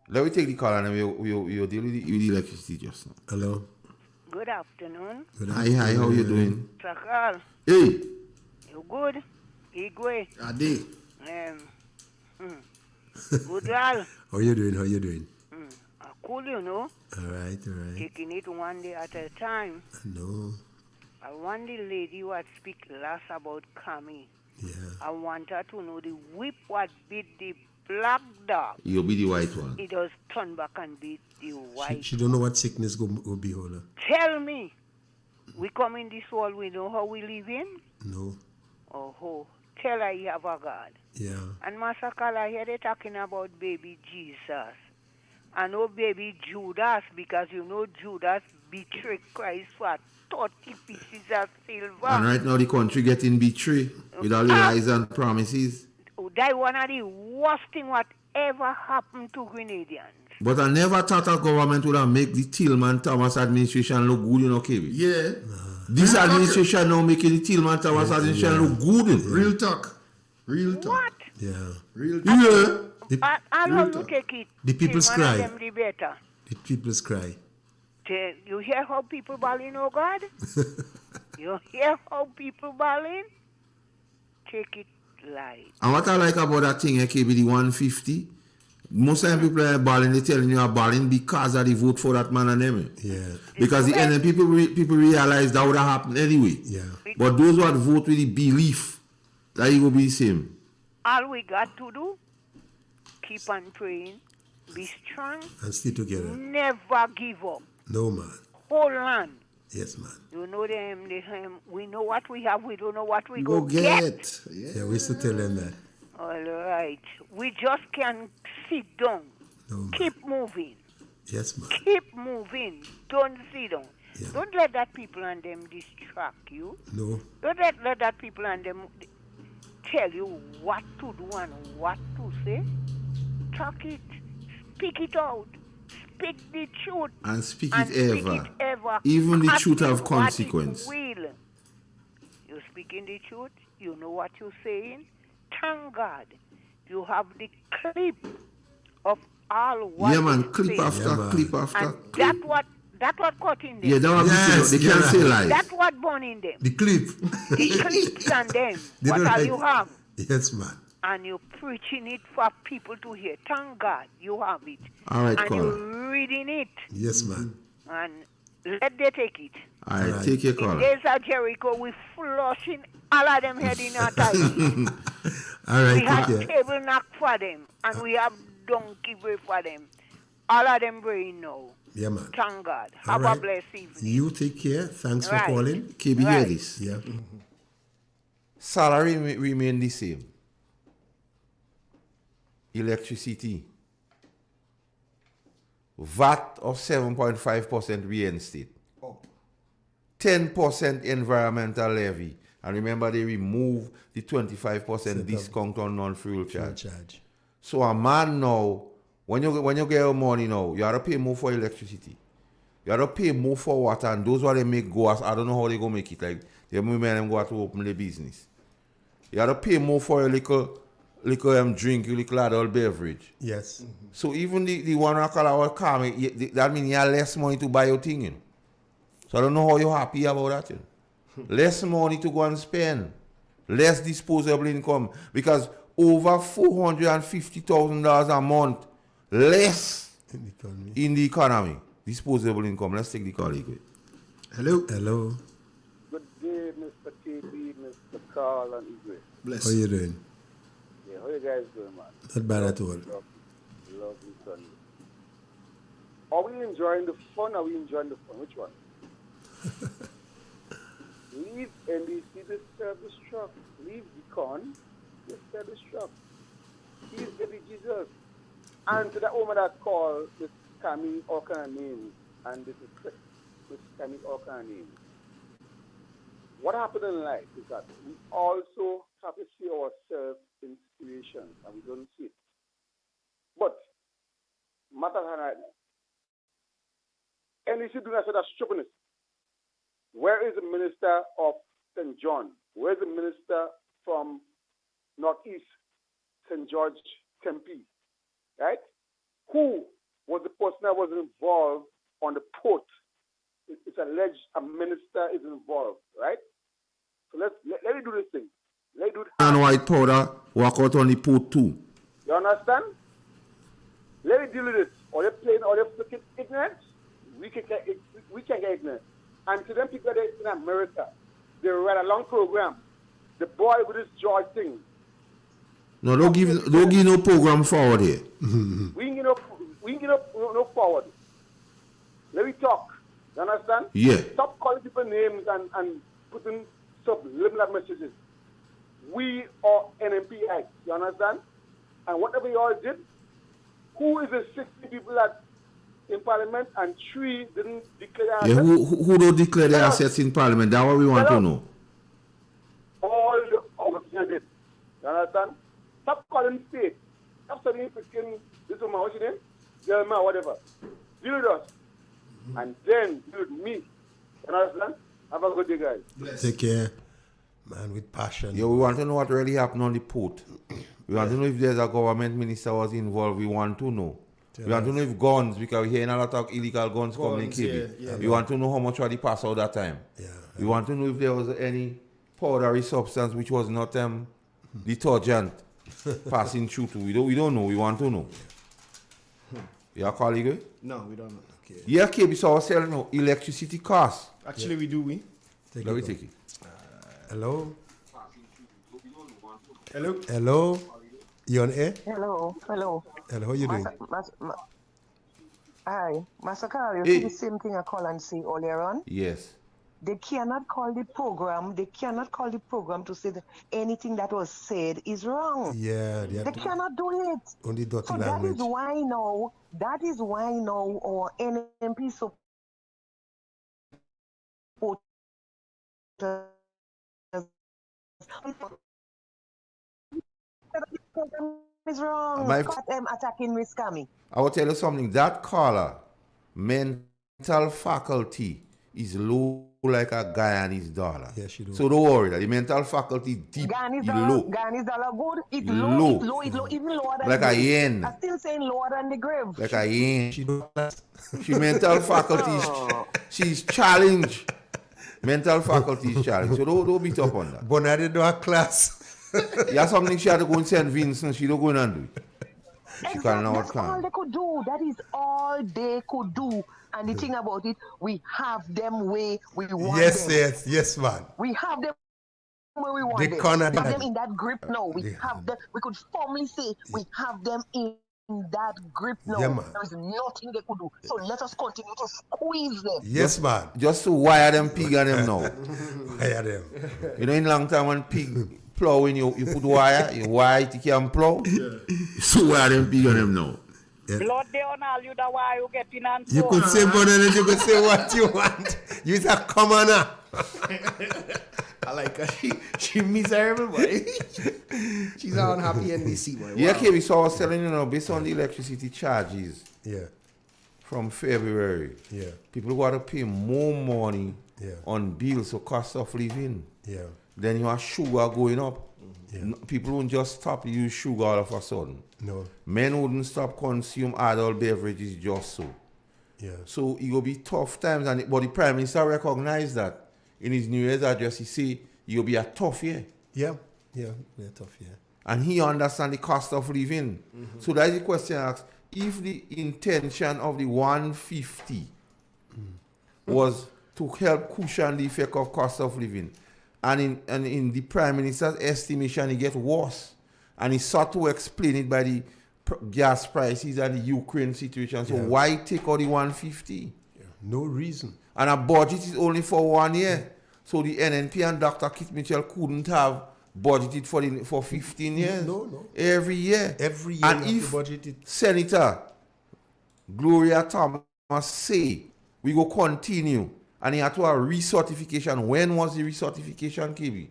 let me take the call and we'll deal with the electricity just now. Hello. Good afternoon. Hi, how you doing? Sakal. Hey. You good? Igwe. Adi. Good girl. How you doing? Cool, you know. All right. Taking it one day at a time. No. I want the lady who had speak last about Kami. Yeah. I want her to know the whip what beat the black dog. You'll be the white one. It does turn back and beat the white. She don't know what sickness go be hold. Tell me. We come in this world, we know how we live in? No. Oh, tell her you have a God. Yeah. And Masakala, I hear they talking about baby Jesus. I know baby Judas, because you know Judas betrayed Christ for 30 pieces of silver. And right now the country getting betrayed with all the lies and promises. That one of the worst thing what ever happened to Grenadians. But I never thought a government would have make the Tillman Thomas administration look good, you know, Kevin. Yeah. This administration now making the Tillman Thomas administration look good. Real talk. What? Yeah. Real talk. Yeah. I know you take it. The people's Tillman cry. and them the better. The people's cry. You hear how people bawling, oh God? You hear how people bawling? Take it light. And what I like about that thing, KB, the 150, most of the people are balling, they telling you are balling because of the vote for that man and them. Yeah. Because the end people realize that would have happened anyway. Yeah. But those who had vote with the belief that it will be the same. All we got to do, keep on praying, be strong, And stay together. never give up. No, man. Hold on. Yes, man. You know them, we know what we have, we don't know what we Go go get. Yeah, we used to tell them that. All right. We just can't sit down. No, Keep moving. Yes, man. Keep moving. Don't sit down. Yeah. Don't let that people and them distract you. No. Don't let that people and them tell you what to do and what to say. Talk it. Speak it out. Speak the truth. And speak And it speak ever. it ever. Even the Cut truth it have what consequence. it will. You speaking the truth. You know what you're saying. Thank God you have the clip of all what Yeah, man, they clip say. after clip after And clip. that what caught in them. Yeah, that one they can't say lies. That's what born in them. The clip. The clips and them. They What don't all like- you have. Yes, man. And you're preaching it for people to hear. Thank God you have it. All right, and caller. you're reading it. Yes, man. And let they take it. All right, take your In caller. days of Jericho, we flushing all of them head in our ties. All right, We take have care. table knock for them. And we have donkey break for them. All of them brain now. Yeah, man. Thank God. All Have right. a blessed evening. You take care. Thanks for Right. calling. KB, hear this. Yeah. Salary remain the same. Electricity. VAT of 7.5% reinstate. 10% environmental levy. And remember, they remove the 25% discount on non-fuel charge. So a man now, when you get your money now, you have to pay more for electricity. You have to pay more for water, and those what they make go as I don't know how they go make it. Like the women them go out to open the business. You have to pay more for your liquor drink, your liquor adult beverage. Yes. So even the one I call our car, that means you have less money to buy your thing. You know? So I don't know how you're happy about that. You know? Less money to go and spend. Less disposable income. Because over $450,000 a month less in the economy. Disposable income. Let's take the call. Hello. Hello. Good day, Mr. KB, Mr. Carl, and Igwe. Bless. How you doing? Yeah, how you guys doing, man? Not bad at all. Lovely Sunday. Are we enjoying the fun? Are we enjoying the fun? Which one? Leave NBC to serve the truck. Leave Deacon to serve the truck. He's baby Jesus. And to that woman that called this Camille all kind of names, and this is Camille all kind of names. What happened in life is that we also have to see ourselves in situations, and we don't see it. But matter than NBC do not say that's stupidness. Where is the minister of St. John? Where is the minister from Northeast, St. George, Tempe? Right? Who was the person that was involved on the port? It's alleged a minister is involved, right? So let me do this thing. Let me do it. And white powder walk out on the port too. You understand? Let me deal with it. Or they're playing, or they're looking ignorant. We can get ignorant. And to them people that are in America, they write a long program. The boy with this joy thing. No, don't give no program forward here. We can get no forward. Let me talk. You understand? Yeah. Stop calling people names and putting subliminal messages. We are NMPI. You understand? And whatever you all did, who is the 60 people that in Parliament and 3 didn't declare their Yeah, assets? who don't declare their assets in Parliament? That's what we want to know. All the officers did. You understand? Stop calling state. Stop studying freaking this woman, what's your name? Gelma, whatever. Deal with us. And then deal with me. You understand? Have a good day, guys. Take care. Man, with passion. Yeah, we want to know what really happened on the port. We want to know if there's a government minister was involved. We want to know. We want to know if guns, because we're hearing a lot of illegal guns coming in KB. yeah. We want to know how much were they pass out that time. We want to know if there was any powdery substance which was not detergent passing through to. We don't know. We want to know. Yeah, colleague? No, we don't know. Okay. Yeah, KB, so I was telling you, electricity costs. Actually, we do, we. Let me take it. Hello? Hello? Hello? You on air? Hello. Hello, how you doing? Hi, Master Carl, you Hey. see the same thing I call and say earlier on? Yes. They cannot call the program to say that anything that was said is wrong. Yeah, They cannot do it. Only dirty So language. that is why now our NMP is wrong. Stop them attacking Miss Kami. I will tell you something. That caller, mental faculty is low like a guy and his dollar. Yeah, she do. So don't worry, that the mental faculty deep, Ghanai's low. dollar good. It's Low. low, even lower than Like the a grave. yen. I'm still saying lower than the grave. Like a yen. She She mental faculties, she's challenged. Mental faculties challenged. So don't beat up on that. But I did do a class. Yeah, something she had to go and St. Vincent, she don't go and do it. She Exactly. cannot That's all come. they could do. That is all they could do. And the thing about it, we have them where we want them. Yes, man. We have them where we want They them. cannot We have do them that. in that grip now. We have them. We could formally say we have them in that grip now. Yeah, man. There is nothing they could do. So let us continue to squeeze them. Yes, man. Just to wire them pig on them now. Wire them. You know, in long time when pig plowing, you put wire it, you can plow. So wire them pig on them now. Yeah. Blood they on all you that why you get in and You so. could say more than you could say what you want. You're a commoner. I like her. She meets everybody. She's on happy NBC, boy. Yeah, Wow. KB, so I was telling you now, based on the electricity charges from February, people got to pay more money on bills for cost of living. Yeah. Then you have sugar going up. People won't just stop use sugar all of a sudden. No. Men wouldn't stop consume adult beverages just so. Yeah. So it will be tough times, but the Prime Minister recognized that in his New Year's address. He say it will be a tough year. Yeah, tough year. And he understands the cost of living. So that's the question I asked. If the intention of the 150 was to help cushion the effect of cost of living, and in the Prime Minister's estimation, it gets worse. And he sought to explain it by the gas prices and the Ukraine situation. So why take out the 150? No reason. And a budget is only for 1 year. So the NNP and Dr. Kit Mitchell couldn't have budgeted for 15 years. No. Every year. Every year And you if have to budget it. Senator Gloria Thomas say we go continue, and he had to have recertification. When was the recertification, KB?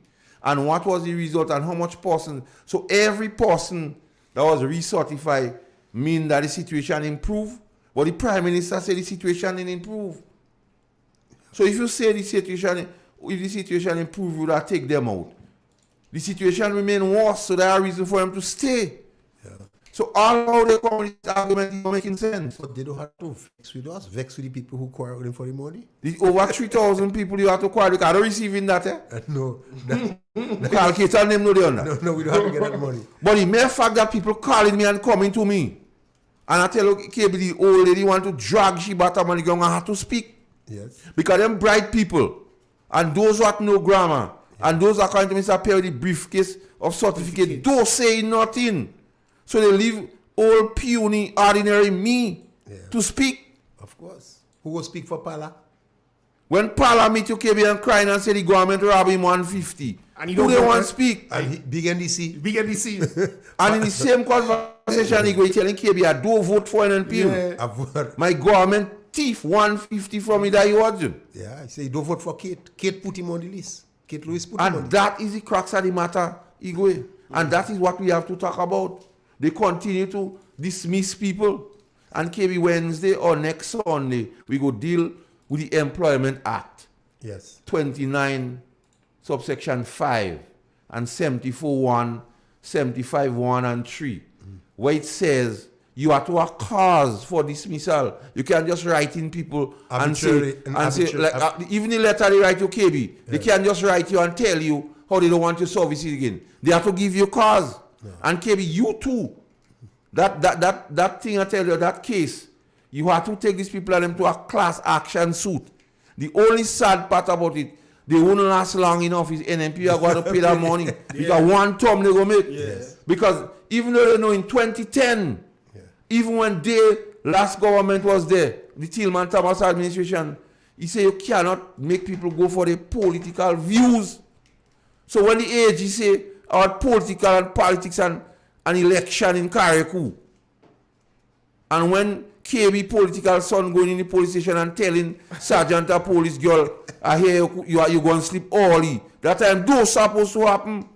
And what was the result, and how much person? So every person that was recertified mean that the situation improved. But the Prime Minister said the situation didn't improve. So if you say the situation improve, you would have take them out. The situation remain worse, so there are reasons for them to stay. So all how they come with this argument is not making sense. But they don't have to vex with us, vex with the people who quarrel with them for the money. The over 3,000 people you have to quarrel with, are they receiving that? No. Calculator them know they on that. No, we don't have to get that money. But the mere fact that people calling me and coming to me, and I tell you, KB, the old lady want to drag she bottom and I have to speak. Yes. Because them bright people, and those who have no grammar, and those that come to Mr. Perry with the briefcase of certificate, don't say nothing. So they leave old puny, ordinary me to speak. Of course. Who will speak for Pala? When Pala meet you, KB, and crying and say the government rob him 150, and who they want to speak? And big NDC. Big NDC. And in the same conversation, he go telling KB, I don't vote for NNP. My government thief 150 from me that you watch him. Yeah, I say don't vote for Kate. Kate put him on the list. Kate Lewis put him on the And list. that is the crux of the matter, Igwe. And that is what we have to talk about. They continue to dismiss people. And KB, Wednesday or next Sunday, we go deal with the Employment Act. Yes. 29, subsection 5, and 74.1, 75.1 and 3, where it says you have to have cause for dismissal. You can't just write in people and say, even the letter they write to KB, they can't just write you and tell you how they don't want your services again. They have to give you cause. And KB, you too. That thing I tell you, that case, you have to take these people and them to a class action suit. The only sad part about it, they won't last long enough. Is NNP are going to pay that money. Because one term they go make. Yes. Because even though they know in 2010, even when the last government was there, the Tillman Thomas administration, he said you cannot make people go for their political views. So when the AG say about political and politics and an election in Karikou, and when KB political son going in the police station and telling sergeant or police girl, I hear you going to sleep early. That time those supposed to happen.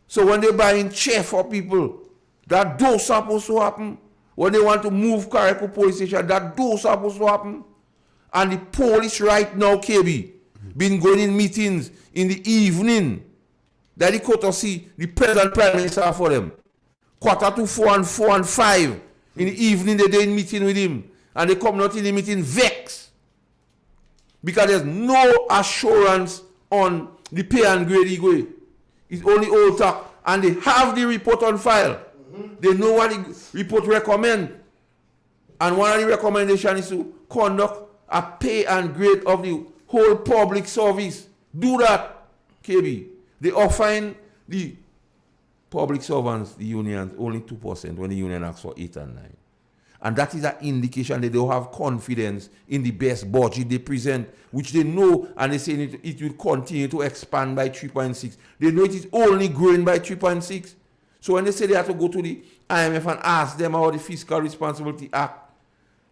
So when they buying chair for people, that those supposed to happen. When they want to move Karikou police station, that those supposed to happen. And the police right now, KB, been going in meetings in the evening. That the courtesy, the present prime minister for them. 3:45 and 4 and 5 in the evening they in meeting with him. And they come out in the meeting vexed. Because there's no assurance on the pay and grade he go. It's only old talk. And they have the report on file. They know what the report recommend. And one of the recommendations is to conduct a pay and grade of the whole public service. Do that, KB. They offering the public servants, the unions, only 2% when the union asks for 8 and 9. And that is an indication that they don't have confidence in the best budget they present, which they know, and they say it will continue to expand by 3.6. They know it is only growing by 3.6. So when they say they have to go to the IMF and ask them about the Fiscal Responsibility Act,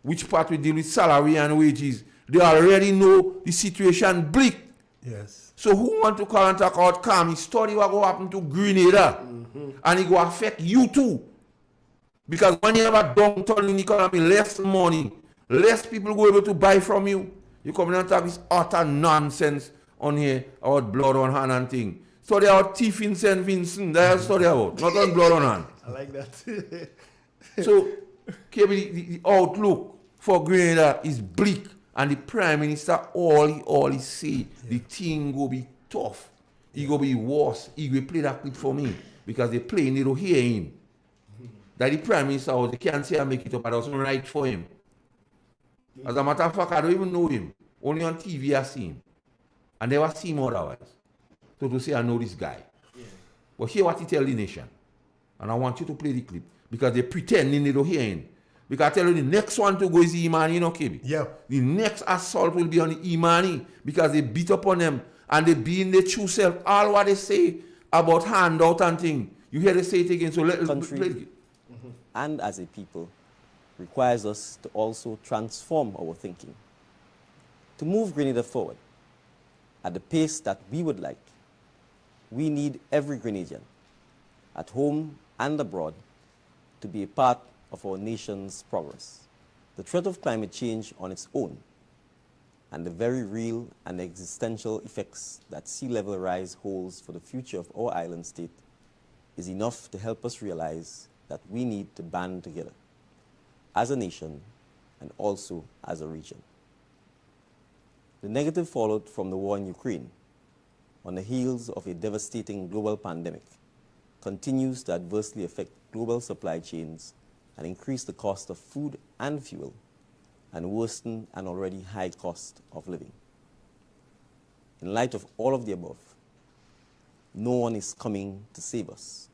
which part will deal with salary and wages, they already know the situation bleak. Yes. So who want to call and talk about calm? Study what will happen to Grenada. And it will affect you too. Because when you have a downturn in the economy, less money, less people go able to buy from you. You come in and talk this utter nonsense on here about blood on hand and thing. Study about thief in St. Vincent. That's study about, not on blood on hand. I like that. So, the outlook for Grenada is bleak. And the Prime Minister, all he say, the thing go be tough. It go be worse. He will play that clip for me. Because they playing it hear him. That the Prime Minister was, they can't say I make it up, but I wasn't right for him. As a matter of fact, I don't even know him. Only on TV I see him. I never see him otherwise. So to say I know this guy. Yeah. But hear what he tell the nation. And I want you to play the clip. Because they pretending they don't hear him. Because I tell you, the next one to go is the Imani, you know, KB? Yeah. The next assault will be on the Imani. Because they beat up on them. And they be in their true self. All what they say about handout and thing. You hear they say it again. So let's play it. And as a people, requires us to also transform our thinking. To move Grenada forward at the pace that we would like, we need every Grenadian, at home and abroad, to be a part of our nation's progress. The threat of climate change on its own, and the very real and existential effects that sea level rise holds for the future of our island state, is enough to help us realize that we need to band together as a nation and also as a region. The negative fallout from the war in Ukraine, on the heels of a devastating global pandemic, continues to adversely affect global supply chains and increase the cost of food and fuel, and worsen an already high cost of living. In light of all of the above, no one is coming to save us.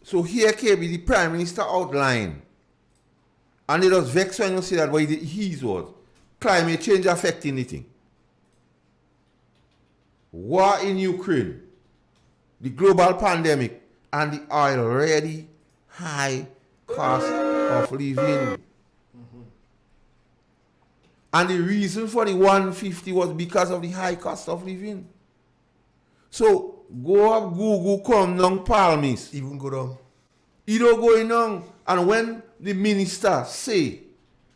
So here, KB, the Prime Minister outlined, and it was vexed when you say that, but his was climate change affecting anything. War in Ukraine, the global pandemic, and the already high cost of living. And the reason for the 150 was because of the high cost of living. So, go up Google, come down Palmis. Even go down. It don't go down. And when the minister say,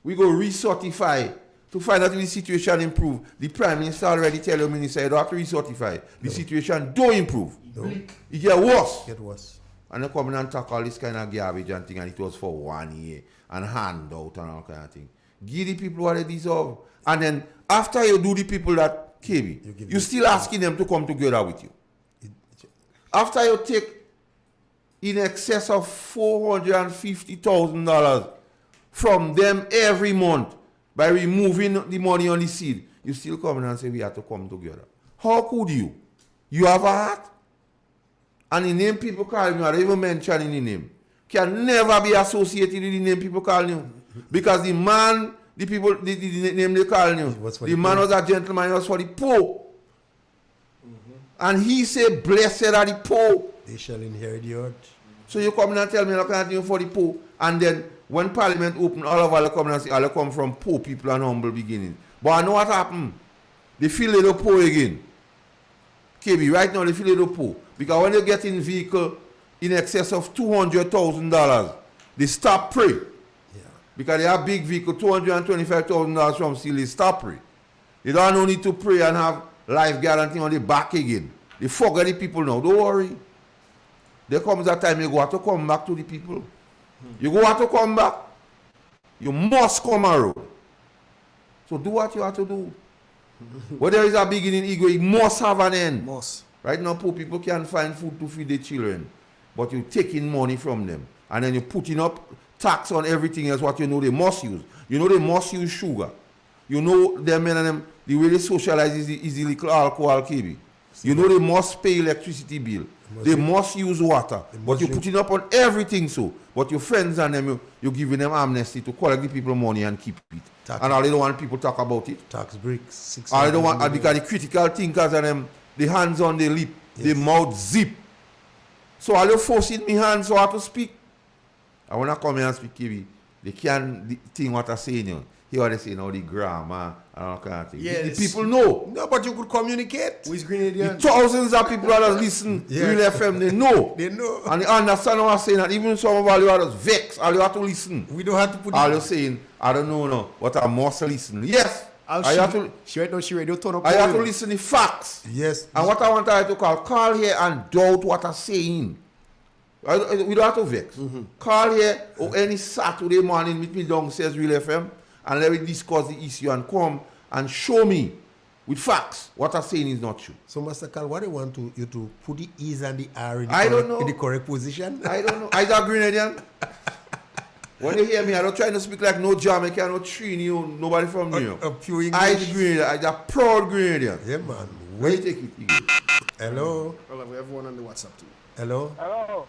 we go recertify to find out if the situation improve, the Prime Minister already tell the minister, you don't have to recertify. The situation don't improve. No. It get worse. Get worse. And they come in and talk all this kind of garbage and thing, and it was for 1 year, and handout and all kind of thing. Give the people what they deserve. And then, after you do the people that, KB, you still asking them to come together with you. After you take in excess of $450,000 from them every month by removing the money on the seed, you still come in and say we have to come together. How could you? You have a heart? And the name people call you, I don't even mention the name, can never be associated with the name people call you. Because the man, the people, the name they call you, the man was a gentleman, he was for the poor. And he said, blessed are the poor. They shall inherit the earth. So you come in and tell me, look at you for the poor. And then when Parliament open, all of us come and say, all come from poor people and humble beginnings. But I know what happened. They feel little poor again. KB, right now they feel little poor. Because when they get in vehicle in excess of $200,000, they stop pray. Yeah. Because they have big vehicle, $225,000 from still, they stop pray. You don't no need to pray and have life guarantee on the back again. They forget the people now. Don't worry. There comes a time you go have to come back to the people. You go have to come back. You must come around. So do what you have to do. Where there is a beginning, ego, it must have an end. Must. Right now, poor people can't find food to feed their children. But you're taking money from them. And then you're putting up tax on everything else what you know they must use. You know they must use sugar. You know them and them, the way they socialize is the little alcohol KB. You know they must pay electricity bill. They must use water. But you're putting up on everything so. But your friends and them, you're giving them amnesty to collect the people money and keep it. Tax. And all they don't want people talk about it. Tax breaks. All they don't want, because the critical thinkers and them, the hands on the lip, the mouth zip. So all you're forcing me hands so I have to speak. I want to come here and speak, KB. They can't think what I'm saying. You know. Here what they say now, the grammar and all kind of things. Yes. The people know. No, but you could communicate. With Grenadian. The thousands of people that listen, Real FM, they know. They know. And they understand what I'm saying. And even some of all you others vex, all you have to listen. We don't have to put all you're saying, I don't know no, but I must listen. Yes. I have to listen to facts. Yes. And what I want to call here and doubt what I'm saying. We don't have to vex. Call here or any Saturday morning, meet me downstairs Real FM, and let me discuss the issue and come and show me with facts what I'm saying is not true. So, Master Carl, what do you want you to put the E's and the R in the correct position? I don't know. I got Grenadian. When they hear me, I don't try to speak like no Jamaican, no Trini, nobody from New York. I the Grenadian. I the proud Grenadian. Yeah, man. Wait, take it. Hello. Well, we have one on the WhatsApp too. Hello. Hello.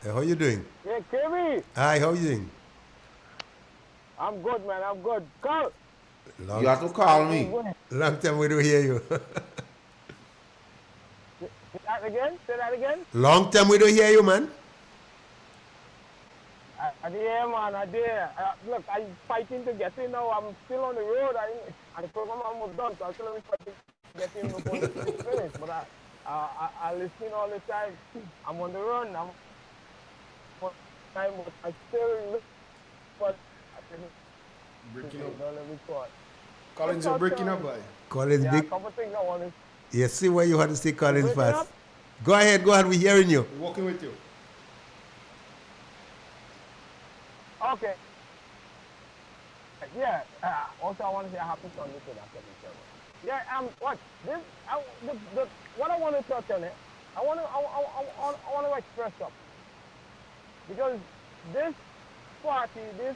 Hey, how you doing? Yeah, Kimmy. Hi, how you doing? I'm good, man. I'm good. Carl. You have to call me. Long time we don't hear you. Say that again? Say that again? Long time we don't hear you, man. I dare, man. I dare. Look, I'm fighting to get in now. I'm still on the road. And the program almost done, so I'm still fighting to get in before it's finished. But I listen all the time. I'm on the run. I'm on time, but I still look for breaking up. Don't let me call. Collins, you're breaking up, boy. Collins, Yeah, a big. couple things I want to. Yeah, see why you had to say Collins Breaking fast. up? Go ahead, we're hearing you. We're walking with you. Okay. Yeah. Also, I want to say a happy Sunday to that. Yeah. What this? What I want to touch on it. I want to express something because this party, this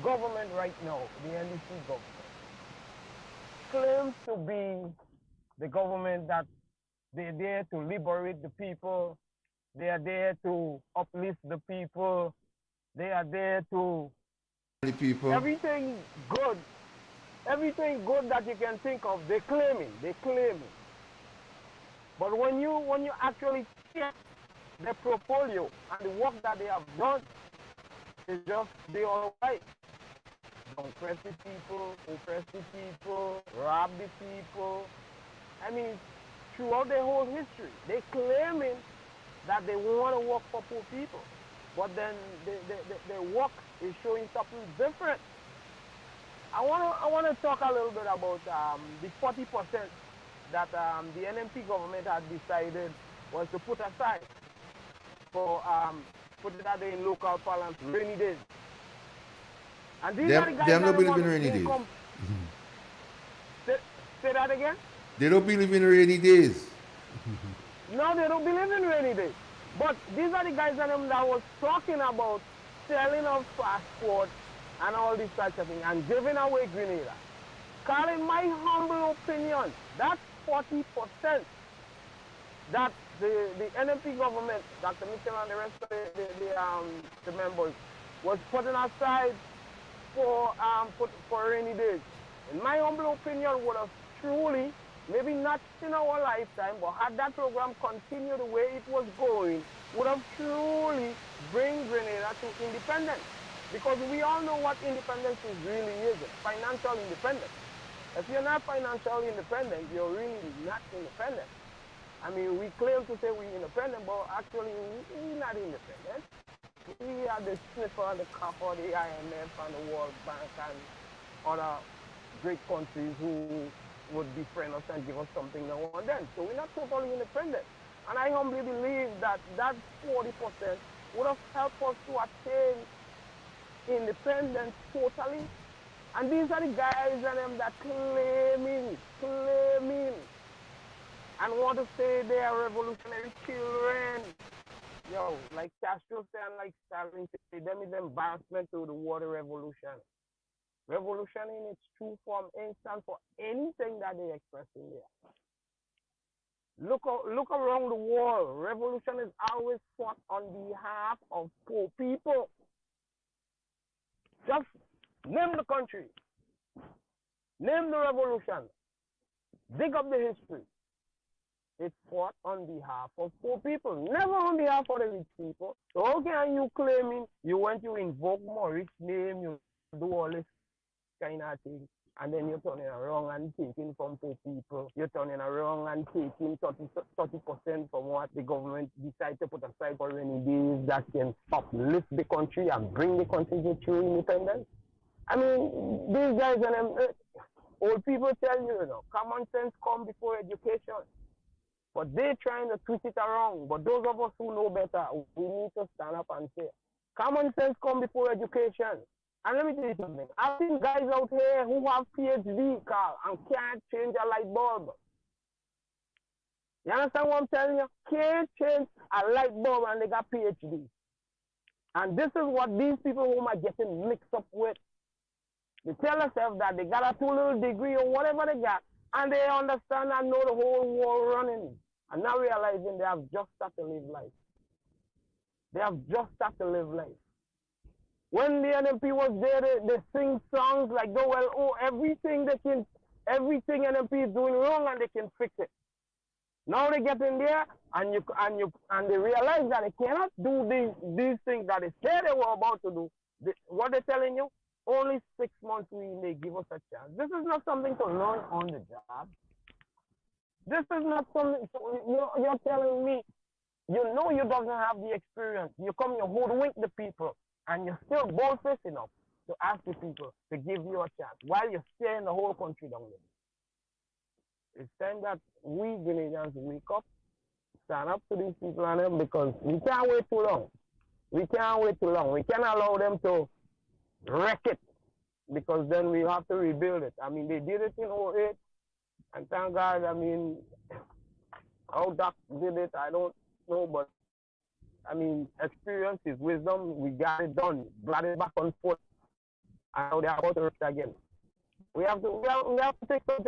government right now, the NDC government, claims to be the government that they're there to liberate the people. They are there to uplift the people. They are there to The people. everything good that you can think of. They're claiming. But when you actually check their portfolio and the work that they have done, they all right. Don't oppress the people, rob the people. I mean, throughout their whole history, they claiming that they want to work for poor people. But then their work is showing something different. I want to talk a little bit about the 40% that the NMP government had decided was to put aside for put that in local parlance, rainy days. And these are the guys They don't that believe want in rainy to days. Say that again? They don't believe in rainy days. No, they don't believe in rainy days. But these are the guys that was talking about selling of passports and all these types of things and giving away Grenada. Carl, in my humble opinion, that 40% that the NMP government, Dr. Mitchell and the rest of the members, was putting aside for rainy days, in my humble opinion, would have truly, maybe not in our lifetime, but had that program continued the way it was going, would have truly bring Grenada to independence. Because we all know what independence really is, financial independence. If you're not financially independent, you're really not independent. I mean, we claim to say we're independent, but actually we're not independent. We are the sniffer, the copper, the IMF, and the World Bank, and other great countries who would befriend us and give us something now and then. So we're not totally independent. And I humbly believe that 40% would have helped us to attain independence totally. And these are the guys and them that claiming, and want to say they are revolutionary children. Yo, like Castro said and like Stalin said, them is embarrassment to the water revolution. Revolution in its true form ain't stand for anything that they express in there. Look around the world. Revolution is always fought on behalf of poor people. Just name the country. Name the revolution. Dig up the history. It's fought on behalf of poor people, never on behalf of the rich people. So how can you claiming you want to invoke Maurice's name, you do all this kind of thing, and then you're turning around and taking from poor people. You're turning around and taking 30% from what the government decides to put aside for rainy days that can uplift the country and bring the country to true independence. I mean, these guys and them, old people tell you, common sense come before education. But they're trying to twist it around. But those of us who know better, we need to stand up and say, common sense come before education. And let me tell you something. I've seen guys out here who have PhD, Carl, and can't change a light bulb. You understand what I'm telling you? Can't change a light bulb and they got PhD. And this is what these people who are getting mixed up with. They tell themselves that they got a 2 degree or whatever they got, and they understand and know the whole world running. And now realizing they have just started to live life. They have just started to live life. When the NMP was there, they sing songs like, everything NMP is doing wrong and they can fix it. Now they get in there and they realize that they cannot do these things that they said they were about to do. What they're telling you, only 6 months they give us a chance. This is not something to learn on the job. This is not something, you're telling me, you doesn't have the experience. You hoodwink the people, and you're still bold-faced enough to ask the people to give you a chance while you're steering the whole country down there. It's time that we Grenadians wake up, stand up to these people and them, because we can't wait too long. We can't wait too long. We can't allow them to wreck it, because then we have to rebuild it. I mean, they did it in 2008, and thank God, I mean, how Doc did it, I don't know, but I mean, experience is wisdom. We got it done, blooded back on foot, and now they're about to wreck it again. We have to take some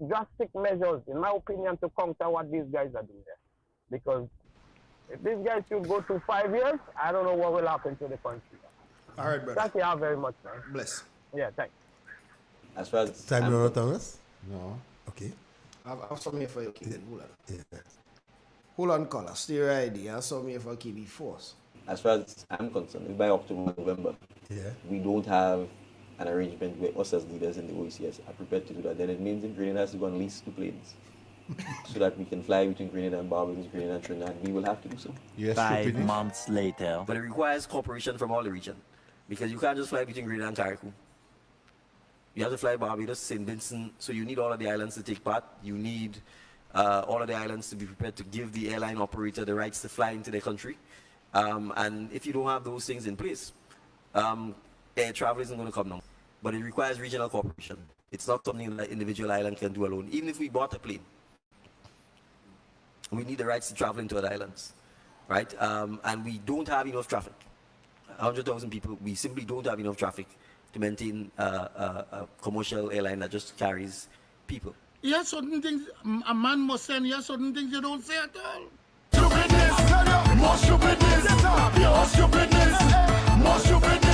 drastic measures, in my opinion, to counter what these guys are doing there. Because if these guys should go to 5 years, I don't know what will happen to the country. All right, brother. Thank you all very much, man. Bless. Yeah, thanks. As far as Time you Thomas? No. Okay. I have something here for you, King. Hold on. Yeah. Hold on, caller. Stay right there. I have something here for KB Force. As far as I'm concerned, if by October, November, we don't have an arrangement where us as leaders in the OECS are prepared to do that, then it means that Grenada has to go and lease 2 planes so that we can fly between Grenada and Barbados, Grenada and Trinidad. We will have to do so. Yes, 5 months later. But it requires cooperation from all the region, because you can't just fly between Grenada and Carriacou. You have to fly Barbados, St. Vincent, so you need all of the islands to take part. You need all of the islands to be prepared to give the airline operator the rights to fly into their country. And if you don't have those things in place, air travel isn't going to come now. But it requires regional cooperation. It's not something that individual island can do alone. Even if we bought a plane, we need the rights to travel into other islands, right? And we don't have enough traffic. 100,000 people, we simply don't have enough traffic to maintain a commercial airline that just carries people. There are certain things a man must say, and there are certain things you don't say at all. Stupidness, more stupidness, pure stupidness, more stupidness,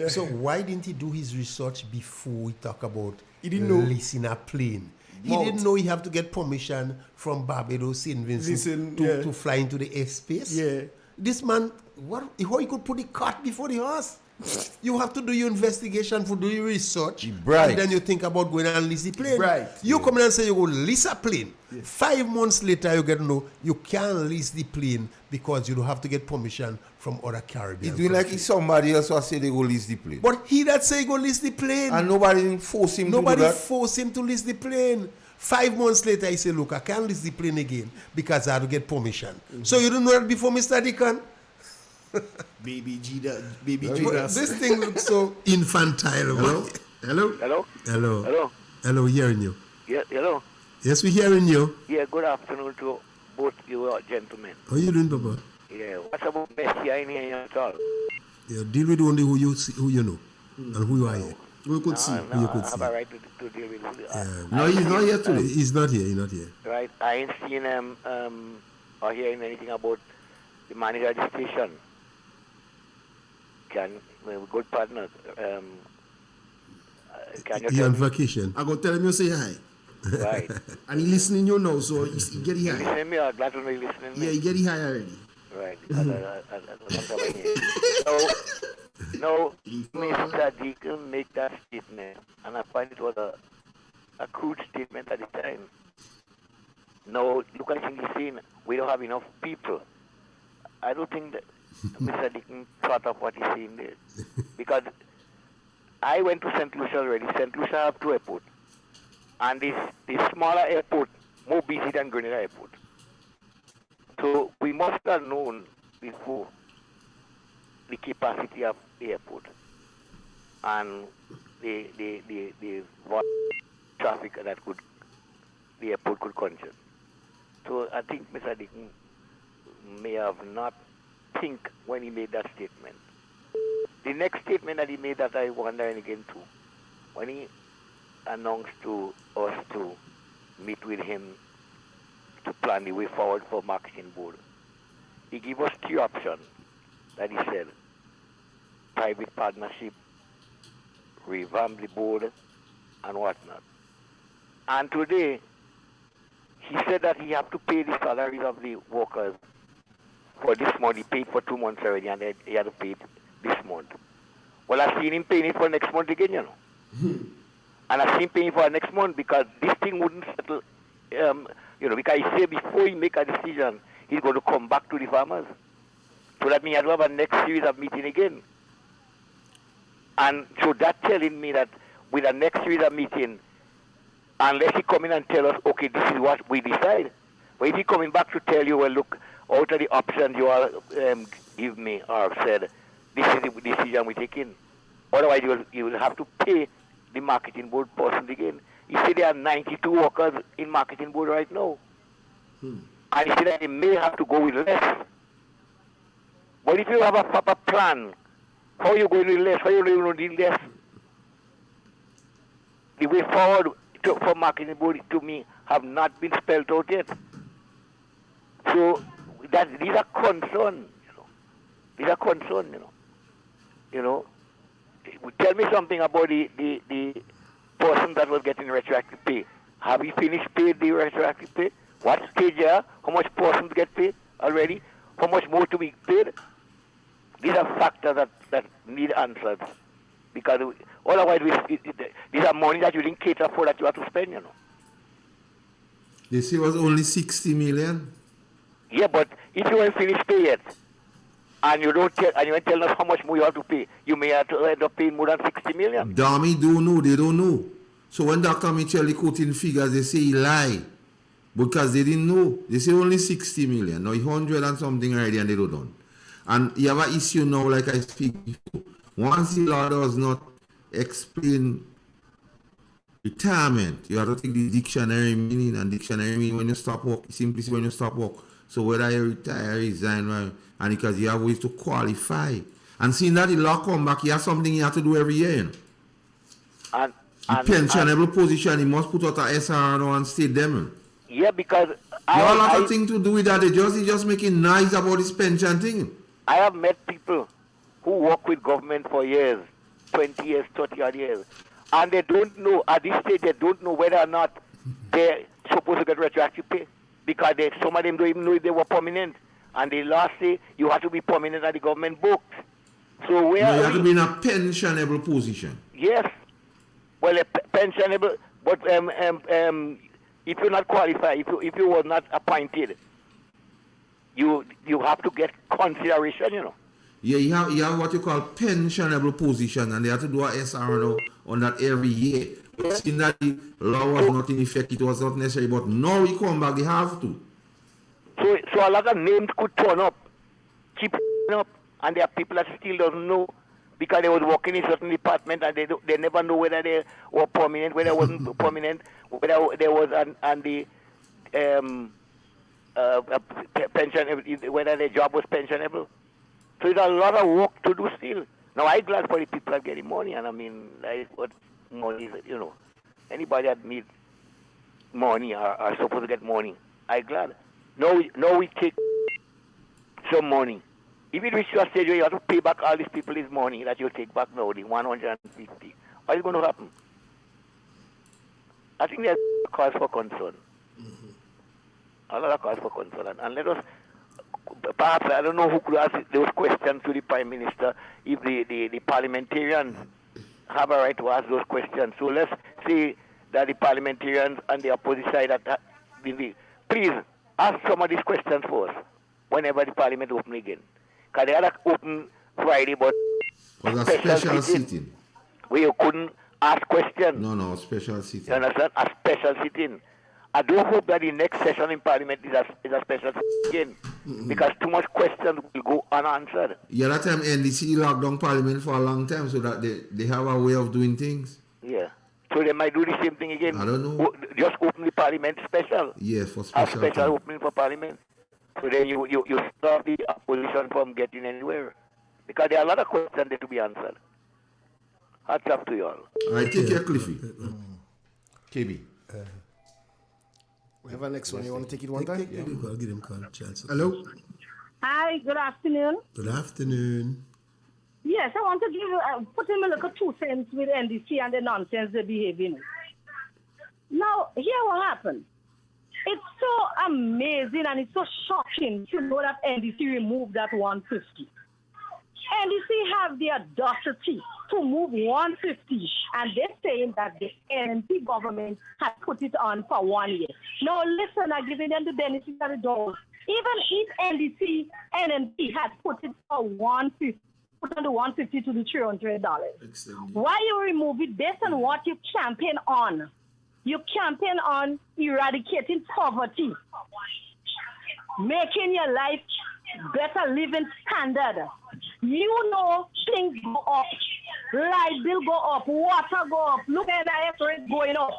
So why didn't he do his research before we talk about leasing a plane? He didn't know he have to get permission from Barbados, St. Vincent to fly into the airspace. Yeah. This man, how he could put the cart before the horse? You have to do your investigation, for do your research, Right. and then you think about going and lease the plane. Right. You come in and say you go lease a plane. 5 months later, you get to know you can't lease the plane because you have to get permission from other Caribbean It's doing like countries. if somebody else was say they go lease the plane. But he that say go lease the plane. And nobody force him to do Nobody that. forced him to lease the plane. 5 months later, he said, look, I can't lease the plane again because I have to get permission. So you didn't know that before, Mr. Deacon? Baby G, baby But Judas. this thing looks so infantile. Hello? Hello? Hello? Hello. Hello? Hello, hearing you. Yeah, hello? Yes, we're hearing you. Yeah, good afternoon to both you gentlemen. How you doing, Papa? Yeah, what's about Messi? I ain't hear you at all. You deal with only who you see, who you know, and who you are here. Who you could see. Who you could I see. have a right to deal with No, he's not here today. He's not here. He's not here. Right, I ain't seen or hearing anything about the manager of the station. Good partner. Can you He tell on me? vacation. I go tell him you say hi. Right. And he listening you now, so he get You high. listening me or glad to know you listening me? Yeah, he get high already. Right, because I don't have any. No, Mr. Deacon make that statement, and I find it was a crude statement at the time. No, look at the scene. We don't have enough people. I don't think that Mr. Deacon thought of what he's saying there. Because I went to St. Lucia already. St. Lucia have 2 airports. And this smaller airport, more busy than Grenada Airport. So we must have known before the capacity of the airport and the traffic that the airport could conjure. So I think Mr. Deacon may have not think when he made that statement. The next statement that he made that I wonder again too, when he announced to us to meet with him to plan the way forward for marketing board, he gave us 3 options that he said: private partnership, revamp the board, and whatnot. And today, he said that he have to pay the salaries of the workers for this month. He paid for 2 months already, and he had to pay it this month. Well, I've seen him paying it for next month again, you know. And I've seen him paying for next month because this thing wouldn't settle, because he said before he make a decision, he's going to come back to the farmers. So that means I have a next series of meeting again. And so that's telling me that with the next series of meeting, unless he come in and tell us, okay, this is what we decide. But if he coming back to tell you, well, look, out of the options you all give me or said, this is the decision we take in. Otherwise, you will have to pay the marketing board person again. He said there are 92 workers in marketing board right now. And he said that they may have to go with less. But if you have a proper plan, how are you going with less? How are you going to do less? The way forward for marketing board to me have not been spelled out yet. So these are concerns, These are concerns, Tell me something about the person that was getting retroactive pay. Have you finished paid the retroactive pay? What stage you are? How much persons get paid already? How much more to be paid? These are factors that need answers. Because otherwise, these are money that you didn't cater for that you have to spend, They say it was only 60 million. Yeah, but if you haven't finished pay yet, and you don't tell, and you ain't telling us how much more you have to pay, you may have to end up paying more than 60 million. Dummy don't know, they don't know. So when Dr. Micheli quoting figures, they say he lie. Because they didn't know. They say only 60 million. Now 100 and something already and they don't done. And you have an issue now, like I speak before. Once the law does not explain retirement, you have to take the dictionary meaning, and dictionary meaning when you stop work, simply when you stop work. So whether you retire, resign, and because you have ways to qualify. And seeing that the law come back, you have something you have to do every year. And pensionable position, you must put out a SRNO and state them. Yeah, because you have a lot of things to do with that. They just making nice about this pension thing. I have met people who work with government for years, 20 years, 30 odd years, and they don't know, at this stage, they don't know whether or not they're supposed to get retroactive pay, because some of them don't even know if they were permanent, and the law say you have to be permanent at the government books. So where No, you are have to we? be in a pensionable position. Yes. Well, a pensionable, but if you're not qualified, if you were not appointed, you have to get consideration, you know. Yeah, you have what you call pensionable position, and they have to do a SRO on that every year. But since that the law was not in effect, it was not necessary. But now we come back, they have to. So a lot of names could turn up, keep up, and there are people that still don't know because they was working in certain department and they never know whether they were permanent, whether they wasn't permanent, whether there was on the pension, whether their job was pensionable. So there's a lot of work to do still. Now I'm glad for the people that getting money, and I mean, like what money is, you know, anybody that needs money are supposed to get money. I'm glad. Now we take some money. If it reaches a stage where you have to pay back all these people his money that you take back now, the 150, what is going to happen? I think there's a cause for concern. A lot of cause for concern. And let us, perhaps, I don't know who could ask those questions to the Prime Minister, if the parliamentarians have a right to ask those questions. So let's say that the parliamentarians and the opposite side, please ask some of these questions for us whenever the parliament opens again. Because they had an open Friday, but was a special sitting where you couldn't ask questions. No, special sitting. You understand? A special sitting. I do hope that the next session in Parliament is a special sitting again, because too much questions will go unanswered. Yeah, that time NDC locked down Parliament for a long time, so that they have a way of doing things. Yeah. So they might do the same thing again. I don't know. Just open the Parliament special. Yes, for special. A special opening for Parliament. So then you stop the opposition from getting anywhere. Because there are a lot of questions that to be answered. Hats off to you all. All right, take care, Cliffy. KB. We have a next one. You want to take it one time? Yeah. I'll give him a call. Chance. Hello. Hi, good afternoon. Good afternoon. Yes, I want to give put him a little 2 cents with NDC and the nonsense they're behaving. Now, here what happened. It's so amazing and it's so shocking to know that NDC removed that 150. NDC have the audacity to move 150, and they're saying that the NNP government has put it on for 1 year. Now, listen, I'm giving them the benefit of the doubt. Even if NNP has put it for 150, put on the 150 to the $300. Why you remove it based on what you campaign on? You campaign on eradicating poverty, making your life better living standard. You know things go up, light bill go up, water go up, look at the rate going up.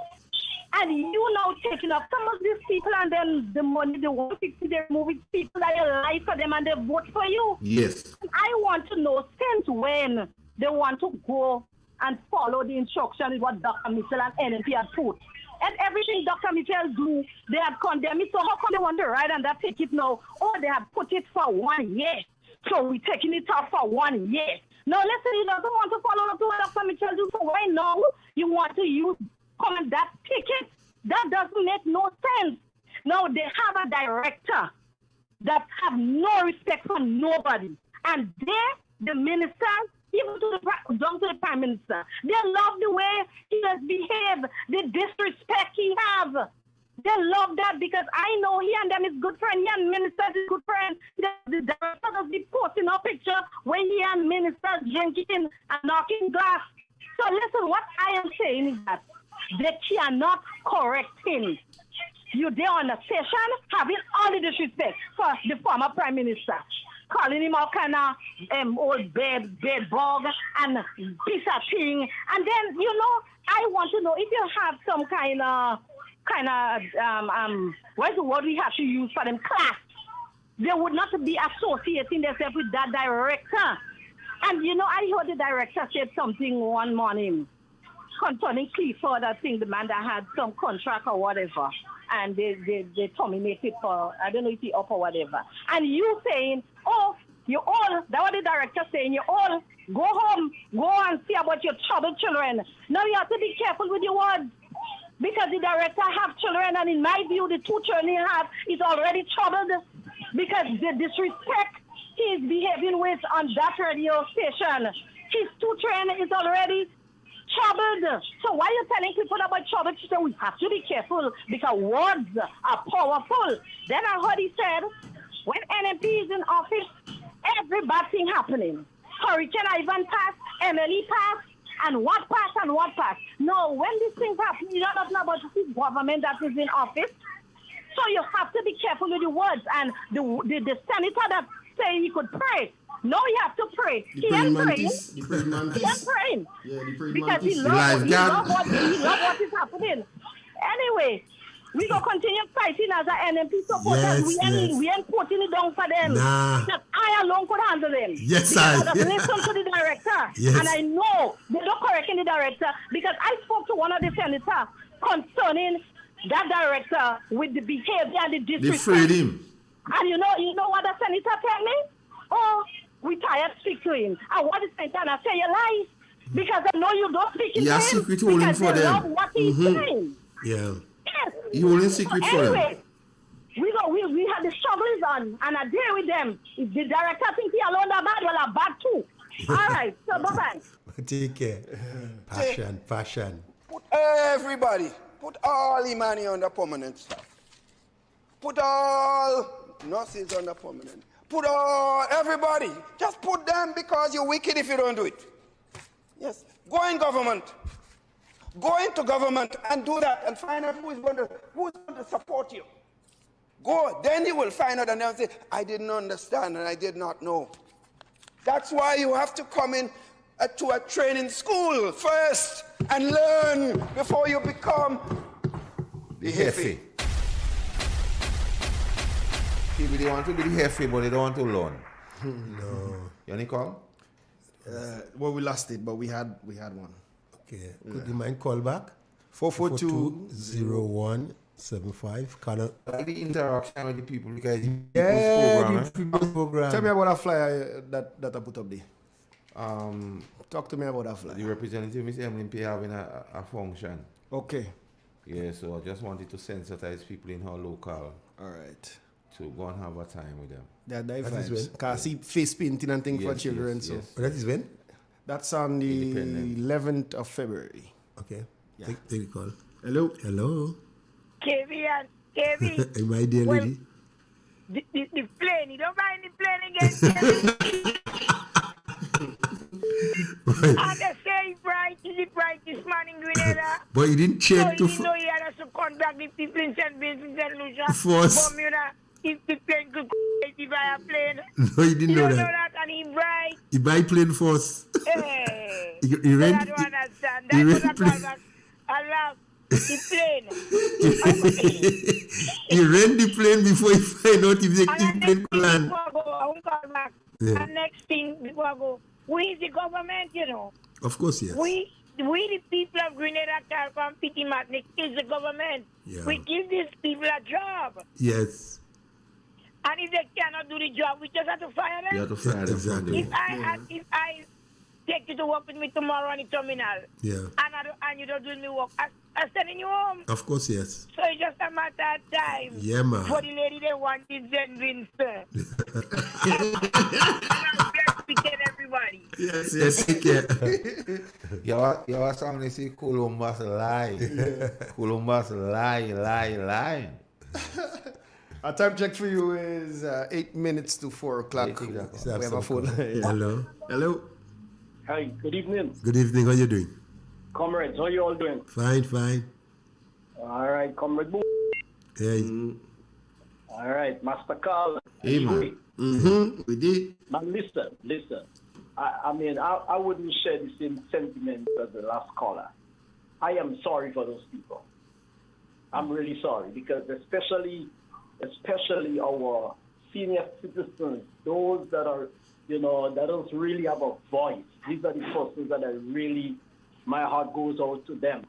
And you now taking up some of these people and then the money, the 150, they remove it, people that you lie for them and they vote for you. Yes. I want to know since when they want to go and follow the instruction is what Dr. Mitchell and NNP have put. And everything Dr. Mitchell do, they have condemned it. So how come they want to ride and that take it now? Oh, they have put it for 1 year. So we're taking it off for 1 year. Now, listen, you don't want to follow up to what Dr. Mitchell do. So why now you want to use that ticket? That doesn't make no sense. Now, they have a director that have no respect for nobody. And the ministers, even down to the Prime Minister, they love the way he has behaved, the disrespect he have. They love that because I know he and them is good friend. He and ministers is good friend. The director does be posting a picture when he and ministers drinking and knocking glass. So listen, what I am saying is that they cannot correct him. You there on the session having all the disrespect for the former Prime Minister, calling him all kind of old bed bug and piece of thing. And then, you know, I want to know if you have some kind of what is the word we have to use for them, class. They would not be associating themselves with that director. And, you know, I heard the director said something one morning concerning Clifford, I think the man that had some contract or whatever. And they terminated for, I don't know if he up or whatever. And you saying, oh, you all, that was the director saying, you all go home, go and see about your troubled children. Now you have to be careful with your words. Because the director have children, and in my view, the 2 children he have is already troubled because they disrespect he's behaving with on that radio station. His 2 train is already troubled. So why are you telling people about trouble? So we have to be careful because words are powerful. Then I heard he said, when NMP is in office, every bad thing happening. Hurricane Ivan passed, Emily passed, and what passed and what passed. No, when these things happen, you don't know about the government that is in office. So you have to be careful with the words. And the senator that say he could pray, no, he have to pray. He ain't praying. He ain't praying. Yeah, the praying Because he mantis. love what is happening. Anyway, we gonna continue fighting as an NMP supporters. We ain't putting it down for them. Nah. Because I alone could handle them. Yes, because I. Just listen to the director. Yes. And I know they don't correcting the director because I spoke to one of the senators concerning that director with the behavior and the disrespect. They freed him. And you know what the senator tell me? Oh, we tired speak to him. I want the senator and I say you lie. Because I know you don't speak to him. Yeah, secret holding for them. Love what he's saying. Yeah. Yes. He holding secret for them. Anyway, we had the struggles on and I deal with them. If the director thinks he alone are bad, well I'm bad too. All right, so bye-bye. Take care. Passion. Put everybody, put all Imani under permanent staff. Put all nurses under permanent. Put all, everybody. Just put them because you're wicked if you don't do it. Yes. Go in government. Go into government and do that and find out who's going to support you. Go. Then you will find out and they'll say, I didn't understand and I did not know. That's why you have to come in to a training school first and learn before you become the Hefe. People, they want to be the Hefe, but they don't want to learn. No. You want to call? Well, we lost it, but we had one. Okay. Could you mind call back? 442-0175. Call the interaction with the people because program. Tell me about that flyer that I put up there. Talk to me about that flyer. The representative, Ms. MNP, having a function. Okay. Yeah, so I just wanted to sensitize people in our local. All right. To go and have a time with them. That vibes. Because I see face painting and things for children. Yes, so yes. That is when? That's on the 11th of February. Okay. Yeah. Take the call. Hello. KV. Hey, my dear lady. The plane, you don't mind the plane again, And they say it's bright this morning, Grenada. But you didn't change so to... you know he had to contact the people in St. Vincent and Lucia. Force. Bermuda, if the plane could if I a plane. No, you didn't know You that. know that and he bright. You buy plane force. Hey. You rent... I don't understand. You That's rent what I call that. I love the plane. You rent the plane before you find out if the plane can land. Before I go, I won't call back. Yeah. And next thing, before I go, we is the government, you know. Of course, yes. We the people of Grenada, Caricom, Pity Matnik is the government. Yeah. We give these people a job. Yes. And if they cannot do the job, we just have to fire them. You have to fire them. Exactly. If I take you to work with me tomorrow on the terminal, Yeah. and you don't do me work, I'm sending you home. Of course, yes. So it's just a matter of time. Yeah, man. For the lady they want is St. Vincent. And I'm speaking everybody. Yes, take care. Your song they say Columbus lie. Columbus lie. Our time check for you is 8 minutes to 4 o'clock. We have a phone. Hello. Hi, good evening. Good evening. How you doing? Comrades, how you all doing? Fine. All right, Comrade Boo. Hey. All right, Master Carl. Hey, man. We did. Man, listen. I mean, I wouldn't share the same sentiment as the last caller. I am sorry for those people. I'm really sorry because especially our senior citizens, those that are, that don't really have a voice. These are the persons that my heart goes out to them.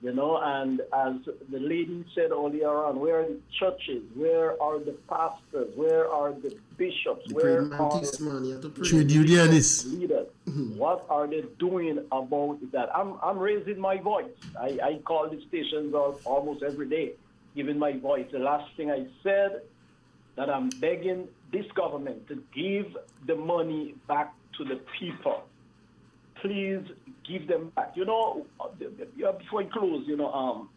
And as the lady said earlier on, where are the churches? Where are the pastors? Where are the bishops? Where are the trade unionists? Leaders? What are they doing about that? I'm raising my voice. I call the stations almost every day, giving my voice. The last thing I said, that I'm begging this government to give the money back to the people. Please give them back. You know, before I close, you know,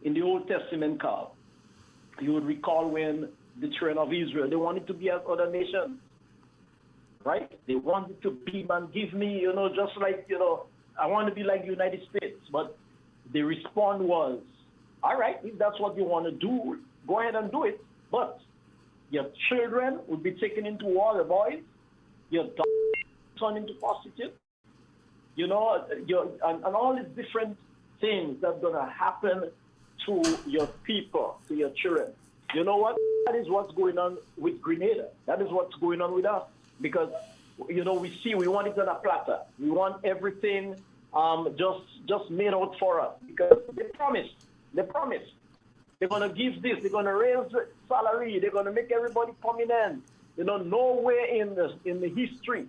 in the Old Testament, Carl, you would recall when the children of Israel, they wanted to be as other nations, right? They wanted to be, man, give me, you know, just like, you know, I want to be like the United States. But the response was, all right, if that's what you want to do, go ahead and do it. But your children would be taken into war, the boys, your daughters turned into prostitutes, you know, and all these different things that's going to happen to your people, to your children. You know what? That is what's going on with Grenada. That is what's going on with us. Because, you know, we want it on a platter. We want everything just made out for us. Because they promised. They're going to give this. They're going to raise salary. They're going to make everybody prominent. You know, nowhere in the history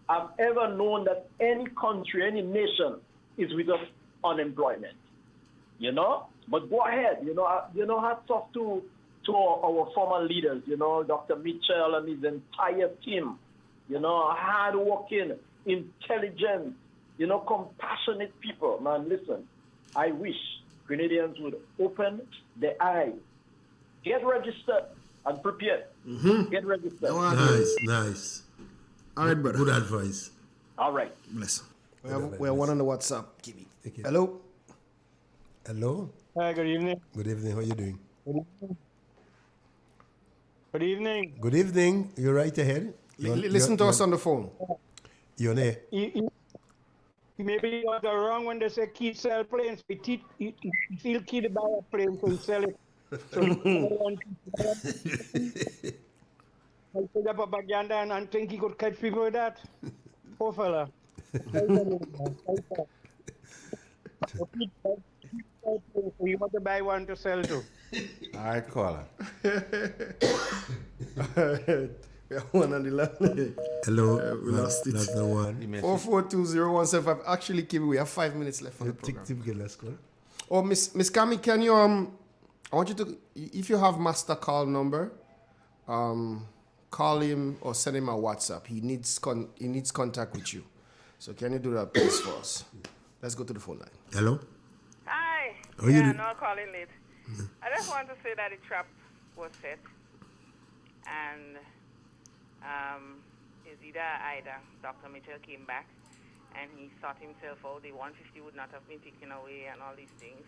I've ever known that any country, any nation is without unemployment. You know? But go ahead. You know, hats off to our former leaders, you know, Dr. Mitchell and his entire team, you know, hard-working, intelligent, you know, compassionate people. Man, listen, I wish Grenadians would open their eyes, get registered, and prepare. Mm-hmm. Get registered. Nice. All right, brother. Good advice. All right. Bless. We have one on the WhatsApp. Hello. Hello. Hi, good evening. Good evening. How are you doing? Good evening. Good evening. You're right ahead. Listen to us on the phone. You're there. Maybe you got wrong when they say key sell planes. He feel key to buy a plane, so he sell it. So I put up propaganda and think he could catch people with that. Poor fella. You want to buy one to sell to. All right, caller. We have one on the line. Hello. We lost it. That's the one. 4420175. Actually, Kibi, we have 5 minutes left on the program. Let's go. Oh, Miss Kami, can you I want you to, if you have Master Call number, call him or send him a WhatsApp. He needs contact with you. So can you do that, please, for us? Let's go to the phone line. Hello. Hi. How you doing? No calling late. I just want to say that the trap was set, and is either Dr. Mitchell came back and he sought himself out. The 150 would not have been taken away and all these things.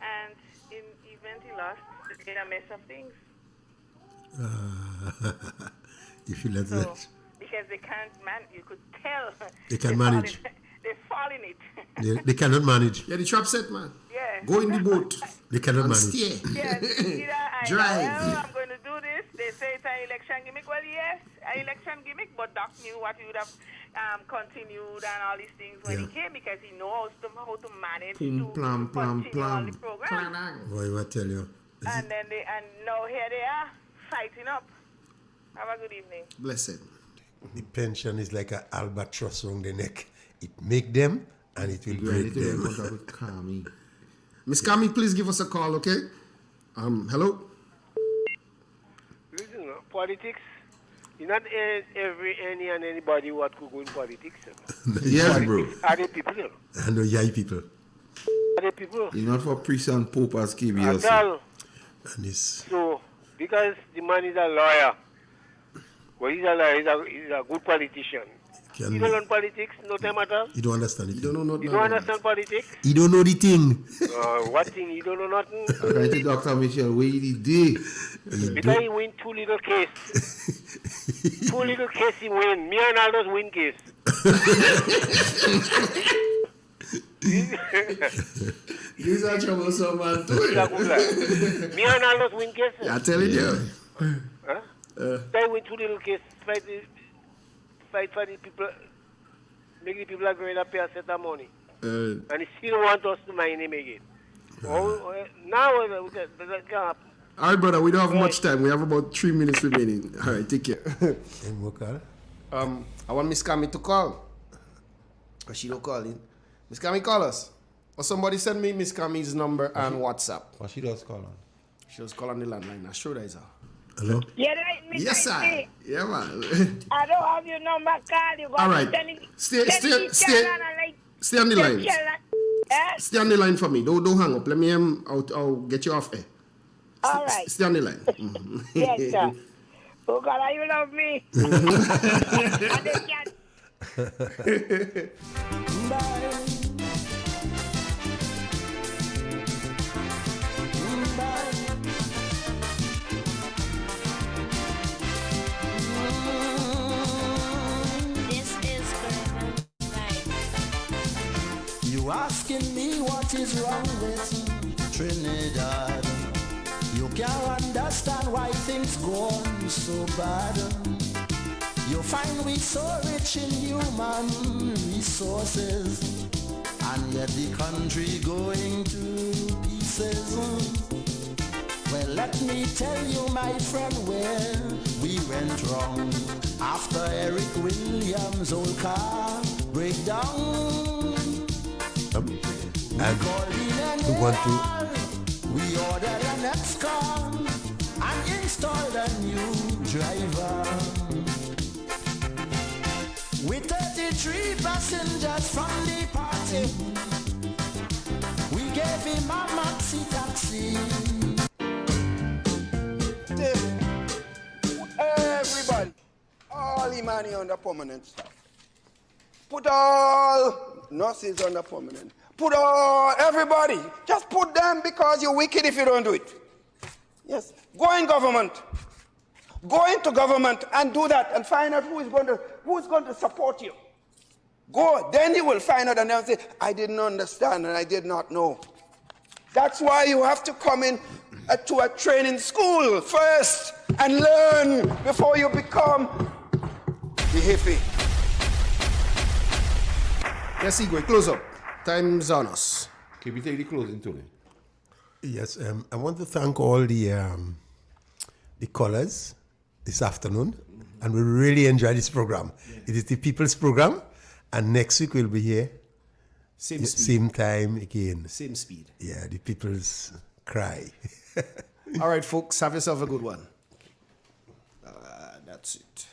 And in event he lost, they made a mess of things. If you let So, that. because they can't you could tell. They can manage. They fall in it. They cannot manage. Yeah, the trap set, man. Yeah. Go in the boat. They cannot and manage. Steer. Yes, Drive. Well, I'm going to do this. They say it's an election gimmick. Well, yes, an election gimmick, but Doc knew what he would have continued and all these things when he came because he knows how to manage to continue on the program. Boy, what tell you? And then now here they are fighting up. Have a good evening. Blessed. The pension is like an albatross around the neck. It make them and it will break them. Miss Kami, please give us a call, okay? Hello? Listen, politics, it's not anybody what could go in politics. Yes, bro. Are the people? I know yai people. Are the people? You're not for priest and pope as KB At all. And it's So, because the man is a lawyer, well, he's a lawyer, he's a good politician. You don't learn politics, no time at all? You don't understand it. You don't know You don't understand politics? You don't know the thing. What thing? You don't know nothing? Right to Dr. Michel, where he did. Because he win two little case. Two little case he win. Me and Aldo's win case. These are troublesome, man. Me and Aldo's win case. I'm telling you. They win two little case. Fight for the people. Make the people are going to pay a set of money. And he still want us to mine him again. Now, that can't happen. All right, brother, we don't have much time. We have about 3 minutes remaining. All right, take care. I want Miss Kami to call. But she don't call in. Miss Kami, call us. Or somebody send me Miss Kami's number and WhatsApp. What she does call on? She does call on the landline. I sure that is her. Hello? Yeah, right, Mr. Yes, sir. Issy. Yeah, man. I don't have your number, call you. All right. Stay on the line. Stay on the line for me. Don't hang up. Let me I'll get you off air. All right. Stay on the line. Yes, sir. Oh, God, you love me. You asking me what is wrong with Trinidad? You can't understand why things go on so bad. You find we so rich in human resources, and yet the country going to pieces. Well, let me tell you, my friend, where we went wrong. After Eric Williams' old car breakdown, and we want to. we ordered an ex-car and installed a new driver. With 33 passengers from the party, we gave him a maxi taxi. Everybody, all Imani under permanent staff. Put all nurses under permanent. Put all, everybody, just put them because you're wicked if you don't do it. Yes, go in government. Go into government and do that and find out who is going to support you. Go, then you will find out and they'll say, I didn't understand and I did not know. That's why you have to come in to a training school first and learn before you become the hippie. Yes, Igwe, close up. Time's on us. Can we take the closing, Tony? Yes, I want to thank all the callers this afternoon, and we really enjoyed this program. It is the people's program, and next week we'll be here. Same time again. Same speed. Yeah, the people's cry. All right, folks, have yourself a good one. That's it.